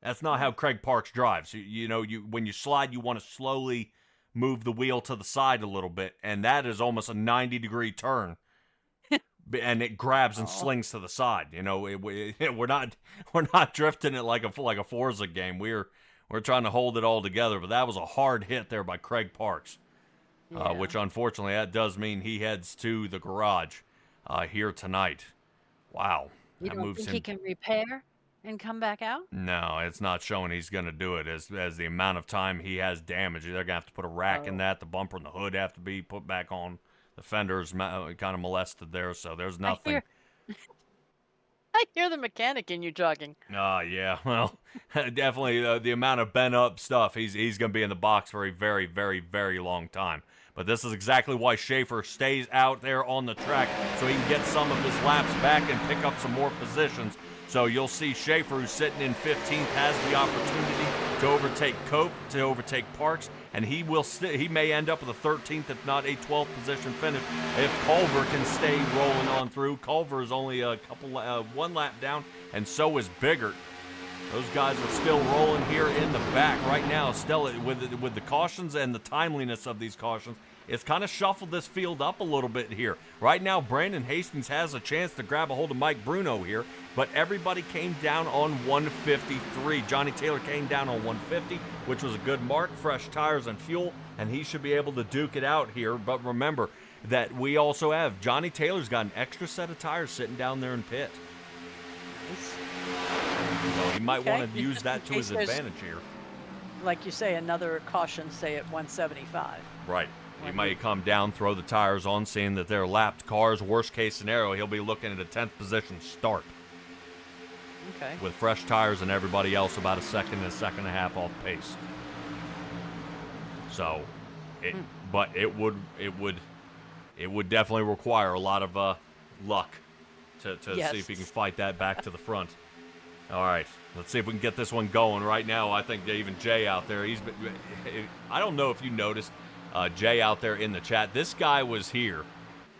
That's not how Craig Parks drives. When you slide, you want to slowly move the wheel to the side a little bit, and that is almost a 90-degree turn. And it grabs and slings to the side. We're not drifting it like a Forza game. We're trying to hold it all together. But that was a hard hit there by Craig Parks, which unfortunately that does mean he heads to the garage here tonight. Wow, You that don't moves think him. he can repair and come back out? No, it's not showing he's going to do it as the amount of time he has damage. They're going to have to put a rack in that. The bumper and the hood have to be put back on. The fender's kind of molested there, so there's nothing. I hear the mechanic in you talking. Yeah. Well, definitely the amount of bent up stuff. He's going to be in the box for a very, very, very long time. But this is exactly why Schaefer stays out there on the track, so he can get some of his laps back and pick up some more positions. So you'll see Schaefer, who's sitting in 15th, has the opportunity to overtake Cope, to overtake Parks, and he may end up with a 13th, if not a 12th position finish, if Culver can stay rolling on through. Culver is only one lap down, and so is Biggert. Those guys are still rolling here in the back right now. Still, with the cautions and the timeliness of these cautions, it's kind of shuffled this field up a little bit here. Right now, Brandon Hastings has a chance to grab a hold of Mike Bruno here, but everybody came down on 153. Johnny Taylor came down on 150, which was a good mark, fresh tires and fuel, and he should be able to duke it out here. But remember that we also have Johnny Taylor's got an extra set of tires sitting down there in pit. Nice. So he might Okay. want to use that to In his case there's- advantage here. Like you say, another caution, say at 175. Right. He When might come down, throw the tires on, seeing that they're lapped cars. Worst case scenario, he'll be looking at a 10th position start Okay. with fresh tires and everybody else about a second and a half off pace. So, but it would definitely require a lot of luck to Yes. see if he can fight that back to the front. All right, let's see if we can get this one going. Right now, I think even Jay out there, I don't know if you noticed, Jay out there in the chat. This guy was here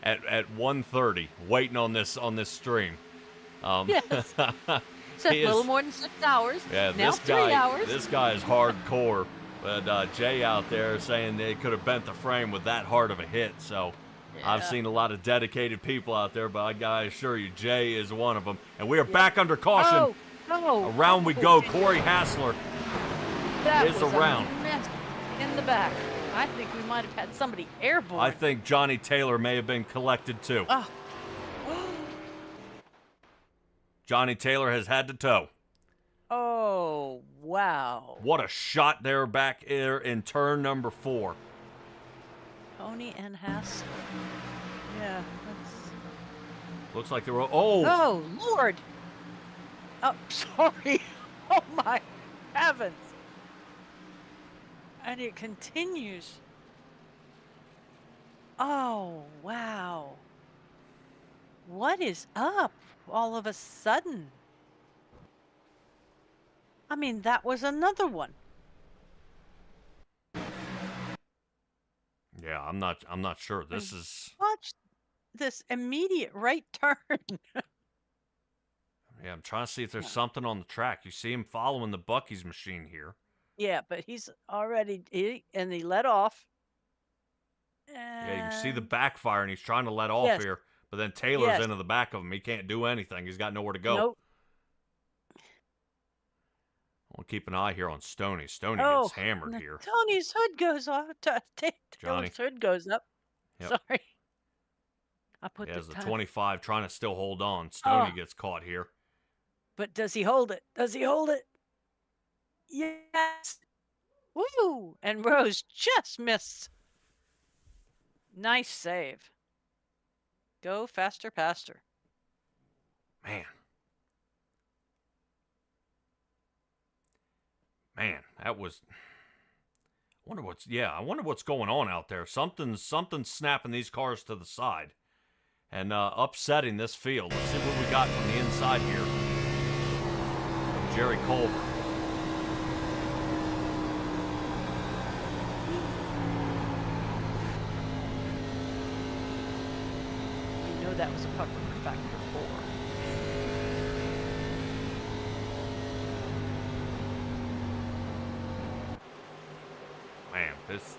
at 1:30 waiting on this stream. Yes. So a little more than 6 hours. Yeah, now 3 hours. This guy is hardcore. But Jay out there saying they could have bent the frame with that hard of a hit. So I've seen a lot of dedicated people out there, but I gotta assure you, Jay is one of them. And we are back under caution. Oh, no. Around we go. Corey Hassler That is was around. A mess in the back. I think we might have had somebody airborne. I think Johnny Taylor may have been collected too. Oh. Johnny Taylor has had to tow. Oh, wow. What a shot there back there in turn number 4. Tony and Hassler. Yeah, that's... Looks like they were. Oh, Lord. Oh, sorry. Oh, my heavens. And it continues. Oh, wow. What is up all of a sudden? I mean, that was another one. Yeah, I'm not sure. This is. Watch this immediate right turn. Yeah, I'm trying to see if there's something on the track. You see him following the Bucky's machine here. Yeah, but he's already he let off. Yeah, you can see the backfire, and he's trying to let off Yes. here. But then Taylor's Yes. into the back of him. He can't do anything. He's got nowhere to go. Nope. We'll keep an eye here on Stoney. Stoney Oh, gets hammered no, here. Tony's hood goes off. Johnny. Taylor's hood goes up. Yep. Sorry. I put He has the time. 25 trying to still hold on. Stoney Oh. gets caught here. But does he hold it? Does he hold it? Yes. Woo! And Rose just missed. Nice save. Go faster, faster. Man, that was. I wonder what's going on out there. Something's snapping these cars to the side and upsetting this field. Let's see what we got from the inside here. From Jerry Culver. You know that was a pucker factor 4. Man, this.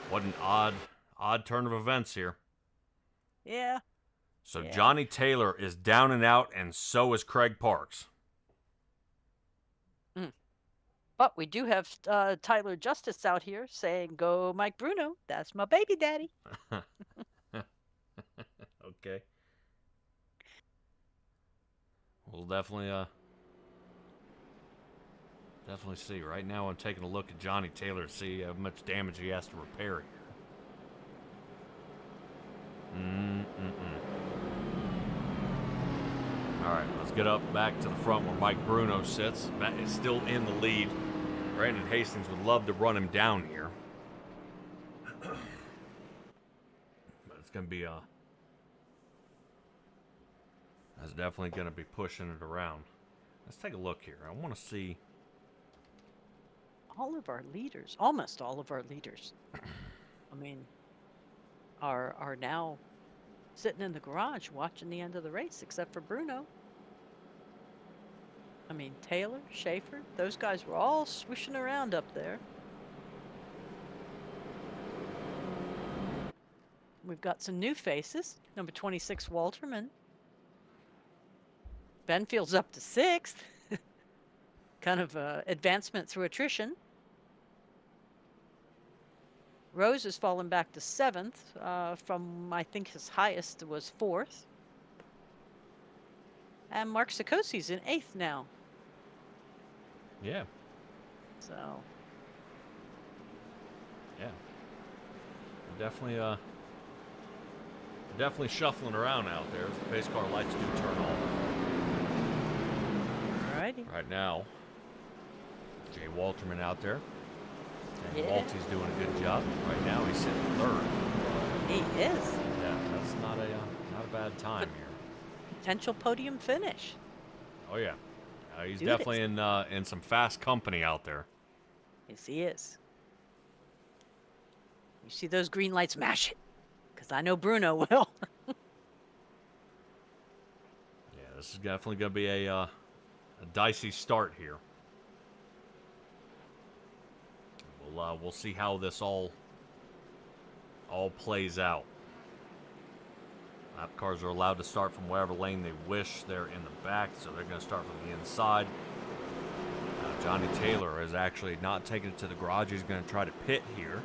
What an odd turn of events here. Yeah. So Yeah. Johnny Taylor is down and out, and so is Craig Parks. But we do have Tyler Justice out here saying, "Go, Mike Bruno. That's my baby daddy." Okay. We'll definitely see. Right now I'm taking a look at Johnny Taylor to see how much damage he has to repair here. Alright, let's get up back to the front where Mike Bruno sits. That is still in the lead. Brandon Hastings would love to run him down here. But it's going to be that's definitely going to be pushing it around. Let's take a look here. I want to see. All of our leaders, almost all of our leaders, I mean, are now sitting in the garage watching the end of the race, except for Bruno. I mean, Taylor, Schaefer, those guys were all swishing around up there. we've got some new faces. Number 26, Walterman. Benfield's up to 6th. Kind of advancement through attrition. Rose has fallen back to 7th from, I think, his highest was 4th. And Mark Sikosi's in 8th now. Yeah. So. Yeah. Definitely shuffling around out there as the pace car lights do turn off. Alrighty. Right now, Jay Walterman out there. And Yeah. Walty's doing a good job. Right now, he's sitting 3rd. He is. Yeah, that's not a bad time here. Potential podium finish. Oh yeah, he's Do definitely in some fast company out there. Yes, he is. You see those green lights, mash it. Because I know Bruno will. Yeah, this is definitely going to be a dicey start here. We'll see how this all plays out. Lap cars are allowed to start from whatever lane they wish. They're in the back, so they're going to start from the inside. Johnny Taylor is actually not taking it to the garage. He's going to try to pit here.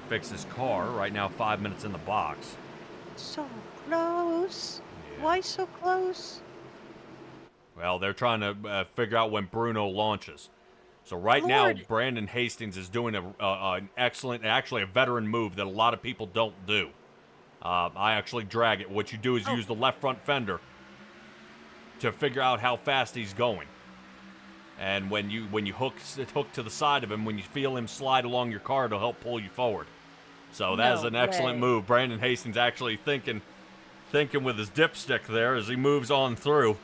Fix his car. Right now, 5 minutes in the box. So close. Yeah. Why so close? Well, they're trying to figure out when Bruno launches. So right now, Brandon Hastings is doing an excellent, actually a veteran move that a lot of people don't do. I actually drag it. What you do is use the left front fender to figure out how fast he's going. And when you hook to the side of him, when you feel him slide along your car, it'll help pull you forward. So that is an excellent move. Brandon Hastings actually thinking with his dipstick there as he moves on through,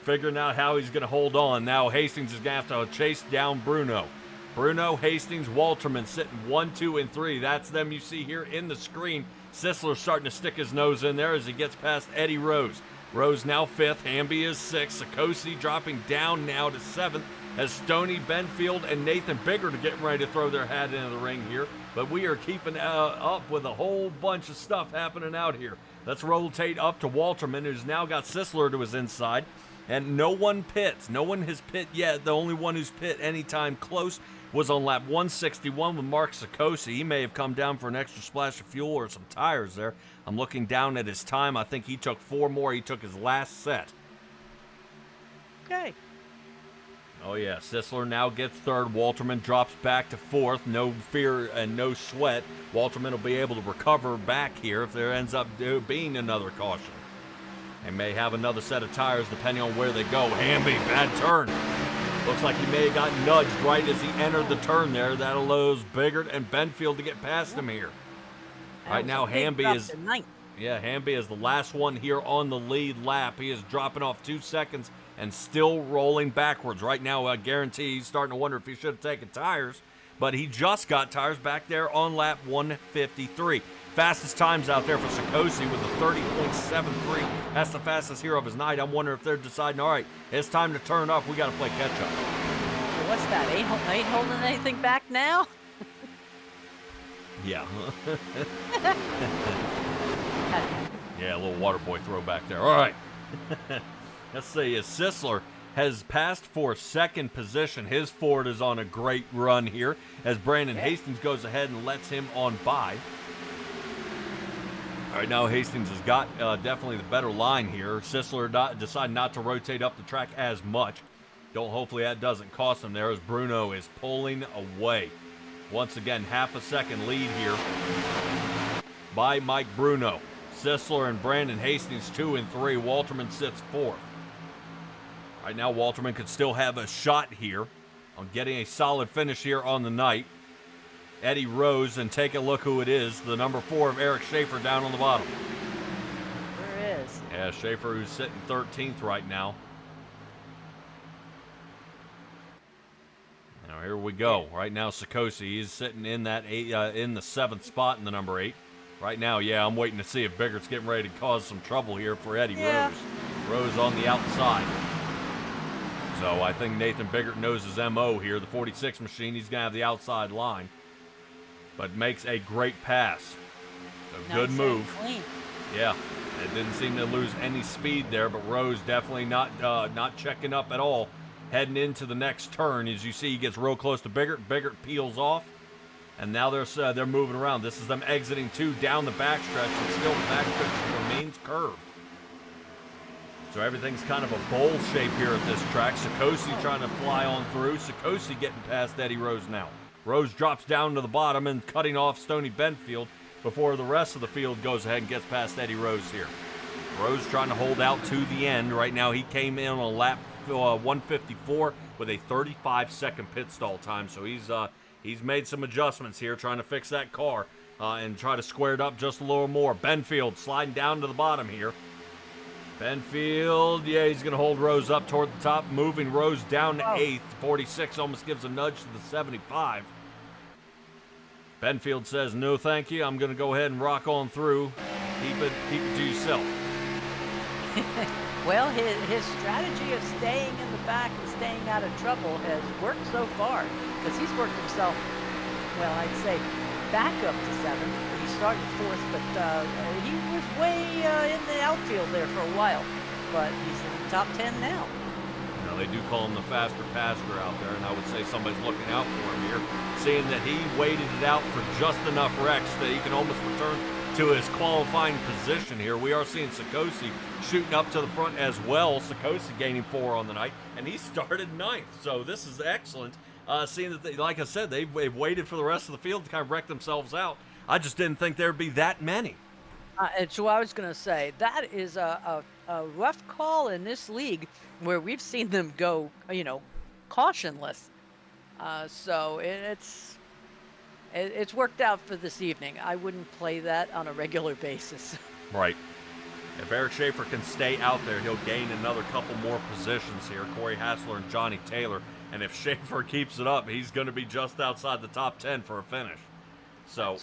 figuring out how he's going to hold on. Now Hastings is going to have to chase down Bruno. Bruno, Hastings, Walterman sitting 1, 2, and 3. That's them you see here in the screen. Sisler's starting to stick his nose in there as he gets past Eddie Rose. Rose now 5th, Hamby is 6th, Sikosi dropping down now to 7th as Stoney, Benfield, and Nathan Biggert are getting ready to throw their hat into the ring here. But we are keeping up with a whole bunch of stuff happening out here. Let's rotate up to Walterman, who's now got Sisler to his inside. And no one pits. No one has pit yet. The only one who's pit anytime close was on lap 161 with Mark Sikosi. He may have come down for an extra splash of fuel or some tires there. I'm looking down at his time. I think he took 4 more. He took his last set. Okay. Oh, yeah. Sisler now gets 3rd. Walterman drops back to 4th. No fear and no sweat. Walterman will be able to recover back here if there ends up being another caution. They may have another set of tires depending on where they go. Hamby, bad turn. Looks like he may have got nudged right as he entered the turn there. That allows Biggert and Benfield to get past him here. Right now, Hamby is the last one here on the lead lap. He is dropping off 2 seconds and still rolling backwards. Right now, I guarantee he's starting to wonder if he should have taken tires, but he just got tires back there on lap 153. Fastest times out there for Sikosi with a 30.73. That's the fastest here of his night. I'm wondering if they're deciding, all right, it's time to turn up. We got to play catch-up. What's that? Ain't holding anything back now? Yeah. Yeah, a little water boy throwback there. All right. Let's see. As Sisler has passed for 2nd position. His Ford is on a great run here as Brandon Hastings goes ahead and lets him on by. All right, now Hastings has got definitely the better line here. Sisler decided not to rotate up the track as much. Hopefully that doesn't cost him there as Bruno is pulling away. Once again, half a second lead here by Mike Bruno. Sisler and Brandon Hastings 2 and 3. Walterman sits 4th. Right now, Walterman could still have a shot here on getting a solid finish here on the night. Eddie Rose, and take a look who it is. The number 4 of Eric Schaefer down on the bottom. There is. Yeah, Schaefer who's sitting 13th right now. Now here we go. Right now, Sikosi is sitting in that in the 7th spot in the number 8. Right now, yeah, I'm waiting to see if Biggert's getting ready to cause some trouble here for Eddie Rose. Rose on the outside. So I think Nathan Biggert knows his MO here. The 46 machine, he's going to have the outside line. But makes a great pass. Good Nice move. and clean. Yeah, it didn't seem to lose any speed there, but Rose definitely not checking up at all. Heading into the next turn, as you see, he gets real close to Biggert. Biggert peels off, and now they're moving around. This is them exiting down the backstretch, and still the backstretch remains curved. So everything's kind of a bowl shape here at this track. Sikosi trying to fly on through. Sikosi getting past Eddie Rose now. Rose drops down to the bottom and cutting off Stony Benfield before the rest of the field goes ahead and gets past Eddie Rose here. Rose trying to hold out to the end. Right now he came in on a lap 154 with a 35-second pit stall time. So he's made some adjustments here trying to fix that car and try to square it up just a little more. Benfield sliding down to the bottom here. Benfield, yeah, he's going to hold Rose up toward the top, moving Rose down to 8th. 46 almost gives a nudge to the 75. Benfield says, no thank you, I'm going to go ahead and rock on through. Keep it to yourself. Well, his strategy of staying in the back and staying out of trouble has worked so far, because he's worked himself, well, I'd say, back up to 7th. He started 4th, but he was way in the outfield there for a while. But he's in the top 10 now. Now, they do call him the faster pastor out there, and I would say somebody's looking out for him here, seeing that he waited it out for just enough wrecks that he can almost return to his qualifying position here. We are seeing Sikosi shooting up to the front as well. Sikosi gaining 4 on the night, and he started 9th. So this is excellent. Seeing that, they, like I said, they've waited for the rest of the field to kind of wreck themselves out. I just didn't think there'd be that many. It's what I was going to say. That is a rough call in this league where we've seen them go, cautionless. So it's worked out for this evening. I wouldn't play that on a regular basis. Right. If Eric Schaefer can stay out there, he'll gain another couple more positions here. Corey Hassler and Johnny Taylor. And if Schaefer keeps it up, he's going to be just outside the top 10 for a finish. So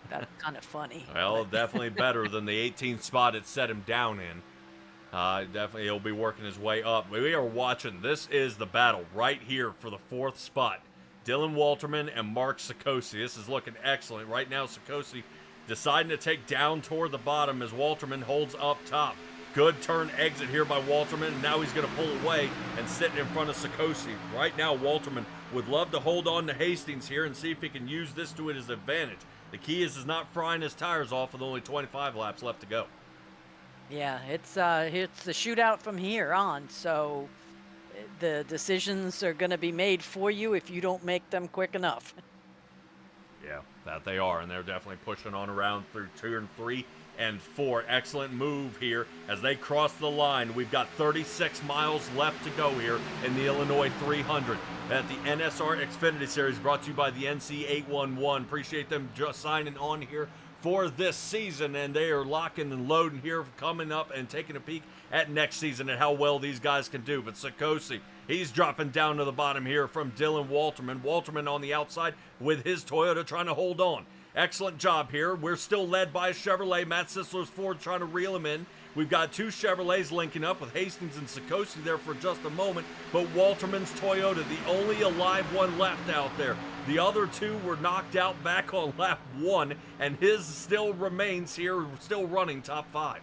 that's kind of funny. Well, definitely better than the 18th spot it set him down in. Definitely he'll be working his way up. We are watching. This is the battle right here for the 4th spot. Dylan Walterman and Mark Sikosi. This is looking excellent. Right now, Sikosi deciding to take down toward the bottom as Walterman holds up top. Good turn exit here by Walterman, and now he's going to pull away and sit in front of Sikosi. Right now, Walterman would love to hold on to Hastings here and see if he can use this to his advantage. The key is not frying his tires off with only 25 laps left to go. Yeah, it's the shootout from here on, so the decisions are going to be made for you if you don't make them quick enough. Yeah, that they are, and they're definitely pushing on around through 2 and 3 and 4. Excellent move here as they cross the line. We've got 36 miles left to go here in the Illinois 300 at the NSR Xfinity Series, brought to you by the NC811. Appreciate them just signing on here for this season, and they are locking and loading here, coming up and taking a peek at next season and how well these guys can do. But Sikosi, he's dropping down to the bottom here from Dylan Walterman. Walterman on the outside with his Toyota trying to hold on. Excellent job here. We're still led by a Chevrolet. Matt Sisler's Ford trying to reel him in. We've got 2 Chevrolets linking up with Hastings and Sikosi there for just a moment. But Walterman's Toyota, the only alive one left out there. The other 2 were knocked out back on lap 1, and his still remains here, still running top 5.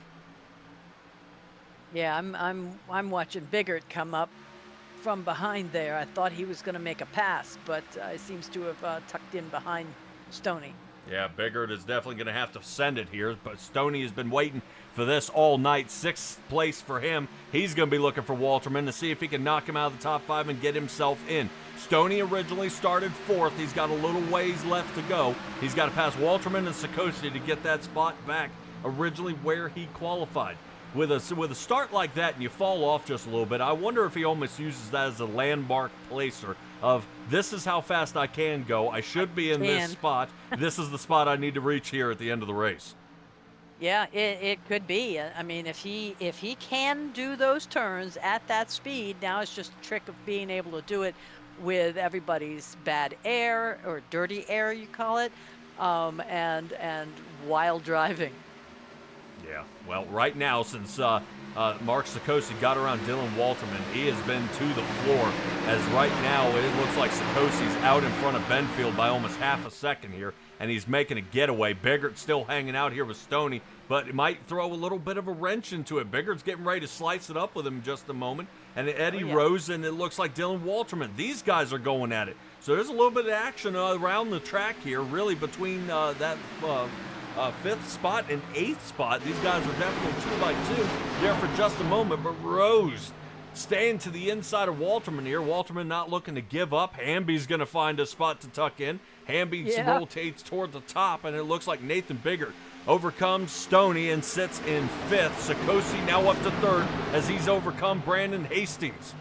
Yeah, I'm watching Biggert come up from behind there. I thought he was going to make a pass, but he seems to have tucked in behind Stoney. Yeah, Biggert is definitely going to have to send it here, but Stoney has been waiting for this all night. 6th place for him. He's going to be looking for Walterman to see if he can knock him out of the top 5 and get himself in. Stoney originally started 4th. He's got a little ways left to go. He's got to pass Walterman and Sikosi to get that spot back originally where he qualified. With a start like that and you fall off just a little bit, I wonder if he almost uses that as a landmark placer of, this is how fast I can go. I should be in this spot. This is the spot I need to reach here at the end of the race. Yeah, it could be. I mean, if he can do those turns at that speed, now it's just a trick of being able to do it with everybody's bad air or dirty air, you call it, and wild driving. Yeah, well, right now, since Mark Sikosi got around Dylan Walterman, he has been to the floor, as right now it looks like Sikosi's out in front of Benfield by almost half a second here, and he's making a getaway. Biggart's still hanging out here with Stoney, but it might throw a little bit of a wrench into it. Biggart's getting ready to slice it up with him in just a moment. And Eddie Rose, and it looks like Dylan Walterman. These guys are going at it. So there's a little bit of action around the track here, really, between that 5th spot and 8th spot. These guys are definitely 2x2 there for just a moment, but Rose staying to the inside of Walterman here. Walterman not looking to give up. Hamby's going to find a spot to tuck in. Hamby rotates toward the top, and it looks like Nathan Biggart overcomes Stoney and sits in 5th. Sikosi now up to 3rd as he's overcome Brandon Hastings.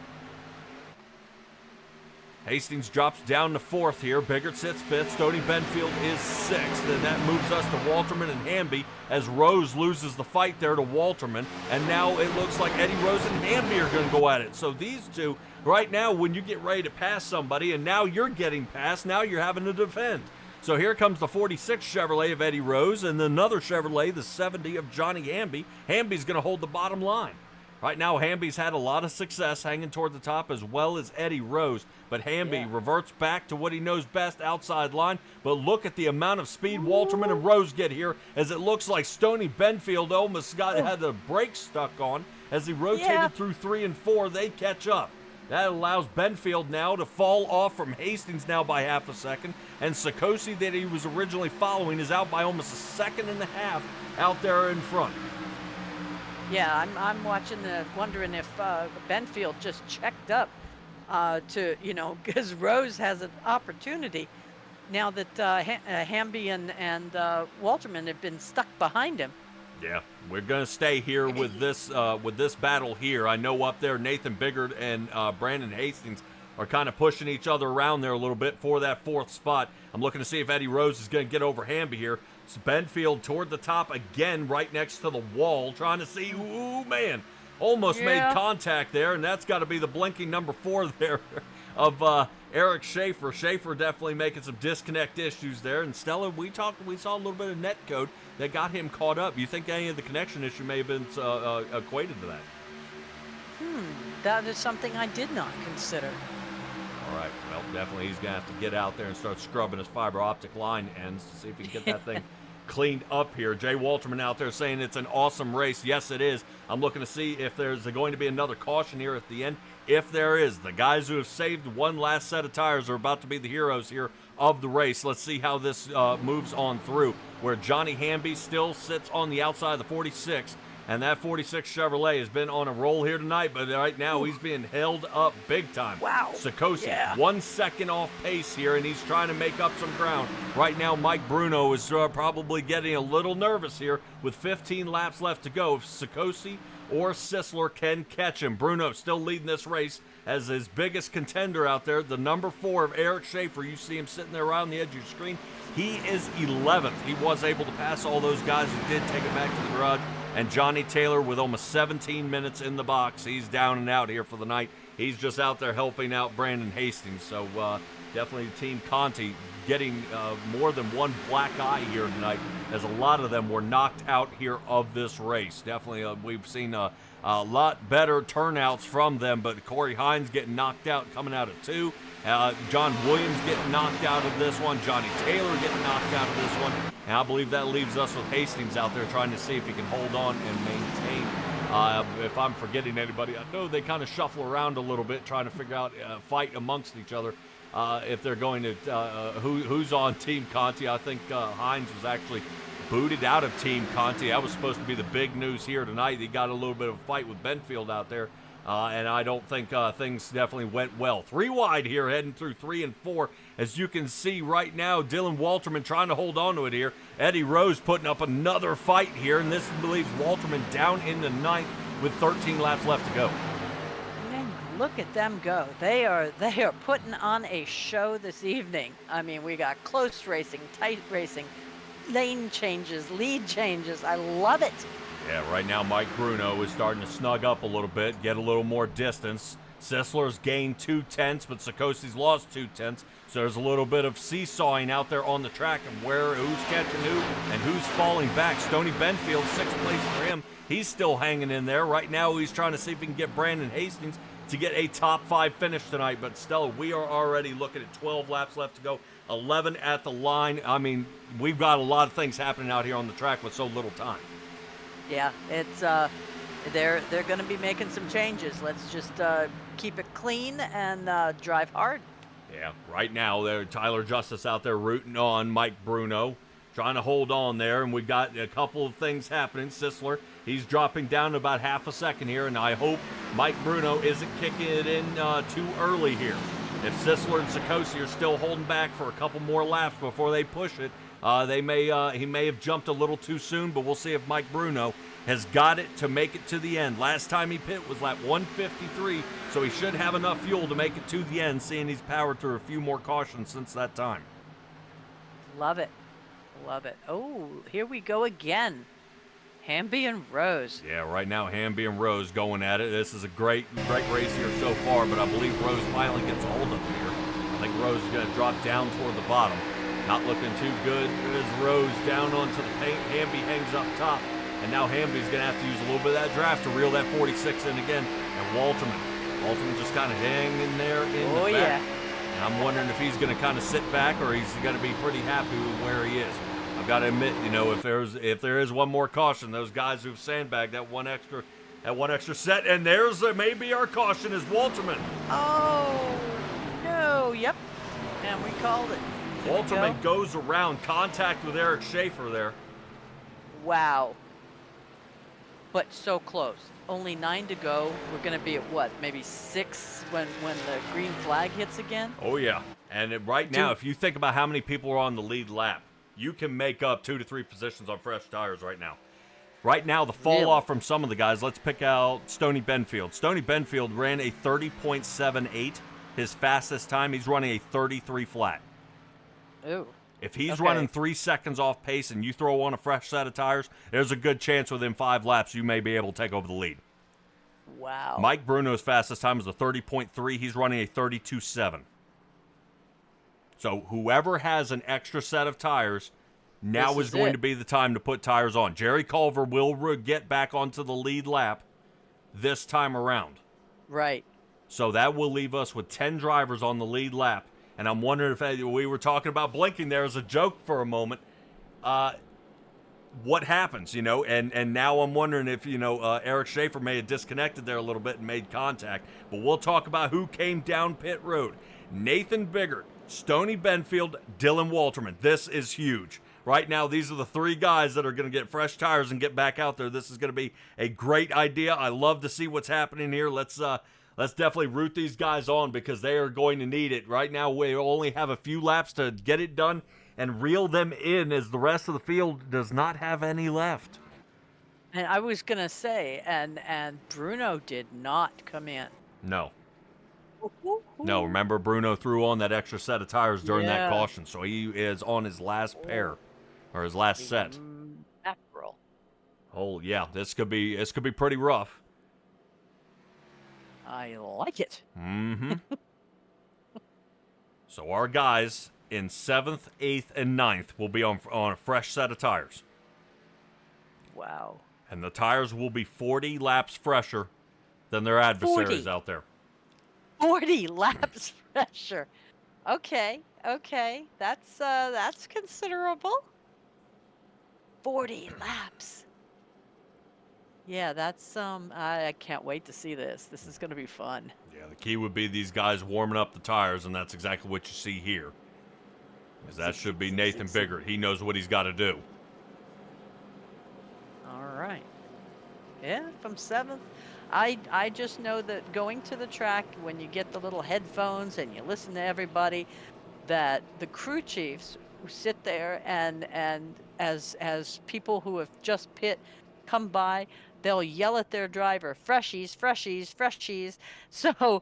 Hastings drops down to 4th here. Biggart sits 5th. Stoney Benfield is 6th. And that moves us to Walterman and Hamby as Rose loses the fight there to Walterman. And now it looks like Eddie Rose and Hamby are going to go at it. So these two, right now, when you get ready to pass somebody and now you're getting passed, now you're having to defend. So here comes the 46 Chevrolet of Eddie Rose and another Chevrolet, the 70 of Johnny Hamby. Hamby's going to hold the bottom line. Right now, Hamby's had a lot of success hanging toward the top as well as Eddie Rose. But Hamby reverts back to what he knows best, outside line. But look at the amount of speed Walterman and Rose get here as it looks like Stoney Benfield almost had the brakes stuck on. As he rotated through 3 and 4, they catch up. That allows Benfield now to fall off from Hastings now by half a second. And Sikosi, that he was originally following, is out by almost a second and a half out there in front. Yeah, I'm watching wondering if Benfield just checked up to, because Rose has an opportunity now that Hamby and Walterman have been stuck behind him. Yeah, we're going to stay here with this battle here. I know up there Nathan Biggart and Brandon Hastings are kind of pushing each other around there a little bit for that 4th spot. I'm looking to see if Eddie Rose is going to get over Hamby here. It's Benfield toward the top again, right next to the wall, trying to see, ooh, man, almost made contact there, and that's got to be the blinking number 4 there of Eric Schaefer. Schaefer definitely making some disconnect issues there, and Stella, we saw a little bit of net code that got him caught up. You think any of the connection issue may have been equated to that? That is something I did not consider. All right, well, definitely he's going to have to get out there and start scrubbing his fiber optic line ends to see if he can get that thing cleaned up here. Jay Walterman out there saying it's an awesome race. Yes, it is. I'm looking to see if there's going to be another caution here at the end. If there is, the guys who have saved one last set of tires are about to be the heroes here of the race. Let's see how this moves on through, where Johnny Hamby still sits on the outside of the 46. And that 46 Chevrolet has been on a roll here tonight, but right now he's being held up big time. Wow. Sikosi, 1 second off pace here, and he's trying to make up some ground. Right now, Mike Bruno is probably getting a little nervous here with 15 laps left to go. If Sikosi or Sisler can catch him. Bruno still leading this race as his biggest contender out there, the number 4 of Eric Schaefer. You see him sitting there around the edge of your screen. He is 11th. He was able to pass all those guys who did take it back to the garage. And Johnny Taylor with almost 17 minutes in the box. He's down and out here for the night. He's just out there helping out Brandon Hastings. So definitely Team Conti getting more than one black eye here tonight, as a lot of them were knocked out here of this race. Definitely we've seen a lot better turnouts from them, but Corey Hines getting knocked out coming out of 2. John Williams getting knocked out of this one. Johnny Taylor getting knocked out of this one. And I believe that leaves us with Hastings out there trying to see if he can hold on and maintain. If I'm forgetting anybody, I know they kind of shuffle around a little bit trying to figure out fight amongst each other. If they're going to, who's on Team Conti. I think Hines was actually booted out of Team Conti. That was supposed to be the big news here tonight. He got a little bit of a fight with Benfield out there. And I don't think things definitely went well. 3 wide here, heading through 3 and 4. As you can see right now, Dylan Walterman trying to hold on to it here. Eddie Rose putting up another fight here, and this leaves Walterman down in the 9th with 13 laps left to go. Man, look at them go. They are putting on a show this evening. I mean, we got close racing, tight racing, lane changes, lead changes. I love it. Yeah, right now Mike Bruno is starting to snug up a little bit, get a little more distance. Sisler's gained 2/10, but Sikosi's lost 2/10. So there's a little bit of seesawing out there on the track of who's catching who and who's falling back. Stoney Benfield, 6th place for him. He's still hanging in there. Right now he's trying to see if he can get Brandon Hastings to get a top 5 finish tonight. But Stella, we are already looking at 12 laps left to go. 11 at the line. I mean, we've got a lot of things happening out here on the track with so little time. Yeah, it's they're going to be making some changes. Let's just keep it clean and drive hard. Yeah, right now, Tyler Justice out there rooting on Mike Bruno, trying to hold on there, and we've got a couple of things happening. Sisler, he's dropping down to about half a second here, and I hope Mike Bruno isn't kicking it in too early here. If Sisler and Sikosi are still holding back for a couple more laps before they push it, he may have jumped a little too soon, but we'll see if Mike Bruno has got it to make it to the end. Last time he pit was lap 153, so he should have enough fuel to make it to the end, seeing he's powered through a few more cautions since that time. Love it. Love it. Oh, here we go again. Hamby and Rose. Yeah, right now Hamby and Rose going at it. This is a great race here so far, but I believe Rose finally gets a hold of it here. I think Rose is going to drop down toward the bottom. Not looking too good as Rose down onto the paint. Hamby hangs up top, and now Hamby's going to have to use a little bit of that draft to reel that 46 in again. And Walterman just kind of hanging there in the back. Yeah. And I'm wondering if he's going to kind of sit back or he's going to be pretty happy with where he is. I've got to admit, if there is one more caution, those guys who've sandbagged that one extra set, and there's maybe our caution is Walterman. Oh no! Yep, and we called it. Here Walterman goes around, contact with Eric Schaefer there. Wow. But so close. Only 9 to go. We're going to be at what? Maybe 6 when the green flag hits again? Oh, yeah. And right now, if you think about how many people are on the lead lap, you can make up 2 to 3 positions on fresh tires right now. Right now, the fall off from some of the guys, let's pick out Stoney Benfield. Stoney Benfield ran a 30.78, his fastest time. He's running a 33 flat. Ooh. If he's running 3 seconds off pace and you throw on a fresh set of tires, there's a good chance within 5 laps you may be able to take over the lead. Wow. Mike Bruno's fastest time is a 30.3. He's running a 32.7. So whoever has an extra set of tires, now is going to be the time to put tires on. Jerry Culver will get back onto the lead lap this time around. Right. So that will leave us with 10 drivers on the lead lap. And I'm wondering if we were talking about blinking there as a joke for a moment. What happens, And now I'm wondering if, Eric Schaefer may have disconnected there a little bit and made contact. But we'll talk about who came down pit road. Nathan Biggert, Stoney Benfield, Dylan Walterman. This is huge. Right now, these are the 3 guys that are going to get fresh tires and get back out there. This is going to be a great idea. I love to see what's happening here. Let's definitely root these guys on because they are going to need it. Right now, we only have a few laps to get it done and reel them in as the rest of the field does not have any left. And I was going to say, and Bruno did not come in. No. No, remember Bruno threw on that extra set of tires during that caution, so he is on his last pair, or his last set. Mackerel. Oh, yeah, this could be pretty rough. I like it. Mm-hmm. So our guys in 7th, 8th, and 9th will be on a fresh set of tires. Wow. And the tires will be 40 laps fresher than their adversaries out there. 40 laps fresher. Okay. That's considerable. 40 laps. Yeah, that's I can't wait to see this. This is going to be fun. Yeah, the key would be these guys warming up the tires, and that's exactly what you see here. Because that should be Nathan Biggert. He knows what he's got to do. All right. Yeah, from 7th. I just know that going to the track, when you get the little headphones and you listen to everybody, that the crew chiefs who sit there and as people who have just pit come by, they'll yell at their driver, freshies, freshies, freshies. So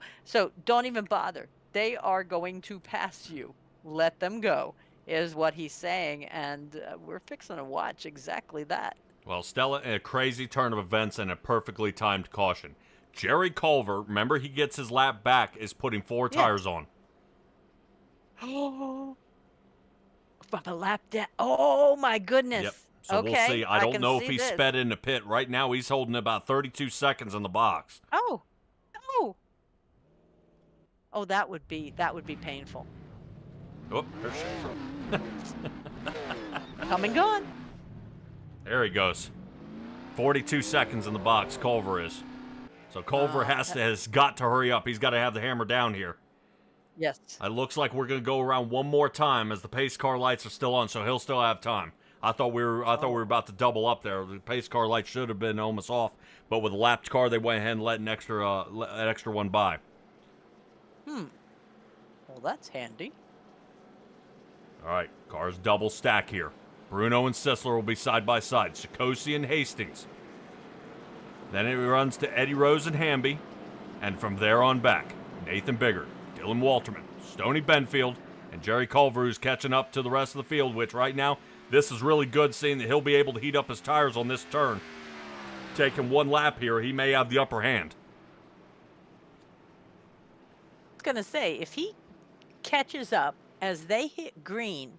don't even bother. They are going to pass you. Let them go, is what he's saying. And we're fixing to watch exactly that. Well, Stella, a crazy turn of events and a perfectly timed caution. Jerry Culver, remember he gets his lap back, is putting 4 tires on. Oh, from a lap down. Oh, my goodness. Yep. So we'll see. I don't know if he sped into pit. Right now, he's holding about 32 seconds in the box. Oh, that would be painful. Oh, there's Schaefer. Come and gone. There he goes. 42 seconds in the box, Culver is. So Culver has got to hurry up. He's got to have the hammer down here. Yes. It looks like we're going to go around one more time as the pace car lights are still on, so he'll still have time. I thought we were about to double up there. The pace car lights should have been almost off, but with a lapped car, they went ahead and let an extra one by. Well, that's handy. All right, cars double stack here. Bruno and Sisler will be side by side. Sikosi and Hastings. Then it runs to Eddie Rose and Hamby, and from there on back, Nathan Biggert, Dylan Walterman, Stoney Benfield, and Jerry Culver, who's catching up to the rest of the field, which right now, this is really good, seeing that he'll be able to heat up his tires on this turn. Taking one lap here, he may have the upper hand. I was going to say, if he catches up as they hit green.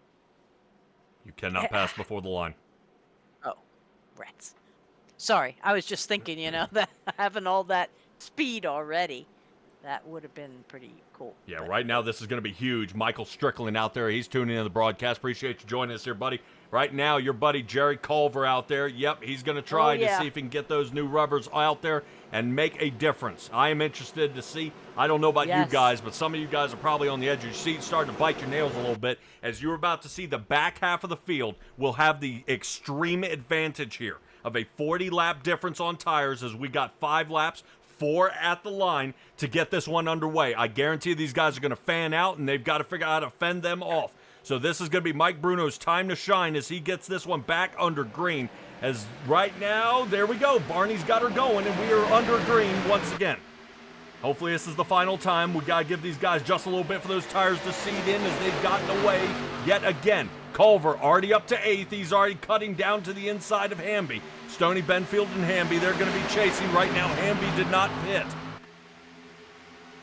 You cannot pass before the line. Oh, rats. Sorry, I was just thinking, that having all that speed already, that would have been pretty cool. Yeah, right now this is going to be huge. Michael Strickland out there. He's tuning in the broadcast. Appreciate you joining us here, buddy. Right now, your buddy Jerry Culver out there. Yep, he's going to try to see if he can get those new rubbers out there and make a difference. I am interested to see. I don't know about you guys, but some of you guys are probably on the edge of your seat, starting to bite your nails a little bit, as you're about to see the back half of the field will have the extreme advantage here of a 40-lap difference on tires, as we got 5 laps, 4 at the line to get this one underway. I guarantee these guys are going to fan out, and they've got to figure out how to fend them off. So this is going to be Mike Bruno's time to shine as he gets this one back under green. As right now, there we go. Barney's got her going, and we are under green once again. Hopefully this is the final time. We got to give these guys just a little bit for those tires to seed in, as they've gotten away yet again. Culver already up to 8th. He's already cutting down to the inside of Hamby. Stoney Benfield and Hamby, they're going to be chasing right now. Hamby did not pit.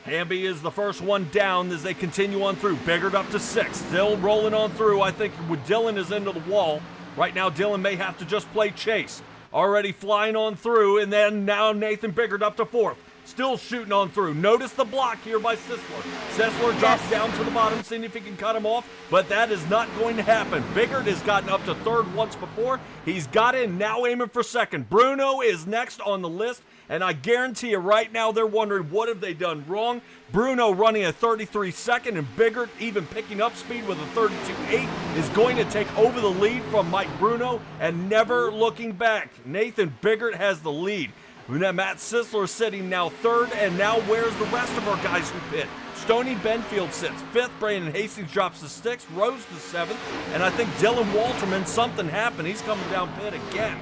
Hamby is the first one down as they continue on through. Biggert up to 6th. Still rolling on through. I think Dylan is into the wall. Right now, Dylan may have to just play chase. Already flying on through, and then now Nathan Biggert up to 4th. Still shooting on through. Notice the block here by Sisler. Sisler drops down to the bottom, seeing if he can cut him off, but that is not going to happen. Biggert has gotten up to 3rd once before. He's got in, now aiming for 2nd. Bruno is next on the list, and I guarantee you right now they're wondering, what have they done wrong? Bruno running a 33-2nd, and Biggert even picking up speed with a 32.8 is going to take over the lead from Mike Bruno and never looking back. Nathan Biggert has the lead. Matt Sisler sitting now 3rd, and now where's the rest of our guys who pit? Stoney Benfield sits 5th, Brandon Hastings drops to 6th, Rose to 7th, and I think Dylan Walterman, something happened. He's coming down pit again.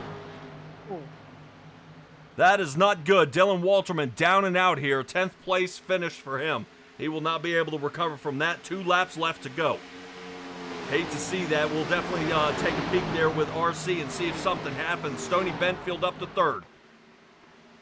That is not good. Dylan Walterman down and out here. 10th place finish for him. He will not be able to recover from that. 2 laps left to go. Hate to see that. We'll definitely take a peek there with RC and see if something happens. Stoney Benfield up to 3rd.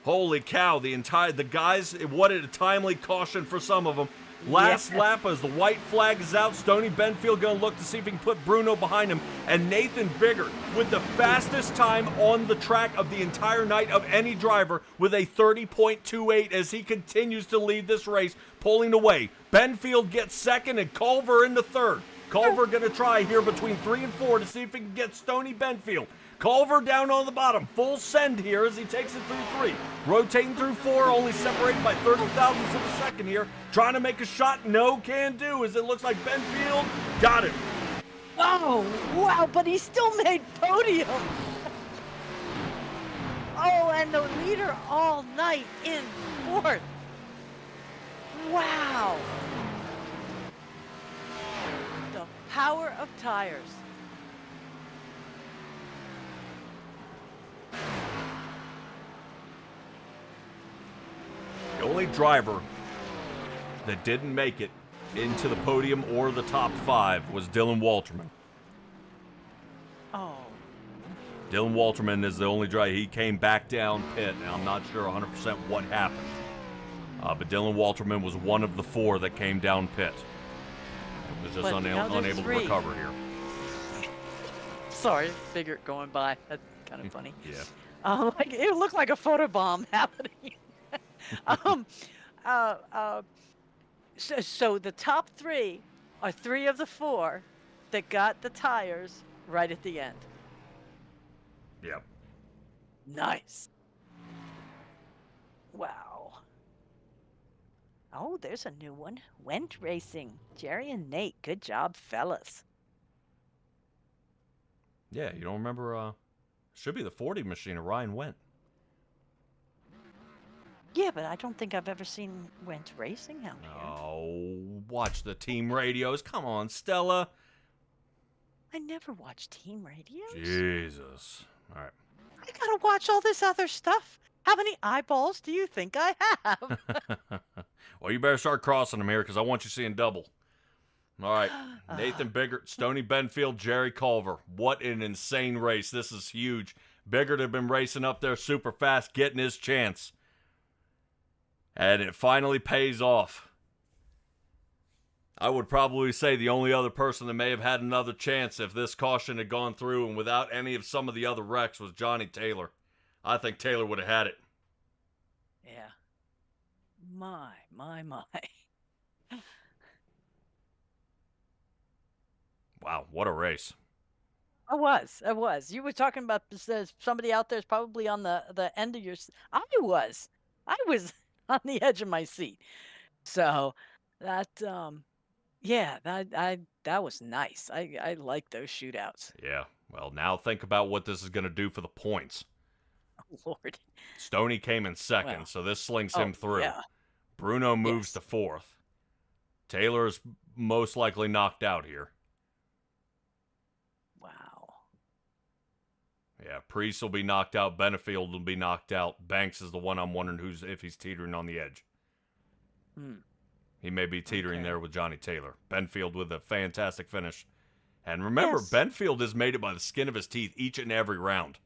Holy cow, the guys, what a timely caution for some of them. Last lap as the white flag is out, Stoney Benfield going to look to see if he can put Bruno behind him. And Nathan Biggert with the fastest time on the track of the entire night of any driver with a 30.28 as he continues to lead this race, pulling away. Benfield gets 2nd and Culver into 3rd. Culver going to try here between 3 and 4 to see if he can get Stoney Benfield. Culver down on the bottom, full send here as he takes it through 3. Rotating through 4, only separated by 30 thousandths of a second here. Trying to make a shot, no can do, as it looks like Benfield got him. Oh, wow, but he still made podium. Oh, and the leader all night in 4th. Wow. The power of tires. The only driver that didn't make it into the podium or the top 5 was Dylan Walterman. Oh. Dylan Walterman is the only driver. He came back down pit, and I'm not sure 100% what happened. But Dylan Walterman was one of the 4 that came down pit. He was just unable to recover here. Sorry, Biggert going by. That's kind of funny. Yeah. It looked like a photobomb happening. So the top 3 are 3 of the 4 that got the tires right at the end. Yep. Nice. Wow. Oh, there's a new one. Went Racing. Jerry and Nate. Good job, fellas. Yeah, you don't remember? Should be the 40 machine of Ryan Went. Yeah, but I don't think I've ever seen Went Racing out here. Oh, watch the team radios. Come on, Stella. I never watch team radios. Jesus. All right. I gotta watch all this other stuff. How many eyeballs do you think I have? Well, you better start crossing them here because I want you seeing double. All right. Nathan Biggert, Stoney Benfield, Jerry Culver. What an insane race. This is huge. Biggert had been racing up there super fast, getting his chance. And it finally pays off. I would probably say the only other person that may have had another chance if this caution had gone through and without any of some of the other wrecks was Johnny Taylor. I think Taylor would have had it. Yeah. My. Wow, what a race. I was. You were talking about somebody out there is probably on the end of your... I was on the edge of my seat. So that, yeah, that was nice. I like those shootouts. Yeah, well, now think about what this is going to do for the points. Oh, Lord. Stoney came in second, Well, so this slings him through. Yeah. Bruno moves to fourth. Taylor is most likely knocked out here. Wow. Yeah, Priest will be knocked out. Benefield will be knocked out. Banks is the one I'm wondering if he's teetering on the edge. He may be teetering there with Johnny Taylor. Benfield with a fantastic finish. And remember, Benfield has made it by the skin of his teeth each and every round.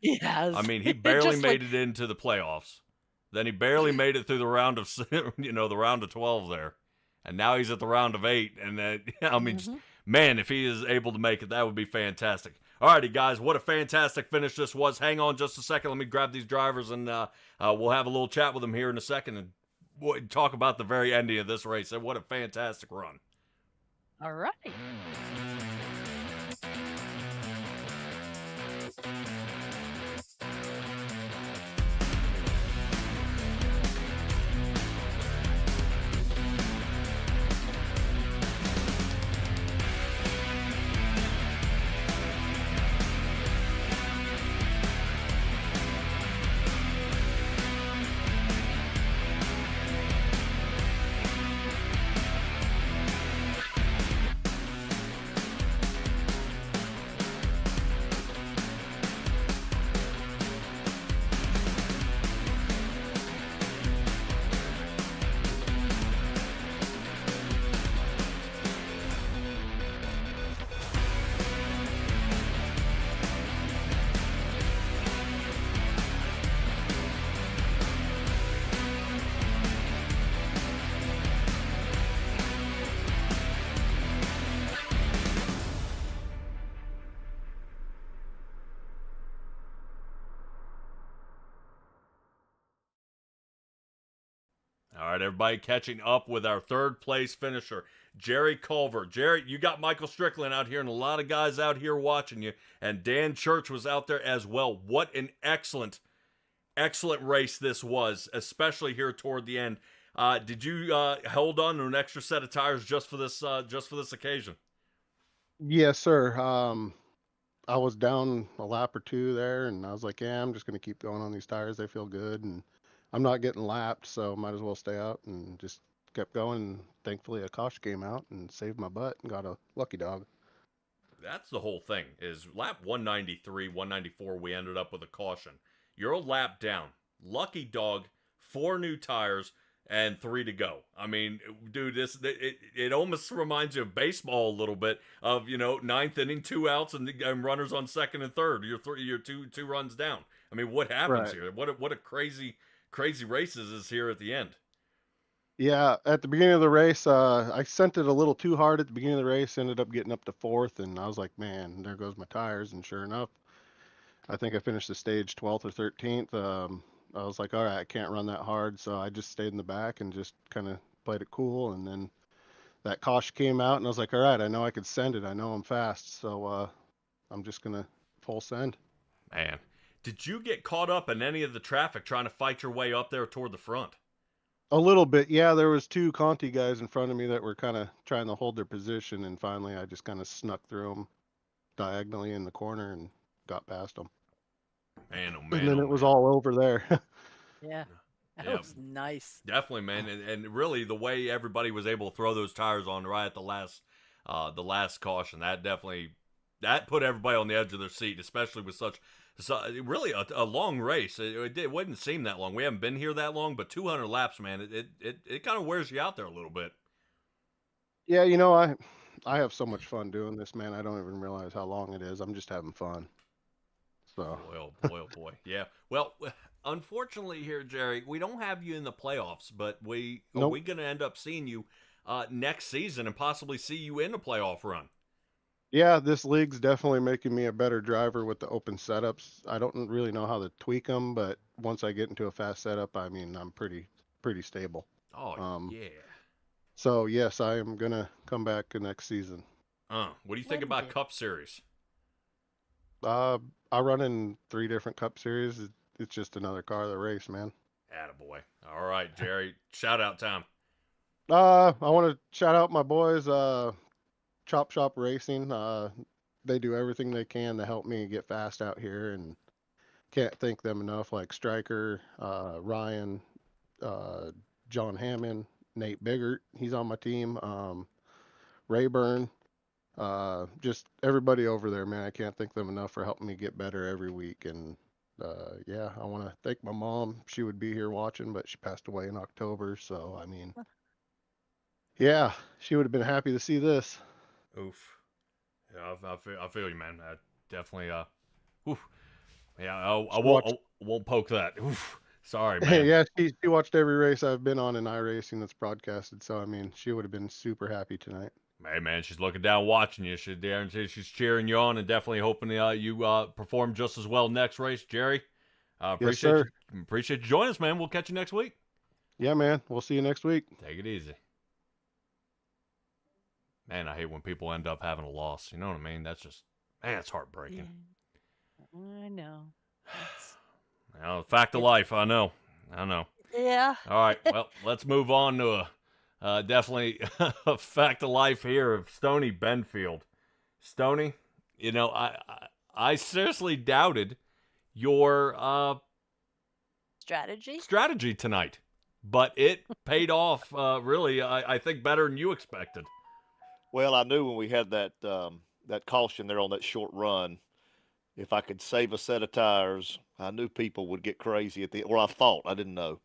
Yes. I mean, he barely made it into the playoffs. Then he barely made it through the round of, the round of 12 there. And now he's at the round of 8. And I mean, just, man, if he is able to make it, that would be fantastic. All righty, guys, what a fantastic finish this was. Hang on just a second. Let me grab these drivers, and we'll have a little chat with them here in a second and talk about the very ending of this race. And what a fantastic run. All right. All right, everybody catching up with our third place finisher, Jerry Culver. Jerry, you got Michael Strickland out here and a lot of guys out here watching you. And Dan Church was out there as well. What an excellent race this was, especially here toward the end. Did you hold on to an extra set of tires just for this occasion? Yes, sir. I was down a lap or two there, and I was like, yeah, I'm just going to keep going on these tires. They feel good, and I'm not getting lapped, so might as well stay out, and just kept going. And thankfully, a caution came out and saved my butt and got a lucky dog. That's the whole thing, is lap 193, 194, we ended up with a caution. You're a lap down. Lucky dog, 4 new tires, and 3 to go. I mean, dude, it almost reminds you of baseball a little bit of, 9th inning, 2 outs, and runners on second and third. You're two runs down. I mean, what happens here? What a crazy races is here at the end. Yeah, at the beginning of the race, I sent it a little too hard at the beginning of the race, ended up getting up to 4th, and I was like, man, there goes my tires. And sure enough, I think I finished the stage 12th or 13th. I was like, all right, I can't run that hard, so I just stayed in the back and just kind of played it cool. And then that caution came out, and I was like, all right, I know I could send it. I know I'm fast, so I'm just gonna full send. Man, did you get caught up in any of the traffic trying to fight your way up there toward the front? A little bit, yeah. There was 2 Conti guys in front of me that were kind of trying to hold their position, and finally I just kind of snuck through them diagonally in the corner and got past them. Man, oh man, And then oh it was man. all over there. Yeah. That Yeah. was nice. Definitely, man, and really the way everybody was able to throw those tires on right at the last caution, that put everybody on the edge of their seat, especially with really a long race. It wouldn't seem that long. We haven't been here that long, but 200 laps, man, it kind of wears you out there a little bit. Yeah, I have so much fun doing this, man. I don't even realize how long it is. I'm just having fun. So. Boy, oh boy, oh boy. Yeah. Well, unfortunately here, Jerry, we don't have you in the playoffs, but are we going to end up seeing you next season and possibly see you in the playoff run? Yeah, this league's definitely making me a better driver with the open setups. I don't really know how to tweak them, but once I get into a fast setup, I mean, I'm pretty stable. Oh, yeah. So, yes, I am going to come back next season. What do you think about Cup Series? I run in 3 different Cup Series. It's just another car to race, man. Attaboy. All right, Jerry. Shout out time. I want to shout out my boys, Chop Shop Racing. They do everything they can to help me get fast out here, and can't thank them enough. Like Stryker, Ryan, John Hammond, Nate Biggert, he's on my team. Rayburn, just everybody over there, man. I can't thank them enough for helping me get better every week. And yeah, I want to thank my mom. She would be here watching, but she passed away in October. So I mean, yeah, she would have been happy to see this. Oof. Yeah, I feel you, man. I definitely, oof. Yeah, I won't poke that. Oof. Sorry, man. Yeah, she watched every race I've been on in iRacing that's broadcasted. So, I mean, she would have been super happy tonight. Hey, man, she's looking down watching you. She's cheering you on and definitely hoping you perform just as well next race, Jerry. Appreciate you joining us, man. We'll catch you next week. Yeah, man. We'll see you next week. Take it easy. Man, I hate when people end up having a loss. You know what I mean? That's just, man, it's heartbreaking. Yeah. I know. Well, fact of life. I know. Yeah. All right. Well, let's move on to definitely a fact of life here of Stony Benfield. Stony, I seriously doubted your strategy tonight, but it paid off. Really, I think better than you expected. Well, I knew when we had that caution there on that short run, if I could save a set of tires, I knew people would get crazy at the end. Or I thought, I didn't know.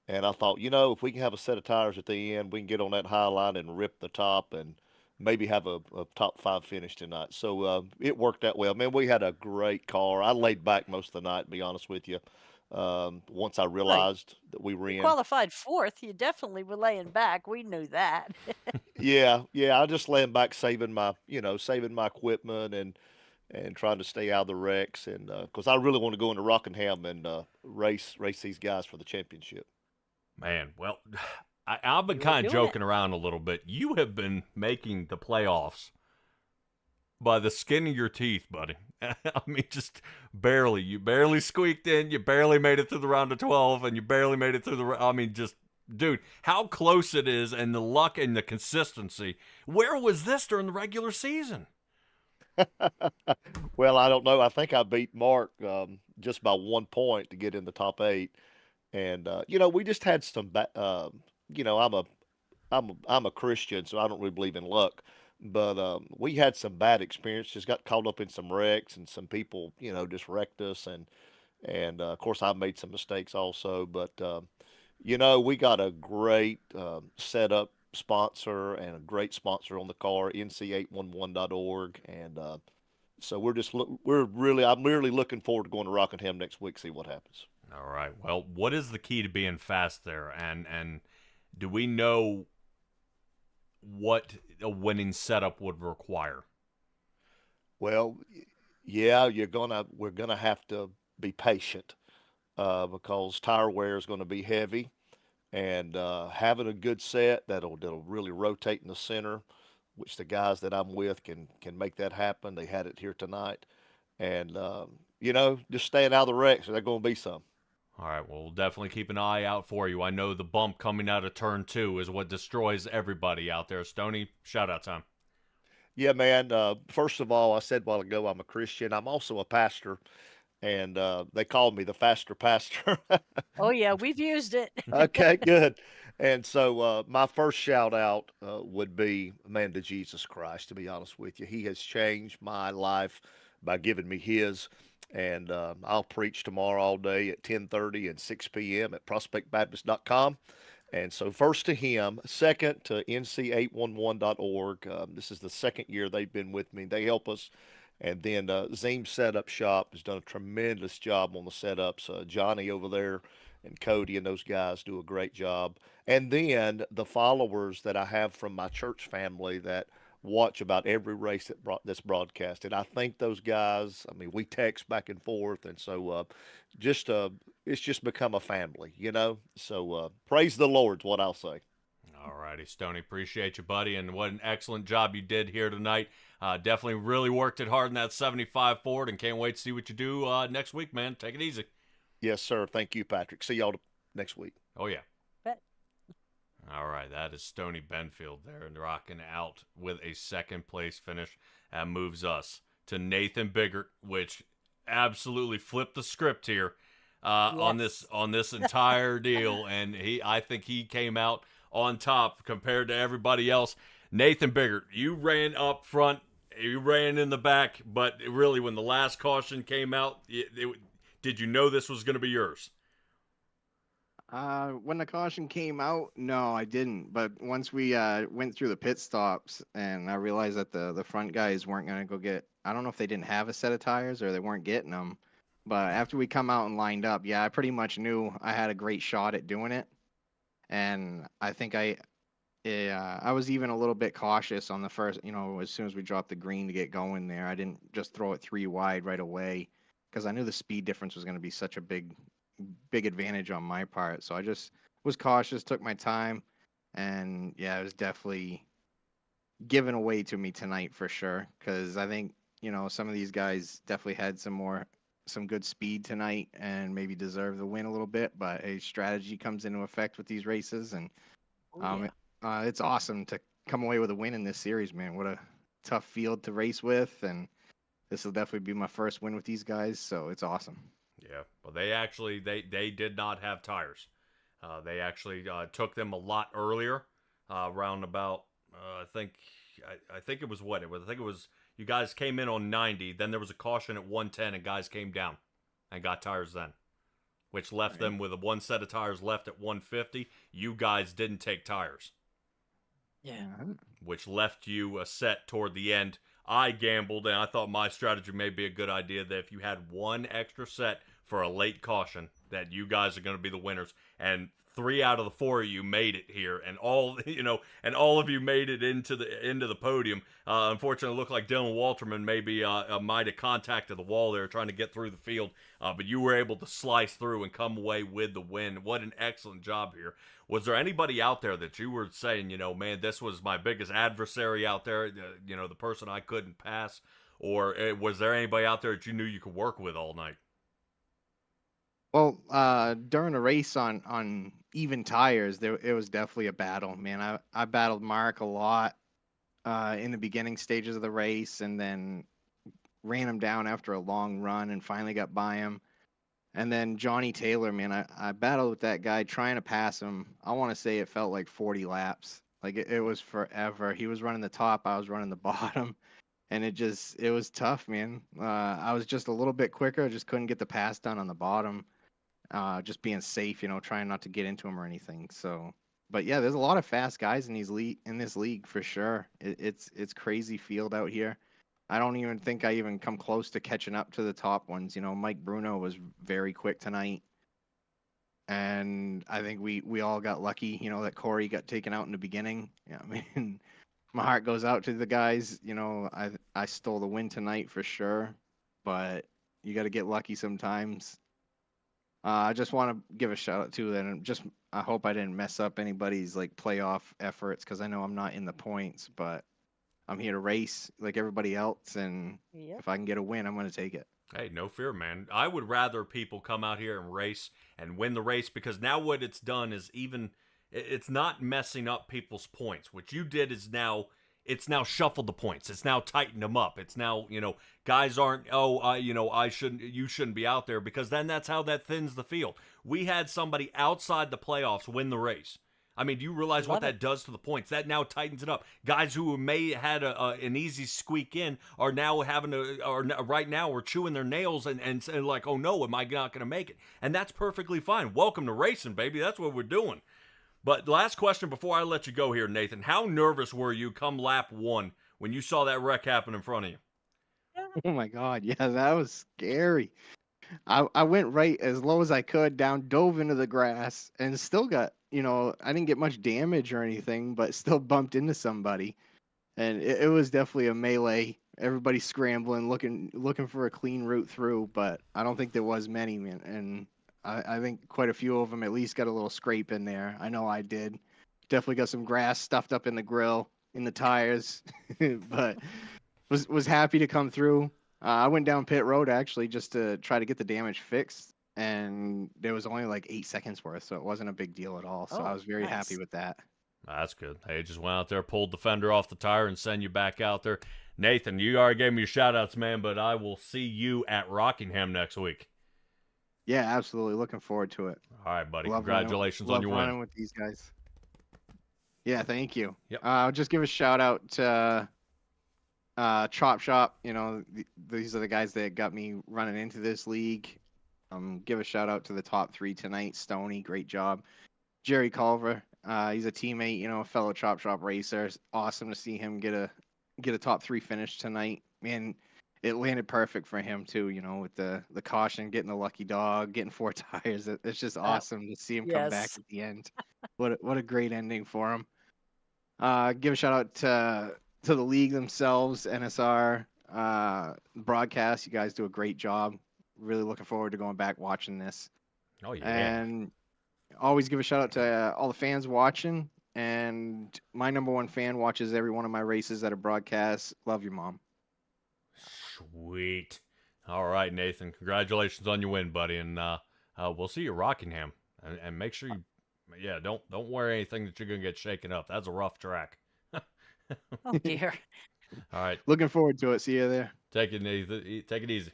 And I thought, if we can have a set of tires at the end, we can get on that high line and rip the top and maybe have a top 5 finish tonight. So it worked out well. Man, we had a great car. I laid back most of the night, to be honest with you. Once I realized that we were in. Qualified 4th, you definitely were laying back. We knew that. Yeah. I just laying back, saving my equipment and trying to stay out of the wrecks, and because I really want to go into Rockingham and race these guys for the championship. Man, well, I've been kind of joking around a little bit. You have been making the playoffs by the skin of your teeth, buddy. I mean, just barely. You barely squeaked in. You barely made it through the round of 12, and you barely made it through dude, how close it is, and the luck and the consistency. Where was this during the regular season? Well, I don't know. I think I beat Mark just by 1 point to get in the top 8, and we just had some. I'm a Christian, so I don't really believe in luck. But we had some bad experiences. Got caught up in some wrecks, and some people, just wrecked us, and of course I made some mistakes also. But we got a great setup sponsor and a great sponsor on the car, nc811.org, and so I'm really looking forward to going to Rockingham next week, see what happens. All right. Well, what is the key to being fast there, and do we know what a winning setup would require? Well, yeah, we're gonna have to be patient because tire wear is going to be heavy. and having a good set that'll really rotate in the center, which the guys that I'm with can make that happen. They had it here tonight, and just staying out of the wrecks. There's going to be some. All right, well, we'll definitely keep an eye out for you. I know the bump coming out of turn 2 is what destroys everybody out there. Stoney, shout out time. Yeah, man. First of all, I said a while ago I'm a Christian. I'm also a pastor, and they call me the faster pastor. Oh yeah, we've used it. Okay, good. And so my first shout out would be, man, to Jesus Christ, to be honest with you. He has changed my life by giving me his. And I'll preach tomorrow all day at 10:30 and 6 p.m. at prospectbaptist.com. And so first to him, second to nc811.org. This is the second year they've been with me. They help us. And then Zeem Setup Shop has done a tremendous job on the setups. Johnny over there and Cody and those guys do a great job. And then the followers that I have from my church family that watch about every race that's broadcasted. I thank those guys. I mean, we text back and forth, and so it's just become a family, So praise the Lord's what I'll say. All righty, Stoney, appreciate you, buddy, and what an excellent job you did here tonight. Definitely really worked it hard in that 75 Ford, and can't wait to see what you do next week, man. Take it easy. Yes, sir. Thank you, Patrick. See y'all next week. Oh, yeah. Bet. All right, that is Stoney Benfield there and rocking out with a second place finish. That moves us to Nathan Biggert, which absolutely flipped the script here on this entire deal, and I think he came out on top compared to everybody else. Nathan Biggert, you ran up front, you ran in the back, but really when the last caution came out, did you know this was going to be yours? When the caution came out, no, I didn't. But once we went through the pit stops, and I realized that the front guys weren't going to go get, I don't know if they didn't have a set of tires or they weren't getting them. But after we come out and lined up, yeah, I pretty much knew I had a great shot at doing it. And I think I was even a little bit cautious on the first, as soon as we dropped the green to get going there. I didn't just throw it 3 wide right away because I knew the speed difference was going to be such a big advantage on my part. So I just was cautious, took my time, and yeah, it was definitely given away to me tonight for sure. Because I think, some of these guys definitely had some good speed tonight and maybe deserve the win a little bit, but a strategy comes into effect with these races, and it's awesome to come away with a win in this series, man. What a tough field to race with, and this will definitely be my first win with these guys, so it's awesome. Yeah, well, they actually they did not have tires. They actually took them a lot earlier, around about I think it was what it was. I think it was you guys came in on 90, then there was a caution at 110, and guys came down and got tires then, which left them with one set of tires left at 150. You guys didn't take tires. Yeah. Which left you a set toward the end. I gambled, and I thought my strategy may be a good idea that if you had one extra set for a late caution, that you guys are going to be the winners. And 3 out of the 4 of you made it here, and all of you made it into the podium. Unfortunately, it looked like Dylan Walterman maybe might have contacted the wall there trying to get through the field, but you were able to slice through and come away with the win. What an excellent job here. Was there anybody out there that you were saying, man, this was my biggest adversary out there, the person I couldn't pass? Or was there anybody out there that you knew you could work with all night? Well, during a race on even tires, it was definitely a battle, man. I battled Mark a lot in the beginning stages of the race, and then ran him down after a long run and finally got by him. And then Johnny Taylor, man, I battled with that guy trying to pass him. I want to say it felt like 40 laps. Like it was forever. He was running the top, I was running the bottom. And it was tough, man. I was just a little bit quicker. Just couldn't get the pass done on the bottom. Just being safe, trying not to get into him or anything. So, but yeah, there's a lot of fast guys in this league for sure. It's crazy field out here. I don't even think I even come close to catching up to the top ones. Mike Bruno was very quick tonight. And I think we all got lucky, that Corey got taken out in the beginning. Yeah, I mean, my heart goes out to the guys. I stole the win tonight for sure, but you got to get lucky sometimes. I just want to give a shout out to that. I hope I didn't mess up anybody's like playoff efforts because I know I'm not in the points, but I'm here to race like everybody else, and if I can get a win, I'm going to take it. Hey, no fear, man. I would rather people come out here and race and win the race, because now what it's done is it's not messing up people's points. What you did is it's now shuffled the points. It's now tightened them up. It's now, guys aren't, you shouldn't be out there, because then that's how that thins the field. We had somebody outside the playoffs win the race. I mean, do you realize what that does to the points? That now tightens it up. Guys who may had an easy squeak in are now right now we're chewing their nails and like, oh no, am I not going to make it? And that's perfectly fine. Welcome to racing, baby. That's what we're doing. But last question before I let you go here, Nathan. How nervous were you come lap 1 when you saw that wreck happen in front of you? Oh my God, yeah, that was scary. I went right as low as I could down, dove into the grass, and still got, I didn't get much damage or anything, but still bumped into somebody. And it was definitely a melee. Everybody scrambling, looking for a clean route through, but I don't think there was many, man. And I think quite a few of them at least got a little scrape in there. I know I did. Definitely got some grass stuffed up in the grill, in the tires, but was happy to come through. I went down pit road actually just to try to get the damage fixed, and there was only like 8 seconds worth, so it wasn't a big deal at all. So I was very happy with that. That's good. Hey, just went out there, pulled the fender off the tire, and send you back out there. Nathan, you already gave me your shout-outs, man, but I will see you at Rockingham next week. Yeah, absolutely. Looking forward to it. All right, buddy. Love Congratulations on your win. Running with these guys. Yeah, thank you. Yep. I'll just give a shout-out to Chop Shop. These are the guys that got me running into this league. Give a shout out to the top 3 tonight. Stoney, great job. Jerry Culver, he's a teammate, a fellow Chop Shop racer. It's awesome to see him get a top 3 finish tonight. Man, it landed perfect for him too. With the caution, getting the lucky dog, getting 4 tires. It's just awesome to see him come back at the end. What a great ending for him. Give a shout out to the league themselves, NSR broadcast. You guys do a great job. Really looking forward to going back watching this. Oh yeah. And always give a shout out to all the fans watching. And my number 1 fan watches every one of my races that are broadcast. Love you, Mom. Sweet. All right, Nathan. Congratulations on your win, buddy. And we'll see you at Rockingham. And make sure you, don't wear anything that you're gonna get shaken up. That's a rough track. Oh dear. All right. Looking forward to it. See you there. Take it easy.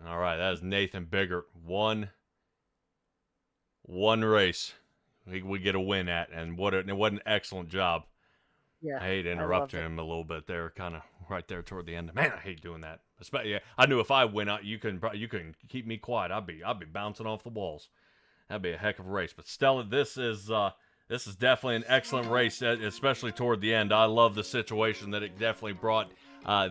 All right, that is Nathan Biggert. One race we get a win at, and what an excellent job. Yeah. I hate interrupting him a little bit there, kind of right there toward the end. Man, I hate doing that. Especially, I knew if I went out, you couldn't keep me quiet. I'd be bouncing off the walls. That'd be a heck of a race. But Stella, this is definitely an excellent race, especially toward the end. I love the situation that it definitely brought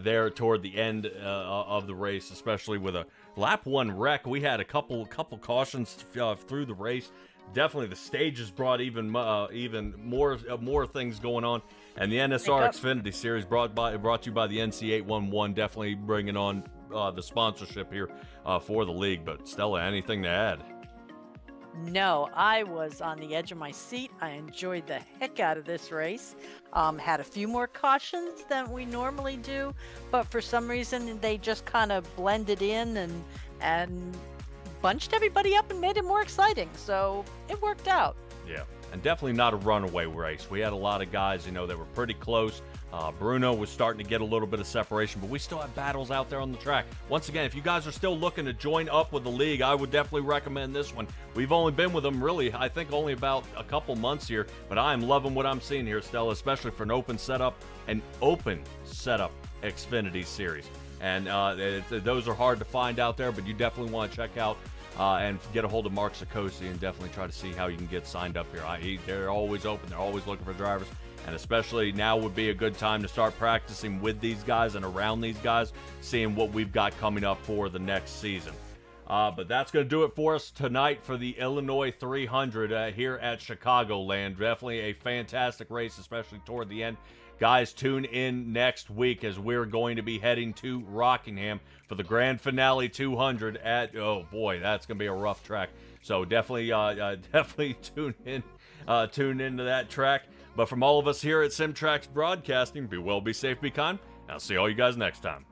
there toward the end of the race, especially with a lap 1 wreck. We had a couple cautions through the race. Definitely the stages brought even more things going on. And the NSR Xfinity Series brought to you by the NC811, definitely bringing on the sponsorship here for the league. But Stella, anything to add? No, I was on the edge of my seat. I enjoyed the heck out of this race. Had a few more cautions than we normally do, but for some reason they just kind of blended in and bunched everybody up and made it more exciting. So it worked out. Yeah, and definitely not a runaway race. We had a lot of guys, that were pretty close. Bruno was starting to get a little bit of separation, but we still have battles out there on the track. Once again, if you guys are still looking to join up with the league, I would definitely recommend this one. We've only been with them really, I think, only about a couple months here, but I'm loving what I'm seeing here, Stella, especially for an open setup Xfinity series. And those are hard to find out there, but you definitely want to check out and get a hold of Mark Sikosi and definitely try to see how you can get signed up here. They're always open. They're always looking for drivers. And especially now would be a good time to start practicing with these guys and around these guys, seeing what we've got coming up for the next season. But that's going to do it for us tonight for the Illinois 300 here at Chicagoland. Definitely a fantastic race, especially toward the end. Guys, tune in next week as we're going to be heading to Rockingham for the grand finale 200 at, oh boy, that's going to be a rough track. So definitely, definitely tune into that track. But from all of us here at Simtrax Broadcasting, be well, be safe, be kind. I'll see all you guys next time.